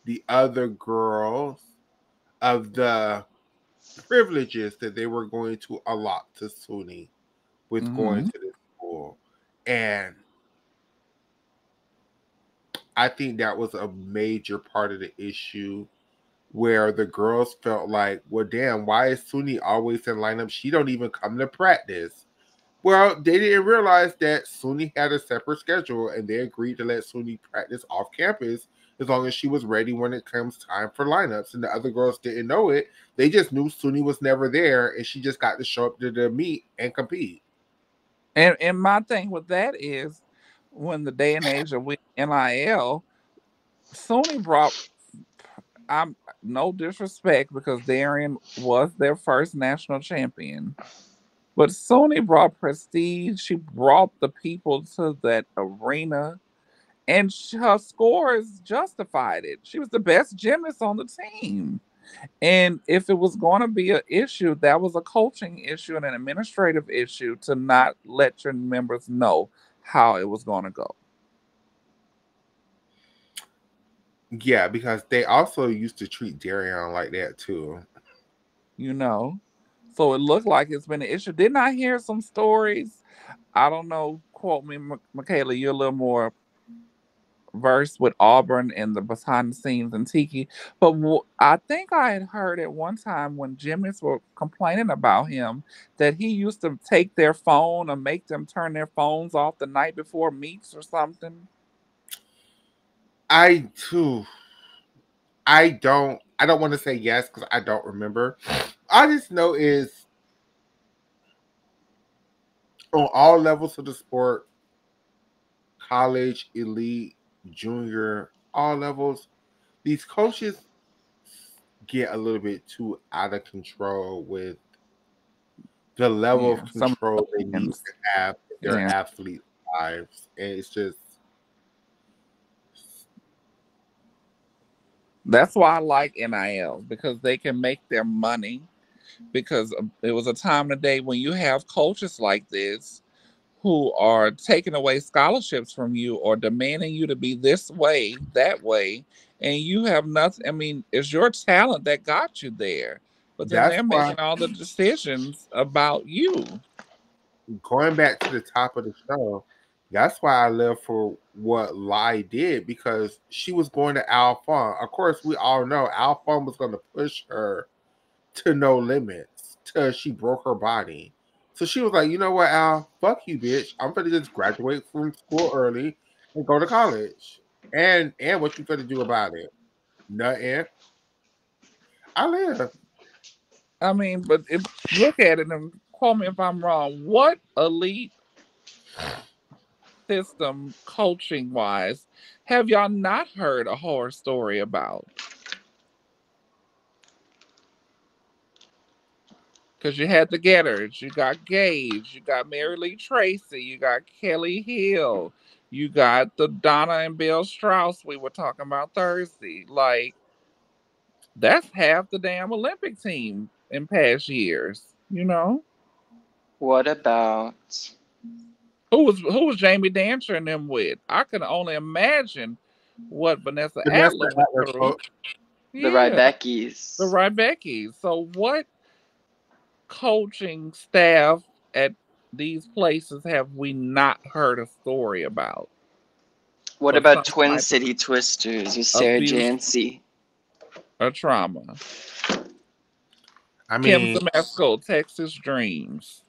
the other girls of the privileges that they were going to allot to Sweeney with going Hmm. to this school. And I think that was a major part of the issue where the girls felt like, well, damn, why is Suni always in lineup? She don't even come to practice. Well, they didn't realize that Suni had a separate schedule and they agreed to let Suni practice off campus as long as she was ready when it comes time for lineups. And the other girls didn't know it. They just knew Suni was never there and she just got to show up to the meet and compete. And my thing with that is, when the day and age of with NIL, Sony brought. I'm no disrespect because Darian was their first national champion, but Sony brought prestige. She brought the people to that arena, and her scores justified it. She was the best gymnast on the team. And if it was going to be an issue, that was a coaching issue and an administrative issue to not let your members know how it was going to go. Yeah, because they also used to treat Darian like that too. you know. So it looked like it's been an issue. Didn't I hear some stories? I don't know. Quote me, Michaela. You're a little more versed with Auburn and the behind the scenes and Tiki. But I think I had heard at one time when gymnasts were complaining about him that he used to take their phone or make them turn their phones off the night before meets or something. I too. I don't want to say yes because I don't remember. I just know is on all levels of the sport, college, elite, junior, all levels, these coaches get a little bit too out of control with the level of Yeah, some control they need opinions. to have in their Yeah. athlete lives. And it's just That's why I like NIL because they can make their money. Because it was a time and a day when you have coaches like this who are taking away scholarships from you or demanding you to be this way, that way, and you have nothing. I mean, it's your talent that got you there, but then that's they're why making all the decisions about you. going back to the top of the show, that's why I love for what Lai did because she was going to Al Fong. Of course, we all know Al Fong was going to push her to no limits till she broke her body. So she was like, you know what, Al? Fuck you, bitch. I'm gonna just graduate from school early and go to college. And what you gonna do about it? Nothing. I live. I mean, but look at it and quote me if I'm wrong. What elite system, coaching wise, have y'all not heard a horror story about? Because you had the Getters, you got Gage, you got Mary Lee Tracy, you got Kelly Hill, you got the Donna and Bill Strauss we were talking about Thursday. Like, that's half the damn Olympic team in past years, you know? What about Who was Jamie Dancer and them with? I can only imagine what Vanessa Vanessa Adler went Adler through. coach. the Yeah, the Rybeckis? Rybeckis. So what coaching staff at these places have we not heard a story about What for about some Twin type of City Twisters with Sarah abuse Jancy? or trauma? I Kim mean, Zemesko, Texas Dreams.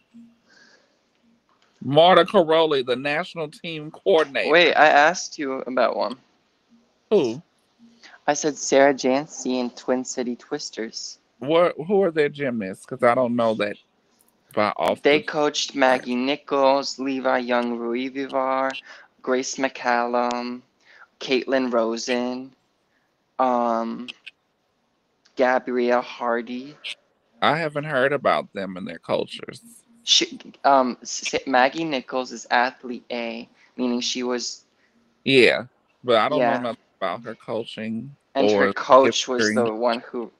Marta Caroli, the national team Wait, coordinator. I asked you about one. Who? I said Sarah Jancy and Twin City Twisters. Who are their gymnasts? Because I don't know that by off They the coached right. Maggie Nichols, Levi Young Ruivivar, Grace McCallum, Caitlin Rosen, um, Gabrielle Hardy. I haven't heard about them and their cultures. She, Maggie Nichols is athlete A, meaning she was, Yeah, but I don't know yeah, nothing about her coaching and her or coach was history. the one who,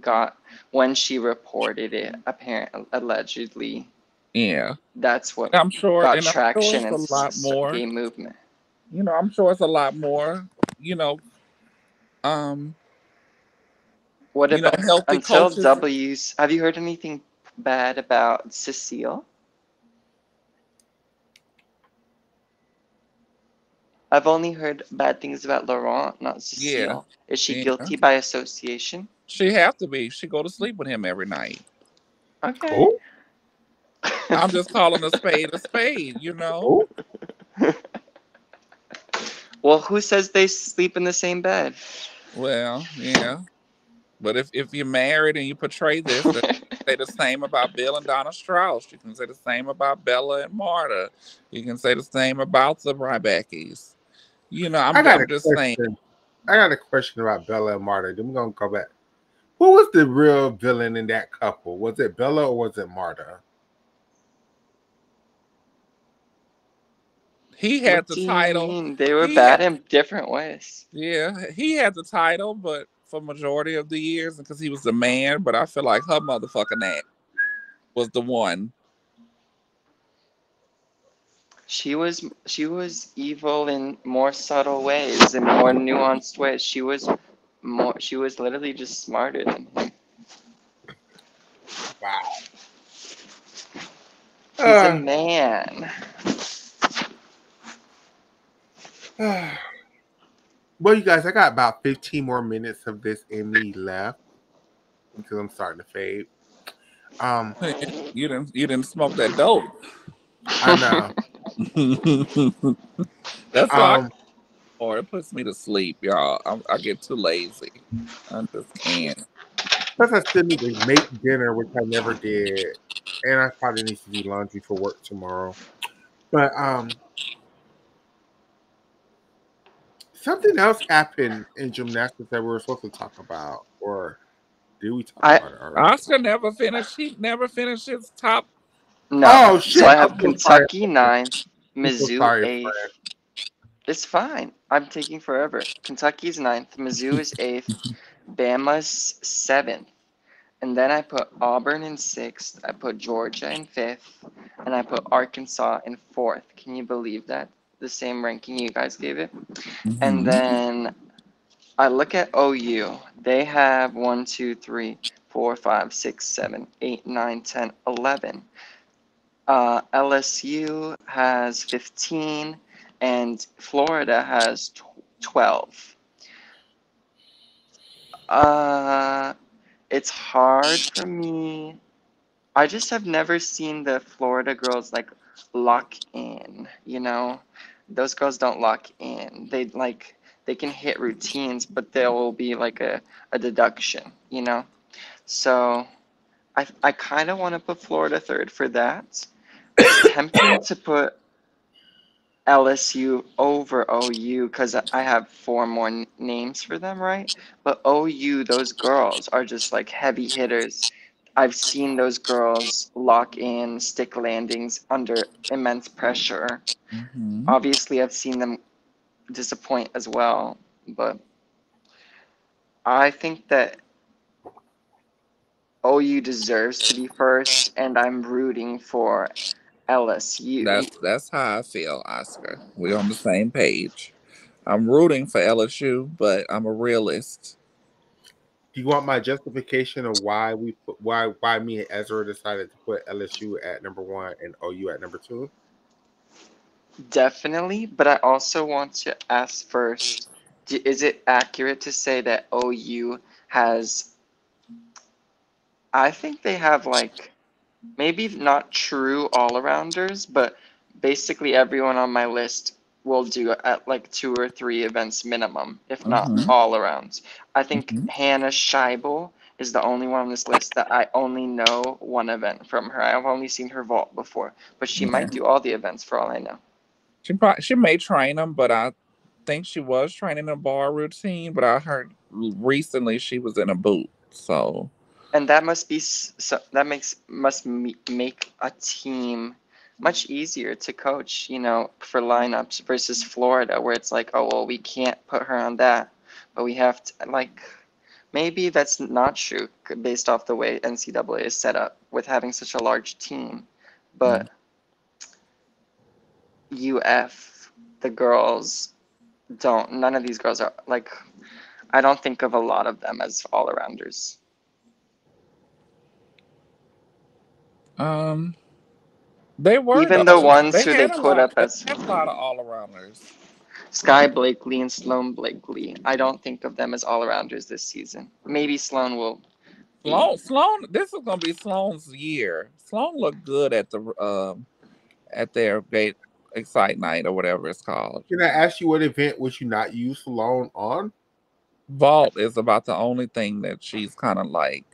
got when she reported it. Apparently, allegedly, Yeah, that's what I'm sure, got and I'm sure traction it's and a lot more. gay movement. I'm sure it's a lot more. You know, um, What about healthy until coaches. W's? Have you heard anything bad about Cecile? I've only heard bad things about Laurent, not Yeah, Cecile. Is she yeah. guilty by association? She have to be. She go to sleep with him every night. Okay. who? I'm just calling a spade a spade. You know. Who? Well, who says they sleep in the same bed? Well, yeah. But if you're married and you portray this, then say the same about Bill and Donna Strauss. You can say the same about Bella and Marta. You can say the same about the Rybackis. I got a I'm just saying. question. I got a question about Bella and Marta. Then we're gonna go back. Who was the real villain in that couple? Was it Bella or was it Marta? He had What the do you title. mean? They were He had, bad in different ways. yeah, he had the title, but for majority of the years, because he was the man. But I feel like her motherfucking ass was the one. She was evil in more subtle ways and more nuanced ways. She was literally just smarter than him. Wow. He's a man. Well, you guys, I got about 15 more minutes of this in me left because I'm starting to fade. Um, You didn't smoke that dope. I know. That's why Um, or it puts me to sleep, y'all. I get too lazy. I just can't. plus I still need to make dinner, which I never did, and I probably need to do laundry for work tomorrow. But something else happened in gymnastics that we were supposed to talk about, or did we talk I about it already? Oscar never finished. He never finished his top. No. Oh So shit! I I'm have so sorry. Kentucky ninth, I'm so Mizzou sorry, friend. eighth. It's fine. I'm taking forever. Kentucky's ninth, Mizzou is eighth, Bama's seventh, and then I put Auburn in sixth. I put Georgia in fifth, and I put Arkansas in fourth. Can you believe that? The same ranking you guys gave it. And Mhm. then I look at OU. They have 1, 2, 3, 4, 5, 6, 7, 8, 9, 10, 11. LSU has 15, and Florida has 12. Uh, it's hard for me. I just have never seen the Florida girls like lock in, you know? Those girls don't lock in. They can hit routines, but there will be like a deduction, you know? So I kind of want to put Florida third for that. It's tempting to put LSU over OU because I have four more names for them, right? But OU, those girls are just like heavy hitters. I've seen those girls lock in stick landings under immense pressure. Hmm. Obviously, I've seen them disappoint as well, but I think that OU deserves to be first, and I'm rooting for LSU. That's how I feel, Oscar. We're on the same page. I'm rooting for LSU, but I'm a realist. Do you want my justification of why we put why me and Ezra decided to put LSU at number one and OU at number two? Definitely, but I also want to ask first, is it accurate to say that OU has, I think they have like, maybe not true all-arounders, but basically everyone on my list will do at like two or three events minimum, if not Hmm. all arounds. I think Hmm. Hannah Scheibel is the only one on this list that I only know one event from her. I've only seen her vault before, but she Yeah. might do all the events for all I know. She may train them, but I think she was training a bar routine. But I heard recently she was in a boot. So And that must be so that make a team much easier to coach, for lineups versus Florida, where it's like, oh well, we can't put her on that, but we have to like maybe that's not true based off the way NCAA is set up with having such a large team, yeah. but UF the girls don't. None of these girls are like. I don't think of a lot of them as all arounders. um, they were Even the though. ones They who they had a put lot. up They as had a lot of all arounders. Sky Blakely and Sloan Blakely. I don't think of them as all arounders this season. Maybe Sloan will be. Sloan. This is gonna be Sloan's year. Sloan looked good at their gate excite night or whatever it's called. Can I ask you what event would you not use Salone on? Vault is about the only thing that she's kind of like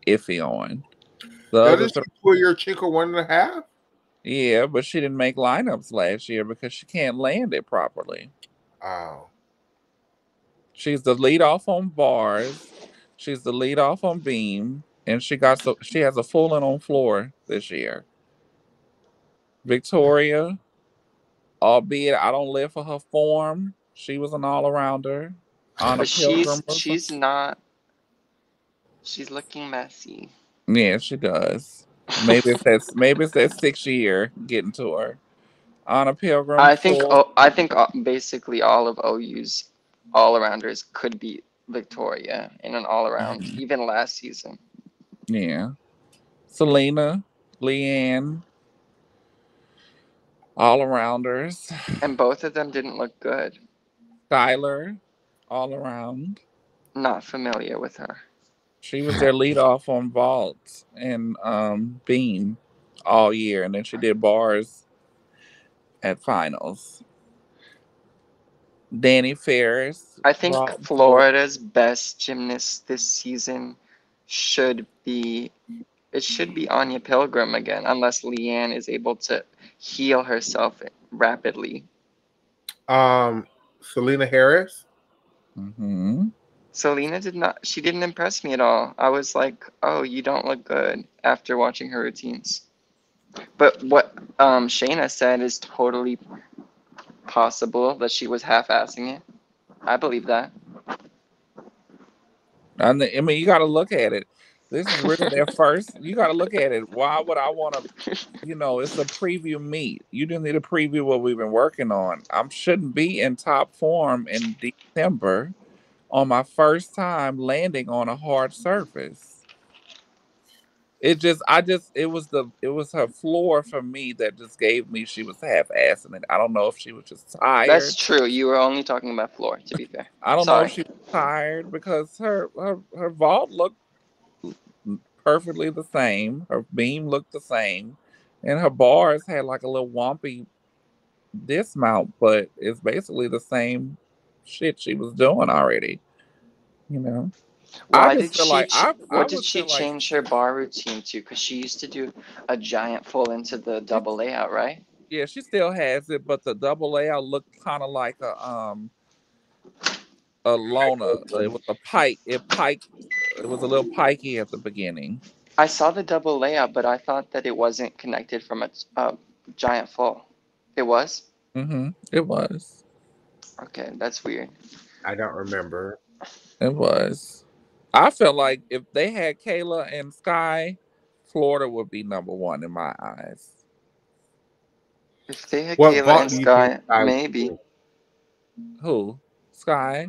iffy on. The other Doesn't three, she pull your Chinko 1.5? yeah, but she didn't make lineups last year because she can't land it properly. Oh. She's the lead off on bars. She's the lead off on beam, and she has a full and on floor this year. Victoria, albeit I don't live for her form, she was an all arounder. Anna But Pilgrim was a, she's not. She's looking messy. yeah, she does. Maybe it's that 6 year getting to her. Anna Pilgrim full. I think basically all of OU's all arounders could beat Victoria in an all around, Mhm. even last season. Yeah. Selena, Leanne, all arounders. And both of them didn't look good. Skylar, all around. Not familiar with her. She was their lead off on vault and beam all year, and then she did bars at finals. Danny Ferris, I think vault and floor. Florida's best gymnast this season should be it should be Anya Pilgrim again, unless Leanne is able to heal herself rapidly. Selena Harris. Hmm. Selena she didn't impress me at all. I was like, oh, you don't look good after watching her routines. But what Shayna said is totally possible that she was half-assing it. I believe that. I mean, you got to look at it. This is really their first. You got to look at it. Why would I want to? It's a preview meet. You didn't need to preview what we've been working on. I shouldn't be in top form in December on my first time landing on a hard surface. It was her floor for me that just gave me she was half assing it. I don't know if she was just That's tired. true. You were only talking about floor, to be fair. I don't know if Sorry. she was tired because her vault looked perfectly the same. Her beam looked the same. And her bars had like a little wompy dismount, but it's basically the same shit she was doing already. You know, I Why just did feel like I what did would she feel like change her bar routine to? Because she used to do a giant full into the she double layout, right? Yeah, she still has it, but the double layout looked kind of like a Lona. It was a pike. It piked. It was a little pikey at the beginning. I saw the double layout, but I thought that it wasn't connected from a giant fall. It was? It was. Okay, that's weird. I don't remember. It was. I felt like if they had Kayla and Sky, Florida would be number one in my eyes. If they had What Kayla vault and do you think Sky, I would maybe. do? Who? Sky?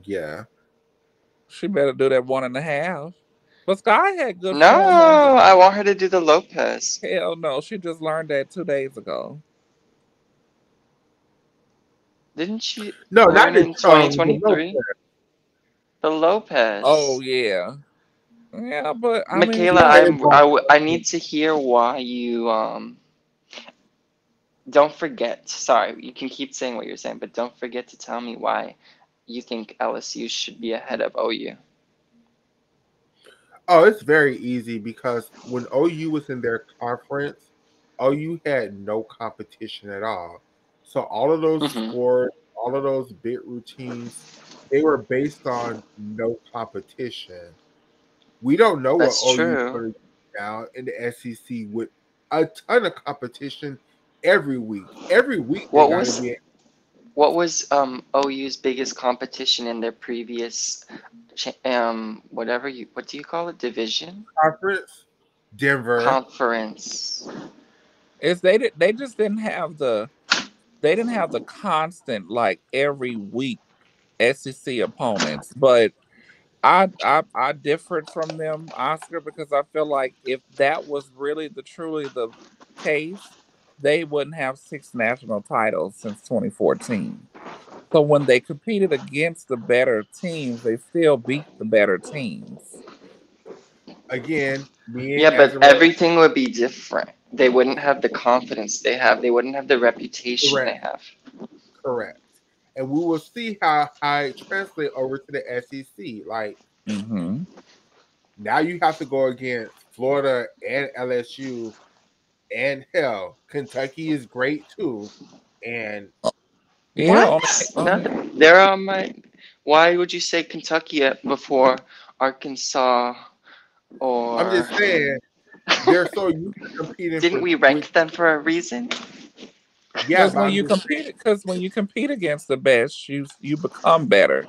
Yeah. She better do that 1.5. But Sky had good No, form on the. I want her to do the Lopez. Hell no, she just learned that 2 days ago. Didn't she No, not learn the in the 2023? Lopez. The Oh Lopez. yeah, yeah. But I mean, She Michaela, like, played vault. I need to hear why you don't forget. Sorry, you can keep saying what you're saying, but don't forget to tell me why you think LSU should be ahead of OU. Oh, it's very easy because when OU was in their conference, OU had no competition at all. So all of those Hmm. scores, all of those bit routines, they were based on no competition. We don't know what That's OU is true. going to do now in the SEC with a ton of competition every week. Every week they What got to was be a OU's biggest competition in their previous what do you call it, division, conference. Denver. conference? they just didn't have the constant like every week SEC opponents. But I differed from them, Oscar, because I feel like if that was really the truly the case, they wouldn't have 6 national titles since 2014. So when they competed against the better teams, they still beat the better teams. Again, being Yeah, as but a everything would be different. They wouldn't have the confidence they have. They wouldn't have the reputation they correct, have. correct. And we will see how it translates over to the SEC. Like Hmm. now you have to go against Florida and LSU and hell, Kentucky is great too. And Yeah, What? on it. Nothing. They're on my. Why would you say Kentucky before Arkansas I'm or? just saying they're so used to competing Didn't for we with rank them for a reason? yeah, but I'm just Because when you compete against the best, you become better,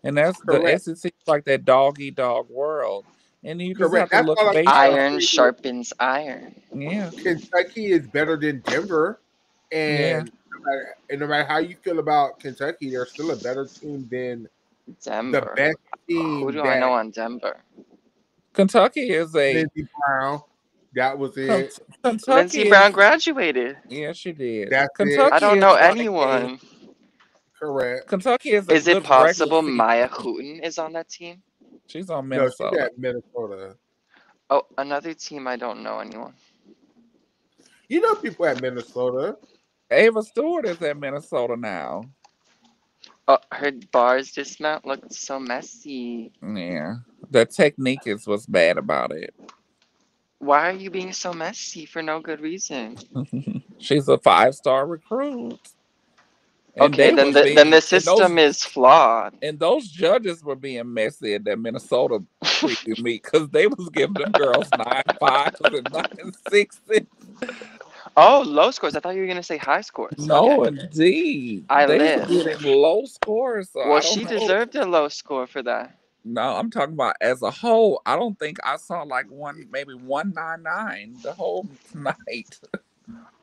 and that's the correct, SEC is like that dog eat dog world, and you just correct. have to That's look all I'm trying to Iron baseball. say. sharpens iron. Yeah, Kentucky is better than Denver, yeah. and no matter how you feel about Kentucky, they're still a better team than the Denver. best Who team do I know that on Denver? Kentucky is a Lindsey Brown. That was Ken- it. Lindsey Kentucky Brown is. graduated. Yeah, she did. That's it. I Kentucky don't know is like a anyone. Correct. Kentucky is a Is it good regular possible season. Maya Hooten is on that team? She's on No, she's Minnesota. at Minnesota. Oh, another team I don't know anyone. You know people at Minnesota. Ava Stewart is at Minnesota now. Oh, her bars dismount looked so messy. Yeah, the technique is what's bad about it. Why are you being so messy for no good reason? She's a 5-star recruit, and Okay, they then was the being system is flawed. and those judges were being messy at that Minnesota preview meet because they was giving them girls 9.5s and 9.6s. Oh, low scores. I thought you were gonna say high scores. Okay, No, indeed, I they were live. getting low scores. So Well, I she don't know. deserved a low score for that. No, I'm talking about as a whole. I don't think I saw like maybe 199 the whole night.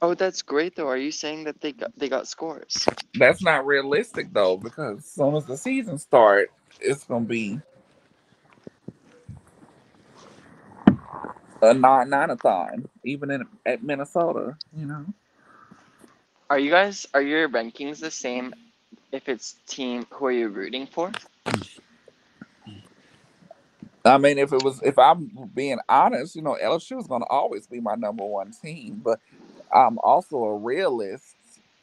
Oh, that's great though. Are you saying that they got scores? That's not realistic though, because as soon as the season start, it's gonna be a nine-a-thon, even in at Minnesota. You know, Are your rankings the same if it's team who are you rooting for? I mean, if I'm being honest, LSU is gonna always be my number one team, but I'm also a realist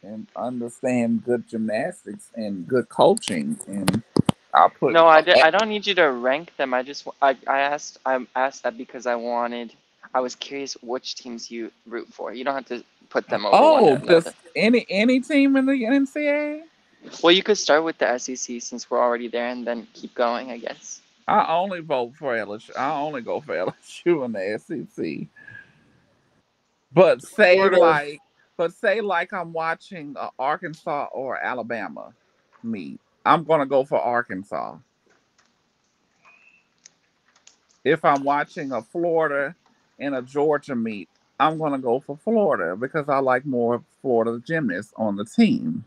and understand good gymnastics and good coaching, and I put No, I don't need you to rank them. I asked that because I was curious which teams you root for. You don't have to put them over one Oh, another. just any team in the NCAA? Well, you could start with the SEC since we're already there, and then keep going, I guess. I only vote for LSU. I only go for LSU in the SEC. But say Florida. like, but say like I'm watching Arkansas or Alabama meet. I'm gonna go for Arkansas. If I'm watching a Florida and a Georgia meet, I'm gonna go for Florida because I like more Florida gymnasts on the team.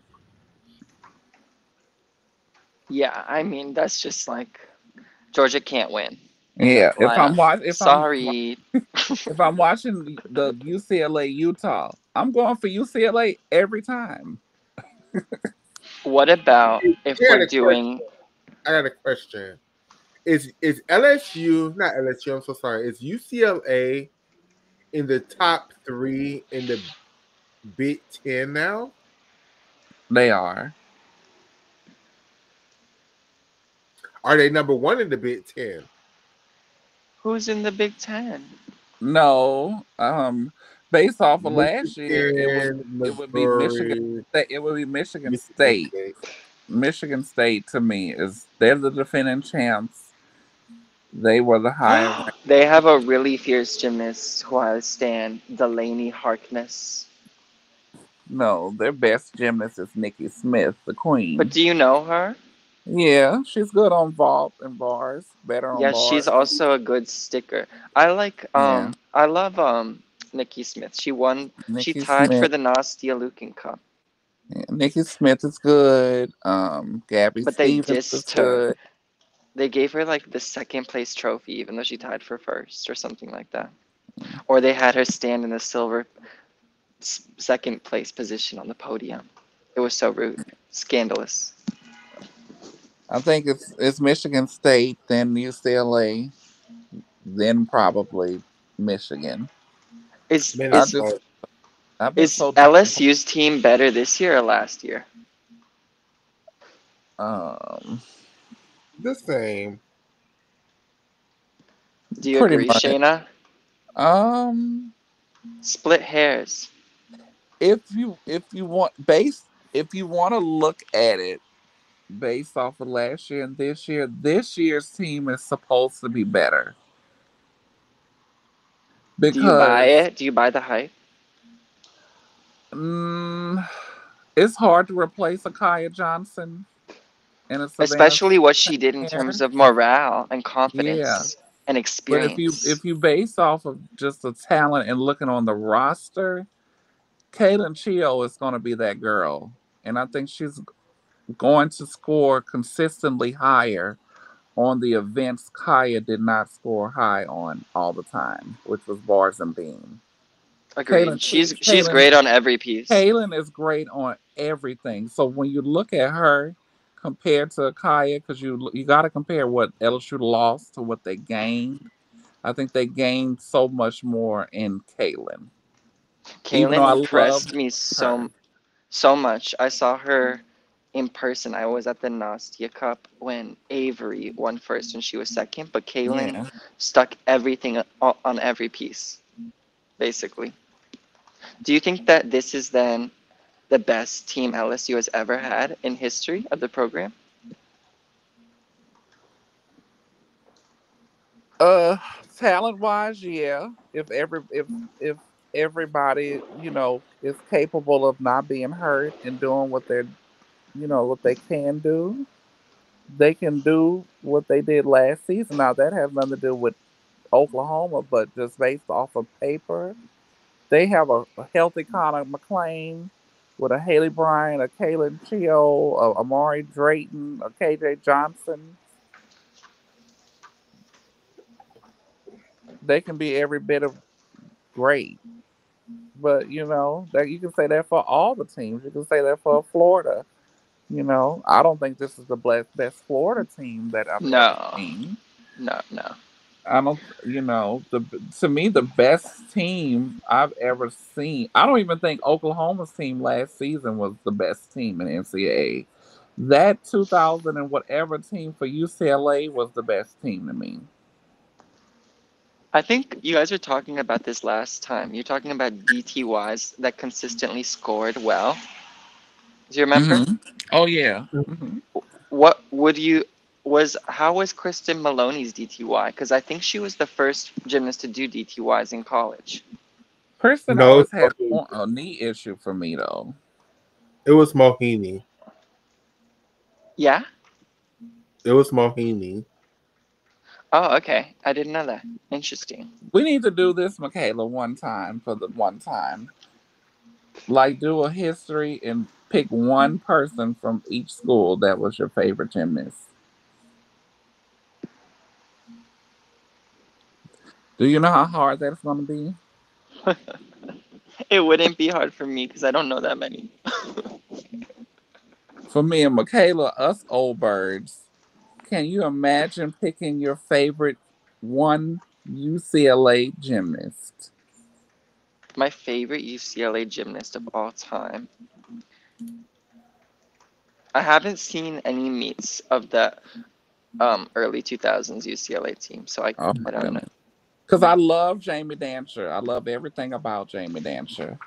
Yeah, I mean that's just like Georgia can't win in the Yeah, if lineup. if Sorry. I'm watching the UCLA Utah, I'm going for UCLA every time. What about I if we're got a question. doing I got a question. Is LSU, not LSU, I'm so sorry. Is UCLA in the top three in the Big Ten now? They are. Are they number one in the Big Ten? who's in the Big Ten? No, based off of last year, Michigan, it would be Michigan. Missouri, It would be Michigan Michigan State. State. Michigan State to me is they're the defending champs. They were the higher ranked. They have a really fierce gymnast who I stand, Delaney Harkness. No, their best gymnast is Nikki Smith, the But queen. do you know her? Yeah, she's good on vault and bars, better on Yes, she's bars. also a good sticker. Yeah, I love Nikki Smith. She Nikki tied for Smith. the Nastia Lukin Cup, Yeah, Nikki Smith is good. Gabby but they Stevens is dissed her. good. They gave her like the second place trophy, even though she tied for first or something like that. Or they had her stand in the silver second place position on the podium. It was so rude, scandalous. I think it's Michigan State, then UCLA, then probably Michigan. Is I is just Minnesota. I've been is so disappointed. LSU's team better this year or last year? Um, The same. Do you Pretty agree, much. Shayna? Um, Split hairs. if you want to look at it based off of last year and this year's team is supposed to be better Do you buy because it? Do you buy the hype? mm, it's hard to replace a Kaya Johnson and a Savannah Especially what she did in terms Hair. of morale and Yeah, confidence and but experience. if you base off of just the talent and looking on the roster, Kaylin Chio is going to be that girl, and I think she's going to score consistently higher on the events Kaya did not score high on all the time, which was bars and beam. Agreed. Kaylin, She's Kaylin, great on every piece. Kaylin is great on everything. So when you look at her compared to Kaya, because you got to compare what LSU lost to what they gained. I think they gained so much more in Kaylin, even though Kaylin I love impressed me her. so much. I saw her in person. I was at the Nastia Cup when Avery won first and she was second, but Kaylin Yeah. stuck everything on every piece, basically. Do you think that this is then the best team LSU has ever had in history of the program? Uh, Talent wise, yeah. If everybody is capable of not being hurt and doing what what they can do, they can do what they did last season. Now that has nothing to do with Oklahoma, but just based off of paper, they have a healthy Connor McClain with a Haley Bryan, a Kaylin Chio, a Amari Drayton, a KJ Johnson. They can be every bit of great. But that you can say that for all the teams. You can say that for Florida. I don't think this is the best Florida team that I've ever No, seen. no. I don't, the to me the best team I've ever seen. I don't even think Oklahoma's team last season was the best team in NCAA. That 2000 and whatever team for UCLA was the best team to me. I think you guys were talking about this last time. You're talking about DTYs that consistently scored well. Do you remember? Mm-hmm. Oh yeah. Mm-hmm. What would you was how was Kristen Maloney's DTY? Because I think she was the first gymnast to do DTYs in college. Kristen No, always had a knee issue for me though. it was Mohini. Yeah? It was Mohini. Oh, okay. I didn't know that. Interesting. We need to do this, Michaela, one time for the one time. Like do a history and pick one person from each school that was your favorite gymnast. Do you know how hard that's going to be? It wouldn't be hard for me because I don't know that many. For me and Michaela, us old birds, can you imagine picking your favorite one UCLA gymnast? My favorite UCLA gymnast of all time. I haven't seen any meets of the early 2000s UCLA team, so Oh I my don't know. goodness. Because I love Jamie Dancer. I love everything about Jamie Dancer.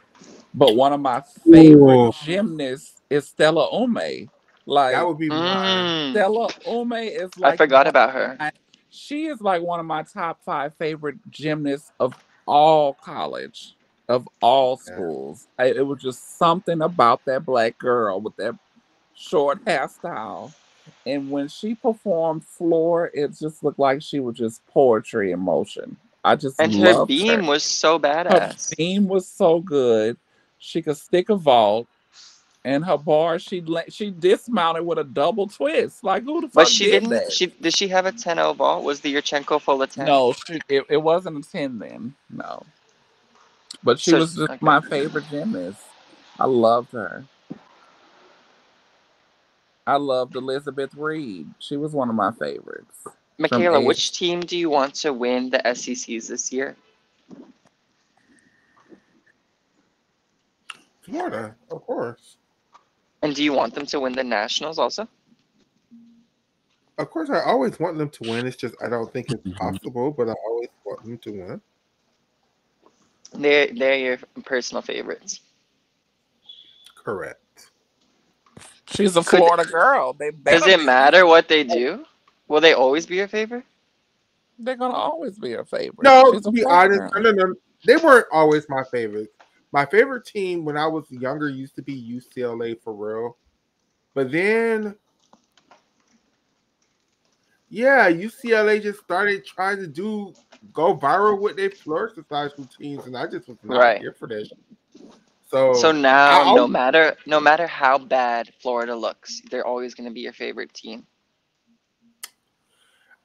But one of my favorite Ooh, gymnasts is Stella Ume. that Like would be mine. Mm, Stella Ume is I like forgot one about of her. my she is like one of my top five favorite gymnasts of all college, of all Yeah. schools. It was just something about that black girl with that short hairstyle. And when she performed floor, it just looked like she was just poetry in motion. I just And her loved her. beam was so Her badass. beam was so good. She could stick a vault, and her bar she dismounted with a double twist. Like who the But fuck she did didn't. that? She did she have a 10 vault? Was the Yurchenko full of 10? No, it wasn't a 10 then. No, but she So was just okay. my favorite gymnast. I loved her. I loved Elizabeth Reed. She was one of my favorites from Michaela, age. which team do you want to win the SECs this year? Florida, of course. And do you want them to win the nationals also? Of course, I always want them to win. It's just I don't think it's Mhm. possible, but I always want them to win. They're your personal favorites. Correct. She's a Could Florida girl. They does better it be. matter what they do? Will they always be your favorite? They're gonna always be a favorite. No, She's to a be Florida honest, girl. no, no, no. They weren't always my favorites. My favorite team when I was younger used to be UCLA for real. But then, yeah, UCLA just started trying to go viral with their floor exercise routines, and I just was not Right. here for that. So So I, now, al- no matter how bad Florida looks, they're always going to be your favorite team.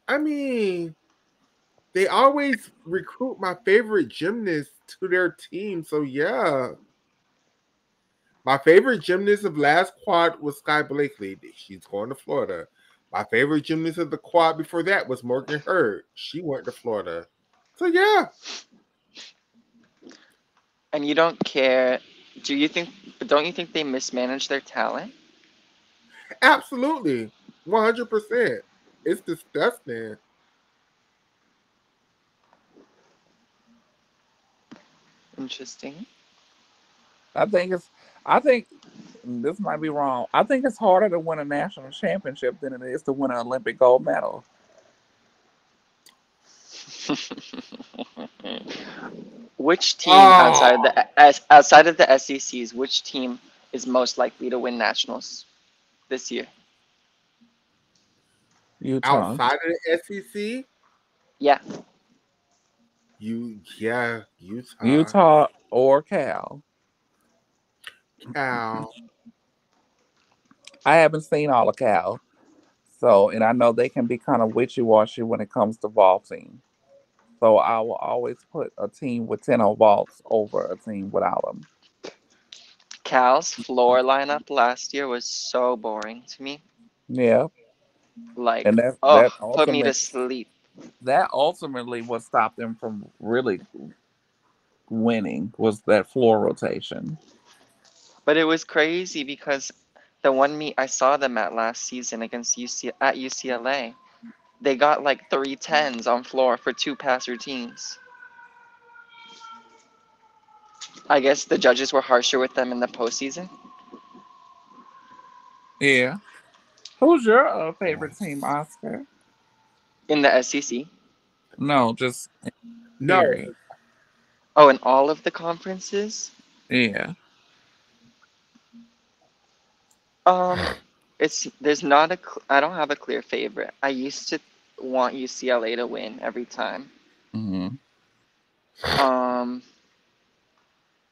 I mean, they always recruit my favorite gymnast to their team. So yeah, my favorite gymnast of last quad was Sky Blakely. She's going to Florida. My favorite gymnast of the quad before that was Morgan Hurd. She went to Florida. So yeah, And you don't care. Do you think? Don't you think they mismanage their talent? absolutely, 100%. It's disgusting. Interesting. I think it's. I think this might be wrong. I think it's harder to win a national championship than it is to win an Olympic gold medal. Which team outside Oh, the outside of the SECs, which team is most likely to win nationals this year? Utah, outside of the SEC, Yeah, yeah, Utah, Utah or Cal. Cal. I haven't seen all of Cal, so and I know they can be kind of wishy washy when it comes to vaulting. So I will always put a team with 10 vaults over a team without them. Cal's floor lineup last year was so boring to me. Yeah, Like, and that oh, put me to sleep. that ultimately what stopped them from really winning was that floor rotation. But it was crazy because the one meet I saw them at last season against UC at UCLA, They got like 3 10s on floor for 2 pass routines. I guess the judges were harsher with them in the postseason. Yeah. Who's your favorite team, Oscar? In the SEC. No, just No, period. Oh, in all of the conferences. Yeah. Um, it's there's not a. I don't have a clear favorite. I used to want UCLA to win every time. Hmm. Um,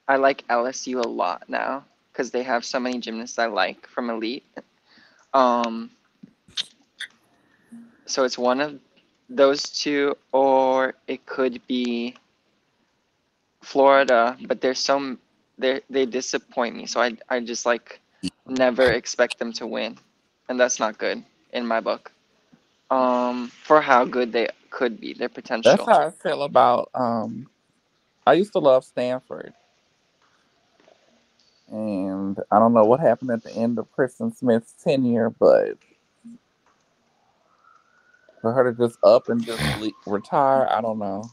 I like LSU a lot now because they have so many gymnasts I like from elite. Um, so it's one of those two, or it could be Florida, but there's some they disappoint me. So I just like never expect them to win, and that's not good in my book. For how good they could be, their That's potential. how I feel about. I used to love Stanford, and I don't know what happened at the end of Kristen Smith's tenure, but for her to just up and just retire, I don't know.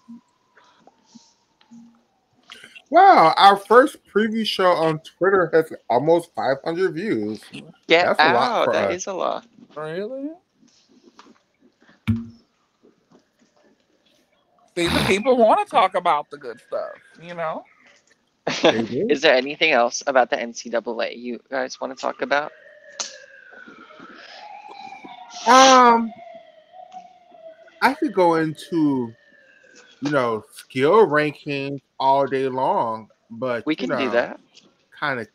wow, our first preview show on Twitter has almost 500 views. Get That's a lot out! for That us. is a lot. Really? See, the people want to talk about the good stuff, you know? They do. Is there anything else about the NCAA you guys want to talk about? Um, I could go into skill rankings all day long, but We can do that. kind of,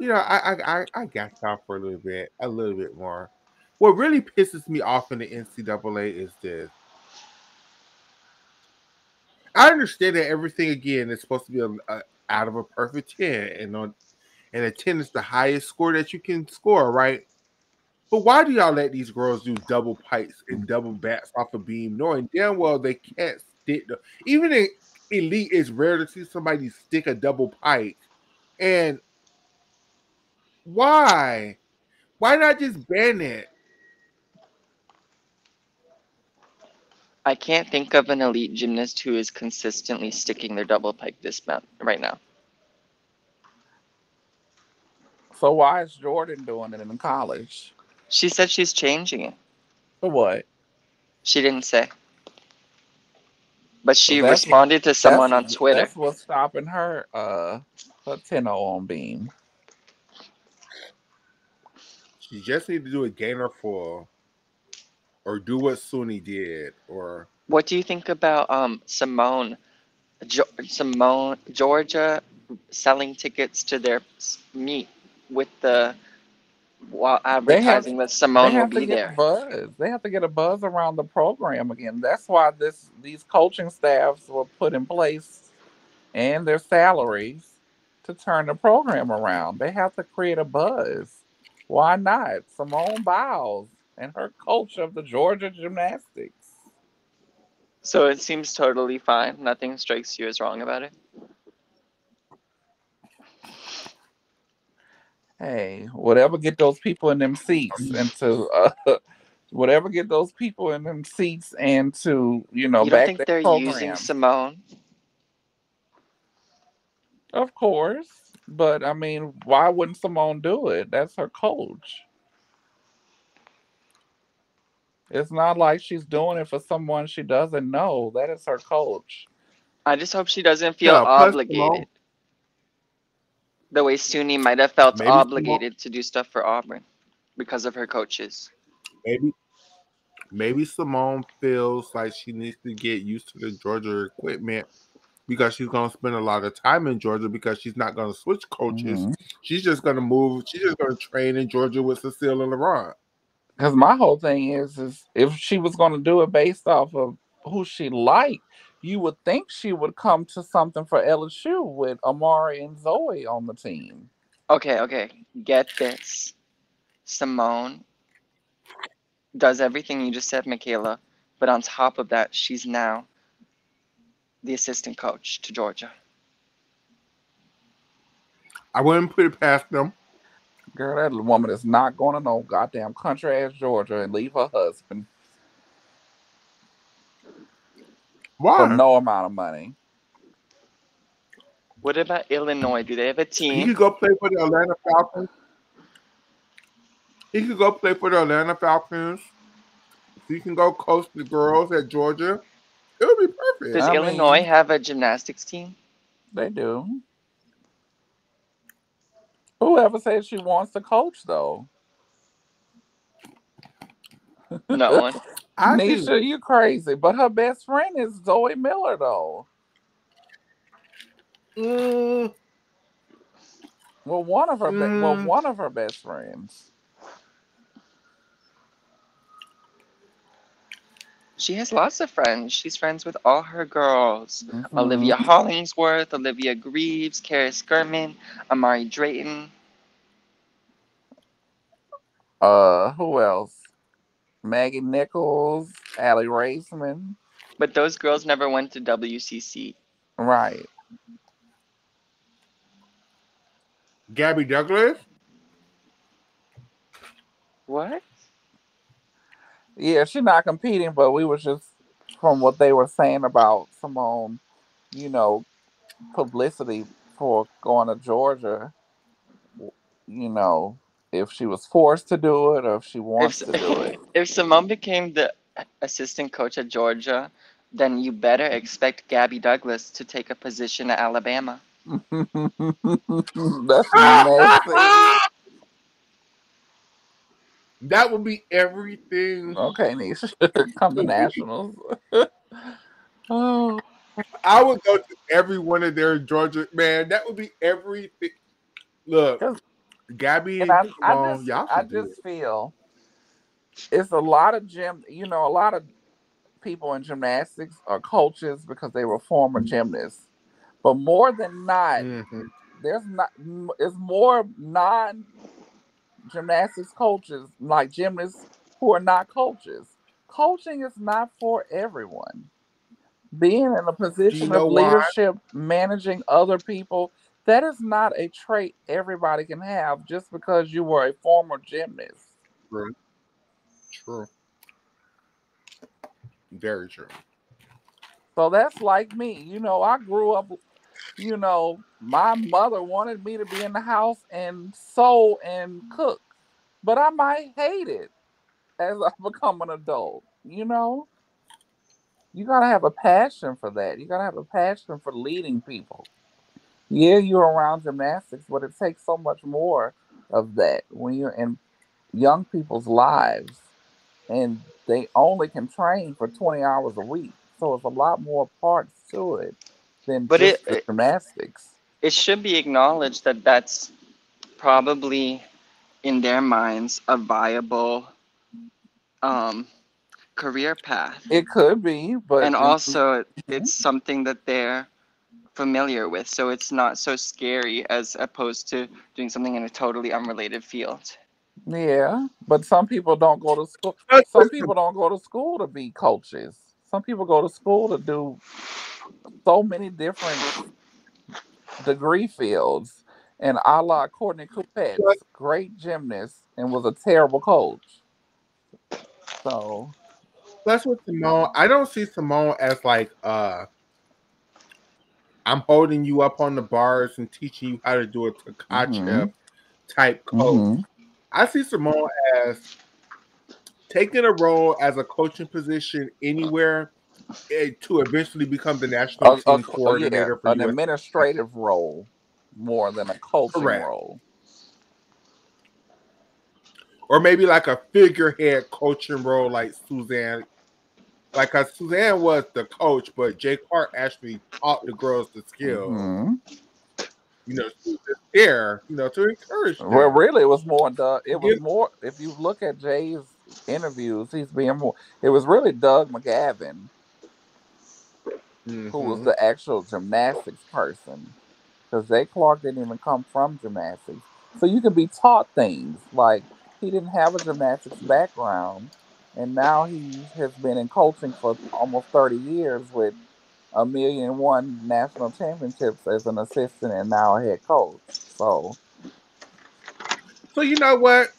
I got y'all for a little bit more. What really pisses me off in the NCAA is this. I understand that everything again is supposed to be out of a perfect 10, and a 10 is the highest score that you can score, right? But why do y'all let these girls do double pikes and double bats off a beam, knowing damn well they can't stick? Even in elite, it's rare to see somebody stick a double pike. And why? Why not just ban it? I can't think of an elite gymnast who is consistently sticking their double pike this month right now. So why is Jordan doing it in college? She said she's changing it. For what? She didn't say, but Because she responded to someone on Twitter. that's what's stopping her her 10 on beam. She just need to do a gainer full, or do what Suni did, or What do you think about Simone Georgia selling tickets to their meet with the while They have advertising that they Simone will have to be get a there? buzz. They have to get a buzz around the program again. That's why these coaching staffs were put in place and their salaries to turn the program around. They have to create a buzz. Why not? Simone Biles and her coach of the Georgia Gymnastics. So it seems totally fine. Nothing strikes you as wrong about it. Hey, whatever get those people in them seats and to whatever get those people in them seats and to You don't back think their they're using programs. Simone? Of course, but I mean, why wouldn't Simone do it? That's her coach. It's not like she's doing it for someone she doesn't know. That is her coach. I just hope she doesn't feel yeah. Plus, obligated the way Suni might have felt maybe Simone, obligated to do stuff for Auburn because of her coaches. maybe maybe Simone feels like she needs to get used to the Georgia equipment because she's going to spend a lot of time in Georgia because she's not going to switch coaches. Hmm. She's just going to move. She's just going to train in Georgia with Cecile and Laurent. Because my whole thing is if she was going to do it based off of who she liked, you would think she would come to something for LSU with Amari and Zoe on the team. Okay, okay, get this. Simone does everything you just said, Michaela, but on top of that, she's now the assistant coach to Georgia. I wouldn't put it past them. Girl, that woman is not going to no goddamn country ass Georgia and leave her husband. for Why? no amount of money. What about Illinois? Do they have a He team? could go play for the Atlanta Falcons. He could go play for the Atlanta Falcons. He can go coach the girls at Georgia. It would be Does perfect. I Illinois mean, have a gymnastics team? they do. Whoever says she wants to coach though? No one. I do. Nisha, you crazy. But her best friend is Zoe Miller though. Mm, Well, mm, one of her best friends. She has lots of friends. She's friends with all her girls. Hmm. Olivia Hollingsworth, Olivia Greaves, Kara Skirman, Amari Drayton. Who else? Maggie Nichols, Allie Raceman. But those girls never went to WCC. Right. Gabby Douglas. What? Yeah, she's not competing, but we was just from what they were saying about Simone, you know, publicity for going to Georgia, you know, if she was forced to do it or if she wants If to do it. if Simone became the assistant coach at Georgia, then you better expect Gabby Douglas to take a position at Alabama. That's messy. That would be everything. Okay, Nisha, come to nationals. Oh, I would go to every one of their Georgia man. That would be everything. Look, 'cause- Gabby and and Simone, y'all I should do just it. feel it's a lot of a lot of people in gymnastics are coaches because they were former gymnasts. But more than not, Hmm. there's not it's more non gymnastics coaches like gymnasts who are not coaches. Coaching is not for everyone. Being in a Do you position of know why? leadership, managing other people, that is not a trait everybody can have just because you were a former gymnast. True. True. Very true. So that's like me. I grew up, my mother wanted me to be in the house and sew and cook, but I might hate it as I become an adult. You got to have a passion for that. You got to have a passion for leading people. Yeah, you're around gymnastics, but it takes so much more of that when you're in young people's lives and they only can train for 20 hours a week. So it's a lot more parts to it than But just the gymnastics. it should be acknowledged that that's probably in their minds a viable um, career path, It could be, but and also it's something that they're familiar with, so it's not so scary as opposed to doing something in a totally unrelated field. yeah, but some people don't go to school. That's Some what people don't go to school to be coaches. Some people go to school to do so many different degree fields. And a la Courtney Coupettes, great gymnast and was a terrible coach. So, that's what Simone. I don't see Simone as like I'm holding you up on the bars and teaching you how to do a hmm Takachev type coach. hmm I see Simone as taking a role as a coaching position anywhere to eventually become the national team yeah, coordinator for an US. administrative role more than a coaching Correct. role. Or maybe like a figurehead coaching role like Suzanne. Like, cause Suzanne was the coach, but Jay Clark actually taught the girls the skills. hmm She was just there, to encourage Well, them. really, it was more. It was Give, more. If you look at Jay's interviews, he's being more. It was really Doug McGavin who was mm-hmm. the actual gymnastics person, because Jay Clark didn't even come from gymnastics. So you can be taught things like he didn't have a gymnastics background, and now he has been in coaching for almost 30 years with a million and one national championships as an assistant and now a head coach. So, So you know what?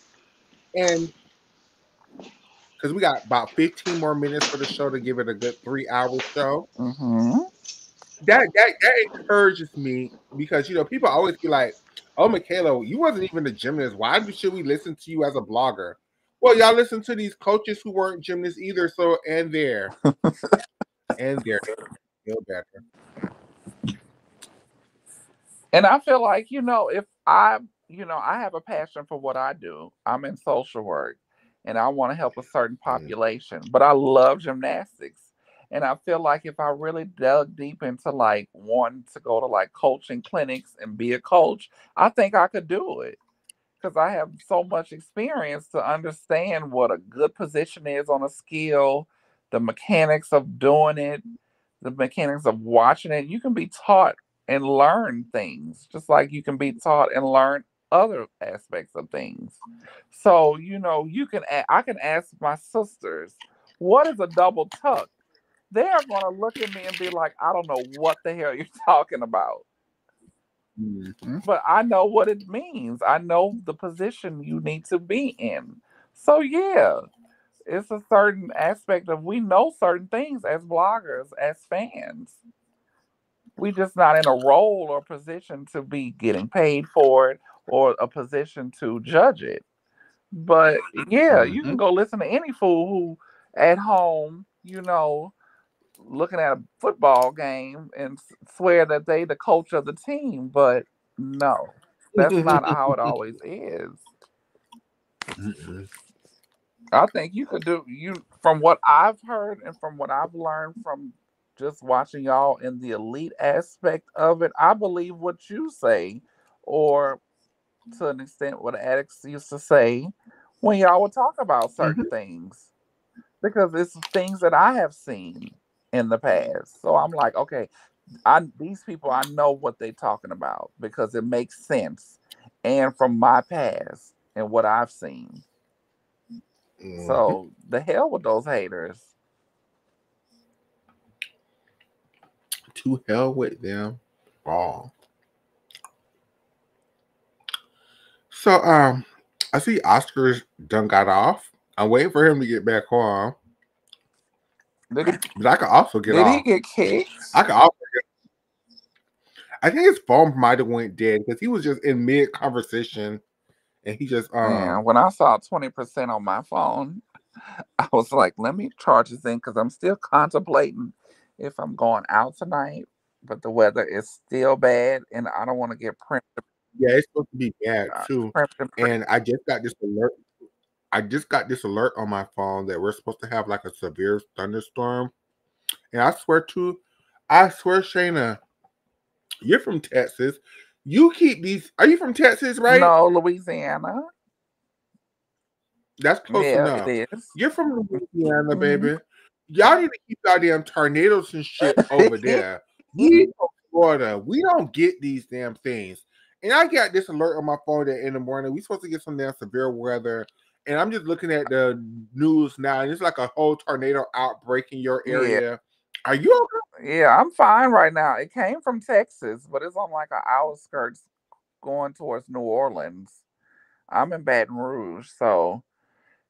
And because we got about 15 more minutes for the show to give it a good 3 hour show. Mm-hmm. That encourages me because people always be like, "Oh, Michaela, you wasn't even a gymnast. Why should we listen to you as a blogger?" Well, y'all listen to these coaches who weren't gymnasts either. So and there, feel better. And I feel like, if I have a passion for what I do. I'm in social work and I want to help a certain Mm. population, but I love gymnastics. And I feel like if I really dug deep into like wanting to go to like coaching clinics and be a coach, I think I could do it because I have so much experience to understand what a good position is on a skill, the mechanics of doing it, the mechanics of watching it. You can be taught and learn things just like you can be taught and learn other aspects of things. So, I can ask my sisters, what is a double tuck? They are going to look at me and be like, I don't know what the hell you're talking about. Mhm. But I know what it means. I know the position you need to be in. So yeah, it's a certain aspect of we know certain things as bloggers, as fans. We just not in a role or position to be getting paid for it or a position to judge it. But yeah, you can Mhm. go listen to any fool who at home, looking at a football game and swear that they the coach of the team, but no, that's not how it always is. Mhm. I think you could do you from what I've heard and from what I've learned from just watching y'all in the elite aspect of it. I believe what you say, or to an extent what addicts used to say when y'all would talk about certain Mhm. things. Because it's things that I have seen in the past. So I'm like, okay, these people I know what they're talking about because it makes sense. And from my past and what I've seen. Mhm. So the hell with those haters. To hell with them all. So I see Oscar's done got off. I'm waiting for him to get back on, Did he, but I could also get did he off. get kicked? I could also. I think his phone might have went dead because he was just in mid conversation and he just Man, when I saw 20% on my phone, I was like, let me charge this in because I'm still contemplating if I'm going out tonight. But the weather is still bad and I don't want to get yeah, it's supposed to be bad too. primped and And I just got this alert. I just got this alert on my phone that we're supposed to have like a severe thunderstorm. And I swear, Shayna, you're from Texas. You keep these. Are you from Texas, right? No, Louisiana. That's close Yeah, enough. it is. You're from Louisiana, Mhm. baby. Y'all need to keep y'all damn tornadoes and shit over there. We from Florida. We don't get these damn things. And I got this alert on my phone that in the morning we supposed to get some damn severe weather. And I'm just looking at the news now, and it's like a whole tornado outbreak in your Yeah, area. Are you okay? yeah, I'm fine right now. It came from Texas, but it's on like an outskirts going towards New Orleans. I'm in Baton Rouge, so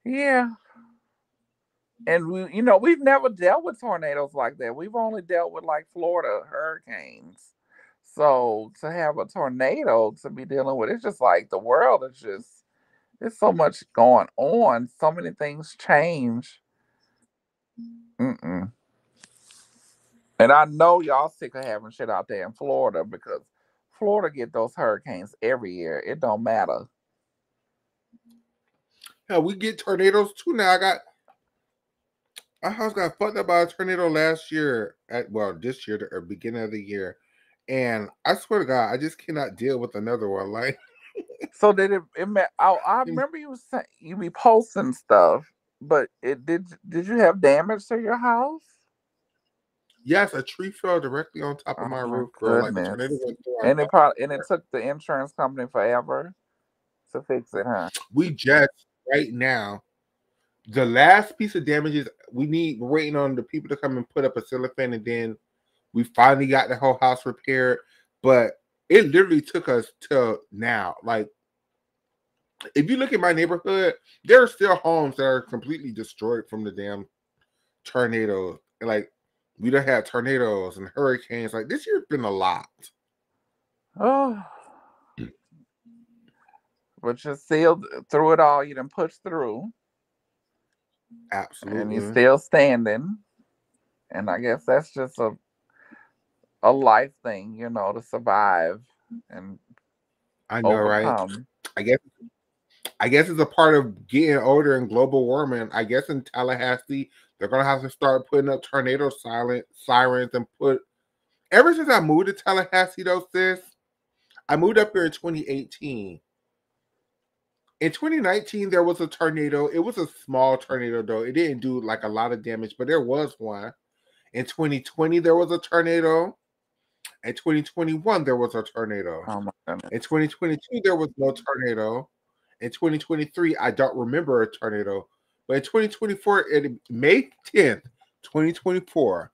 yeah. And we've never dealt with tornadoes like that. We've only dealt with like Florida hurricanes. So to have a tornado to be dealing with, it's just like the world is just there's so much going on. So many things change. Mm-mm. And I know y'all sick of having shit out there in Florida because Florida get those hurricanes every year. It don't matter. Hell, we get tornadoes too now. Our house got fucked up by a tornado last year this year, the beginning of the year. And I swear to God, I just cannot deal with another one. Like, So did I remember you saying you be posting stuff, but it did you have damage to your house? yes, a tree fell directly on top of Oh my my roof, girl. Like the tornado goodness. went through our And it probably and it backyard. took the insurance company forever to fix it, huh? We just right now, the last piece of damage is we're waiting on the people to come and put up a cellophane, and then we finally got the whole house repaired. But it literally took us till now. Like If you look at my neighborhood, there are still homes that are completely destroyed from the damn tornadoes. Like we done had tornadoes and hurricanes. Like this year's been a lot. Oh, but you still through it all, you done pushed through, and you're Absolutely. still standing. And I guess that's just a life thing, to survive and I know, right? overcome. I guess I guess it's a part of getting older and global warming. I guess in Tallahassee, they're gonna have to start putting up tornado silent sirens and put. Ever since I moved to Tallahassee, though, sis, I moved up here in 2018. In 2019, there was a tornado. It was a small tornado, though. It didn't do like a lot of damage, but there was one. In 2020, there was a tornado. In 2021, there was a tornado. Oh my goodness. In 2022, there was no tornado. In 2023, I don't remember a tornado. But in 2024, May 10th, 2024,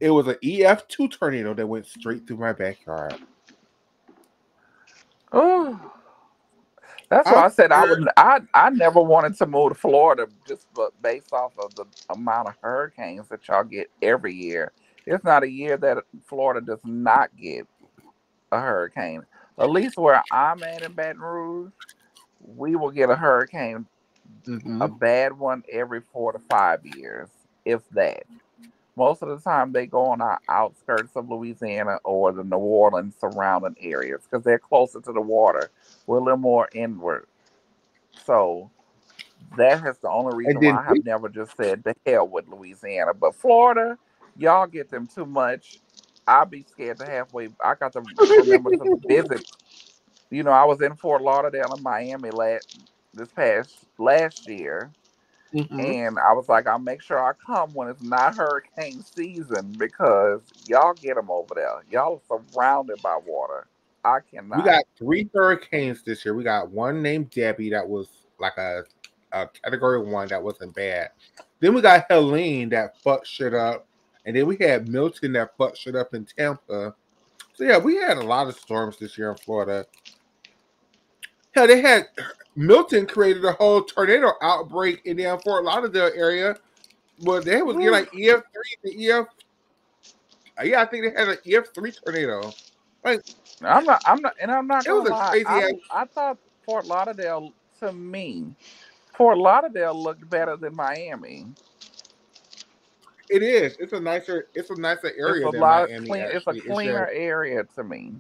it was an EF2 tornado that went straight through my backyard. Oh, that's why I'm I said I scared. would. I never wanted to move to Florida just based off of the amount of hurricanes that y'all get every year. It's not a year that Florida does not get a hurricane. At least where I'm at in Baton Rouge, we will get a hurricane, Mm-hmm. a bad one every 4 to 5 years, if that. Most of the time, they go on our outskirts of Louisiana or the New Orleans surrounding areas because they're closer to the water. We're a little more inward. So that is the only And reason then why I have never just said the hell with Louisiana. But Florida, y'all get them too much. I'll be scared to halfway. I got to remember to visit. I was in Fort Lauderdale and Miami this past last year, mm-hmm. and I was like, I'll make sure I come when it's not hurricane season because y'all get them over there. Y'all are surrounded by water. I We cannot. got 3 hurricanes this year. We got one named Debbie that was like a category 1 that wasn't bad. Then we got Helene that fucked shit up. And then we had Milton that fucked shit up in Tampa. So yeah, we had a lot of storms this year in Florida. Hell, they had Milton created a whole tornado outbreak in the Fort Lauderdale area. Well, they was getting Whew. like EF3 and EF. Yeah, I think they had an EF3 tornado. Like And I'm not it was gonna a lie. crazy I ass. I thought Fort Lauderdale, to me, Fort Lauderdale looked better than Miami. It is. It's a nicer It's a area than lot of Miami. clean. It's a Actually, it's just cleaner area to me.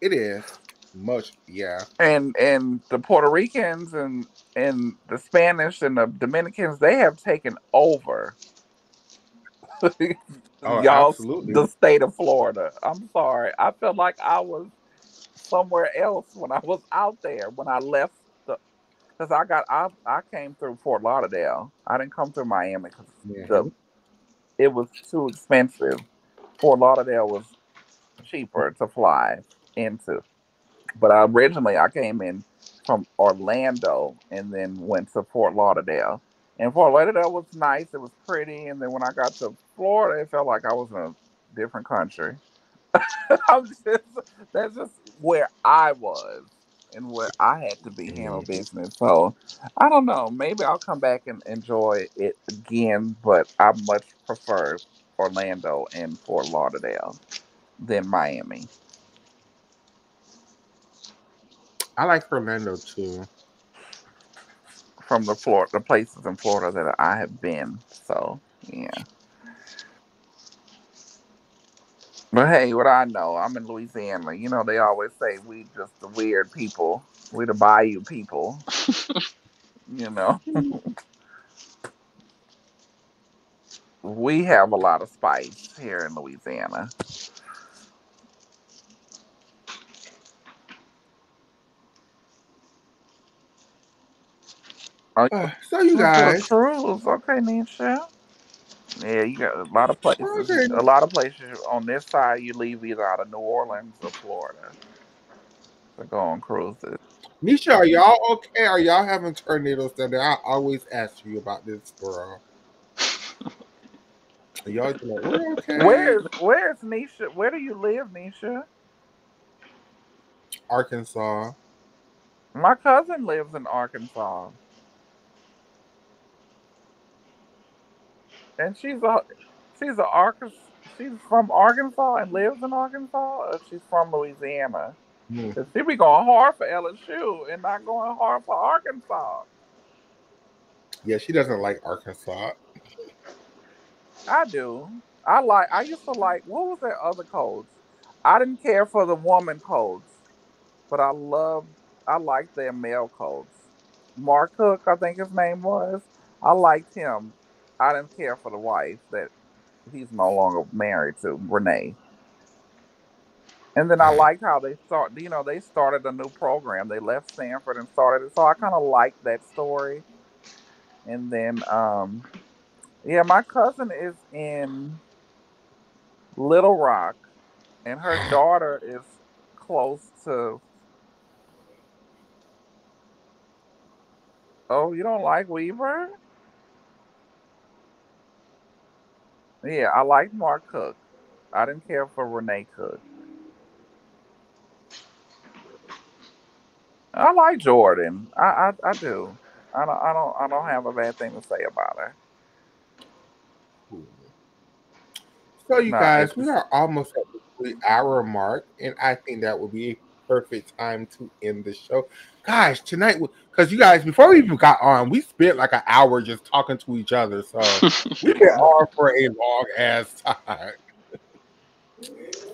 it is much. Yeah. And the Puerto Ricans and the Spanish and the Dominicans, they have taken over Oh, y'all's absolutely. the state of Florida. I'm sorry. I felt like I was somewhere else when I was out there when I left the because I came through Fort Lauderdale. I didn't come through Miami because the Hmm. it was too expensive. Fort Lauderdale was cheaper to fly into. But I came in from Orlando and then went to Fort Lauderdale. And Fort Lauderdale was nice. It was pretty. And then when I got to Florida, it felt like I was in a different country. I'm just That's just where I was and where I had to be handle business. So I don't know. Maybe I'll come back and enjoy it again, but I much prefer Orlando and Fort Lauderdale than Miami. I like Orlando too. From the places in Florida that I have been. So yeah. But hey, what I know, I'm in Louisiana. They always say we just the weird people. We the bayou people. You know, we have a lot of spice here in Louisiana. Oh, So you you went to a guys, cruise, okay, Nisha? Yeah, you got a lot of places. okay, A lot of places on this side you leave either out of New Orleans or Florida to go on cruises. Nisha, are y'all okay? Are y'all having tornadoes down there? I always ask you about this, girl. Y'all be like, we're okay. Where's Nisha? Where do you live, Nisha? Arkansas. My cousin lives in Arkansas, and she's a Arkansas. She's from Arkansas and lives in Arkansas. Or she's from Louisiana. Hmm. 'Cause she be going hard for LSU and not going hard for Arkansas. Yeah, she doesn't like Arkansas. I do. I used to like, what was that other coach? I didn't care for the woman coach, but I liked their male coach. Mark Cook, I think his name was. I liked him. I didn't care for the wife that he's no longer married to, Renee. And then I liked how they started a new program. They left Stanford and started it. So I kind of liked that story. And then yeah, my cousin is in Little Rock, and her daughter is close to. Oh, you don't like Weaver? Yeah, I like Mark Cook. I didn't care for Renee Cook. I like Jordan. I do. I don't have a bad thing to say about her. So, you No, guys, it's we just, are almost at the 3 hour mark, and I think that would be a perfect time to end the show. Gosh, tonight, because you guys, before we even got on, we spent like an hour just talking to each other. So, we've been on for a long ass time.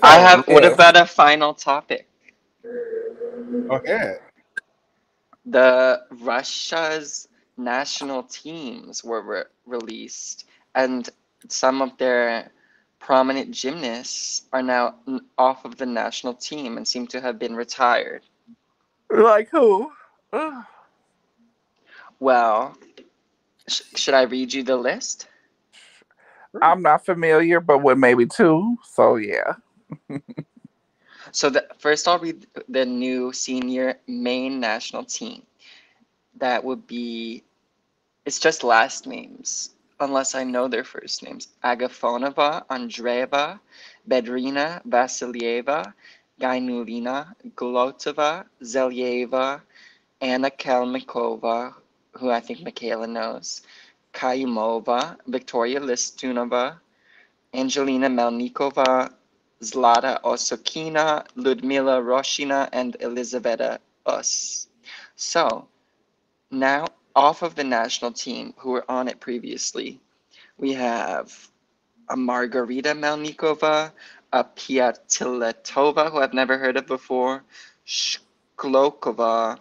I So, have. What yes. about a final topic? go ahead. The Russia's national teams were released, and some of their prominent gymnasts are now off of the national team and seem to have been retired. Like who? Ugh. Well, should I read you the list? I'm not familiar, but with maybe two. So yeah. So first, I'll read the new senior main national team. That would be, it's just last names, unless I know their first names. Agafonova, Andreeva, Bedrina, Vasilieva, Gainulina, Glotova, Zelyeva, Anna Kalmikova, who I think Michaela knows, Kayumova, Victoria Listunova, Angelina Melnikova, Zlata Osokina, Ludmila Roshina, and Elizaveta Us. So, now off of the national team who were on it previously, we have a Margarita Melnikova, a Piatiletova, who I've never heard of before, Shklokova,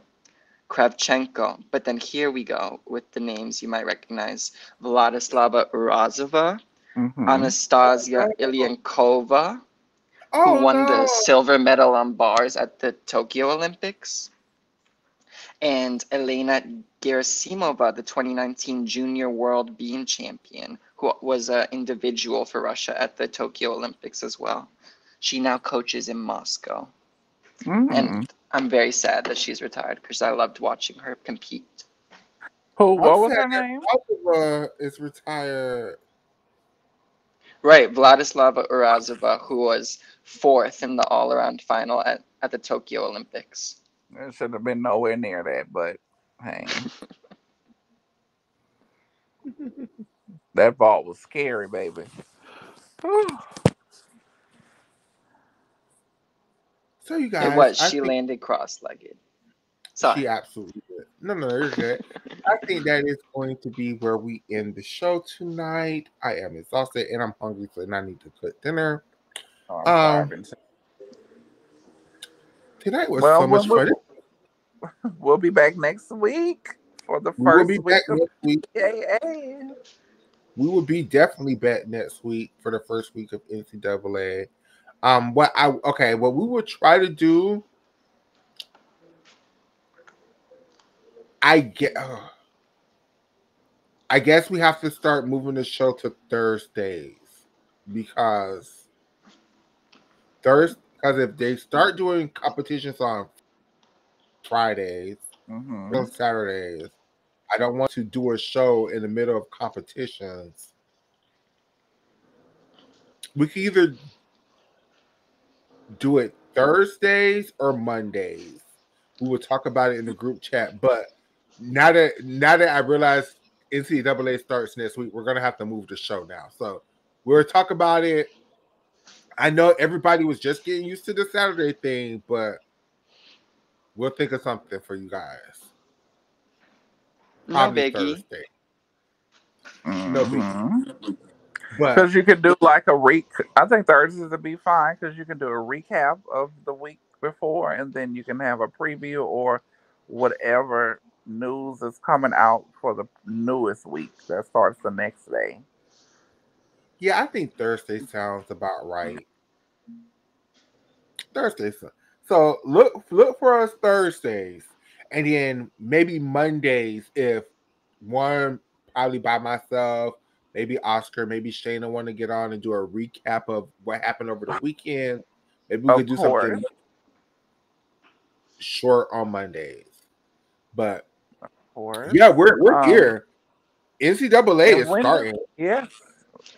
Kravchenko. But then here we go with the names you might recognize: Vladislava Urazova, Hmm. Anastasia Ilyankova, who Oh won the no. silver medal on bars at the Tokyo Olympics, and Elena Gerasimova, the 2019 Junior World Beam Champion, who was an individual for Russia at the Tokyo Olympics as well. She now coaches in Moscow. And Mm. I'm very sad that she's retired because I loved watching her compete. Who? I'm What was sad her that name? Alpha is retired. Right, Vladislava Urazova, who was fourth in the all around final at the Tokyo Olympics. It should have been nowhere near that, but hey, that ball was scary, baby. Whew. So, you It guys, was. I She think landed cross legged. she Sorry. absolutely did. No, no, you're good. I think that is going to be where we end the show tonight. I am exhausted and I'm hungry, so I need to cook dinner. Oh, I'm Um, starving too. tonight was Well, so much fun. we'll be back next week for the We will first be back week of next week. PAA. We will be definitely back next week for the first week of NCAA. What we will try to do, I get. I guess we have to start moving the show to Thursdays because if they start doing competitions on Fridays Mm-hmm. on Saturdays, I don't want to do a show in the middle of competitions. We can either do it Thursdays or Mondays. We would talk about it in the group chat. But now that I realize NCAA starts next week, we're gonna have to move the show now. So we'll talk about it. I know everybody was just getting used to the Saturday thing, but we'll think of something for you guys. No Probably biggie. Thursday. No biggie. Mm-hmm. But Because you can do like a I think Thursdays would be fine because you can do a recap of the week before, and then you can have a preview or whatever news is coming out for the newest week that starts the next day. yeah, I think Thursday sounds about right. Thursdays. So look for us Thursdays, and then maybe Mondays if one probably by myself, maybe Oscar, maybe Shayna want to get on and do a recap of what happened over the weekend. Maybe we Of could do something course, short on Mondays. But of course. yeah, we're Um, here. NCAA and is when? starting. Yes,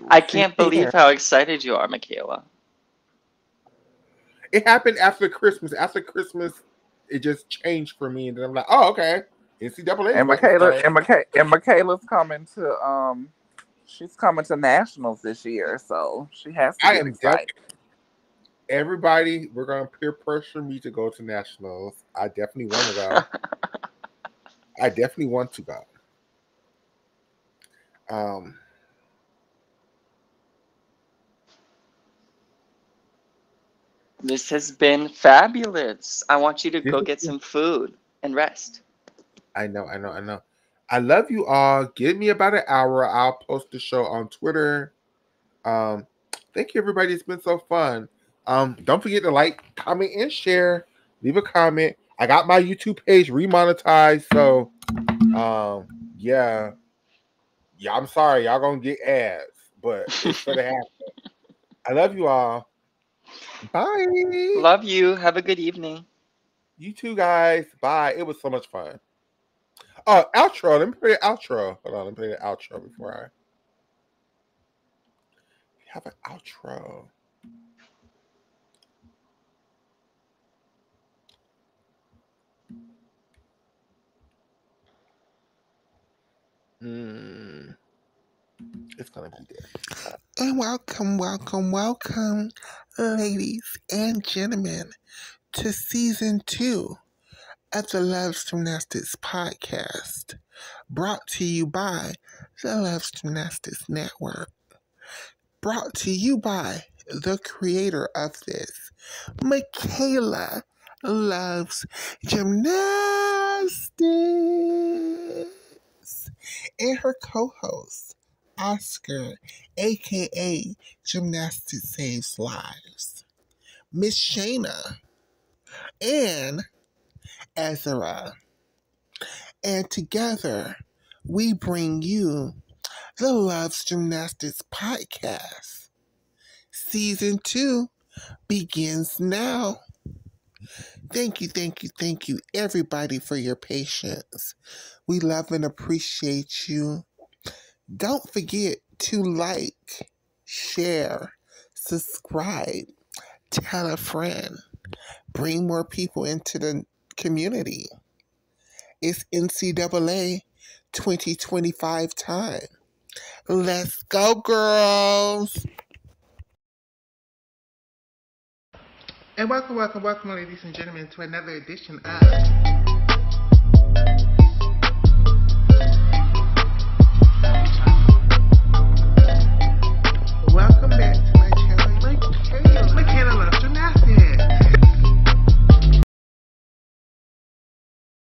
I she's can't believe here. how excited you are, Michaela. It happened after Christmas. After Christmas, it just changed for me, and then I'm like, oh, okay. NCAA is And about to start. Michaela's coming to she's coming to nationals this year, so she has to I get am def- excited. Everybody. We're gonna peer pressure me to go to nationals. I definitely want to go. I definitely want to go. Um, This has been fabulous. I want you to this go is, get some food and rest. I know. I love you all. Give me about an hour. I'll post the show on Twitter. Um, thank you, everybody. It's been so fun. Don't forget to like, comment, and share. Leave a comment. I got my YouTube page remonetized, so yeah. Yeah, I'm sorry, y'all gonna get ads, but it's for the happen. I love you all. Bye. Love you. Have a good evening. You too, guys. Bye. It was so much fun. Oh, outro. Let me play the outro. Hold on, let me play the outro before I have an outro. Mm, it's gonna be there. And welcome, ladies and gentlemen, to season 2 of the Loves Gymnastics podcast, brought to you by the Loves Gymnastics Network, brought to you by the creator of this, Michaela Loves Gymnastics, and her co-host, Oscar, aka Gymnastics Saves Lives, Miss Shayna, and Ezra. And together, we bring you the Loves Gymnastics podcast. Season 2 begins now. Thank you, everybody, for your patience. We love and appreciate you. Don't forget to like, share, subscribe, tell a friend, bring more people into the community. It's NCAA 2025 time. Let's go, girls! And welcome, ladies and gentlemen, to another edition of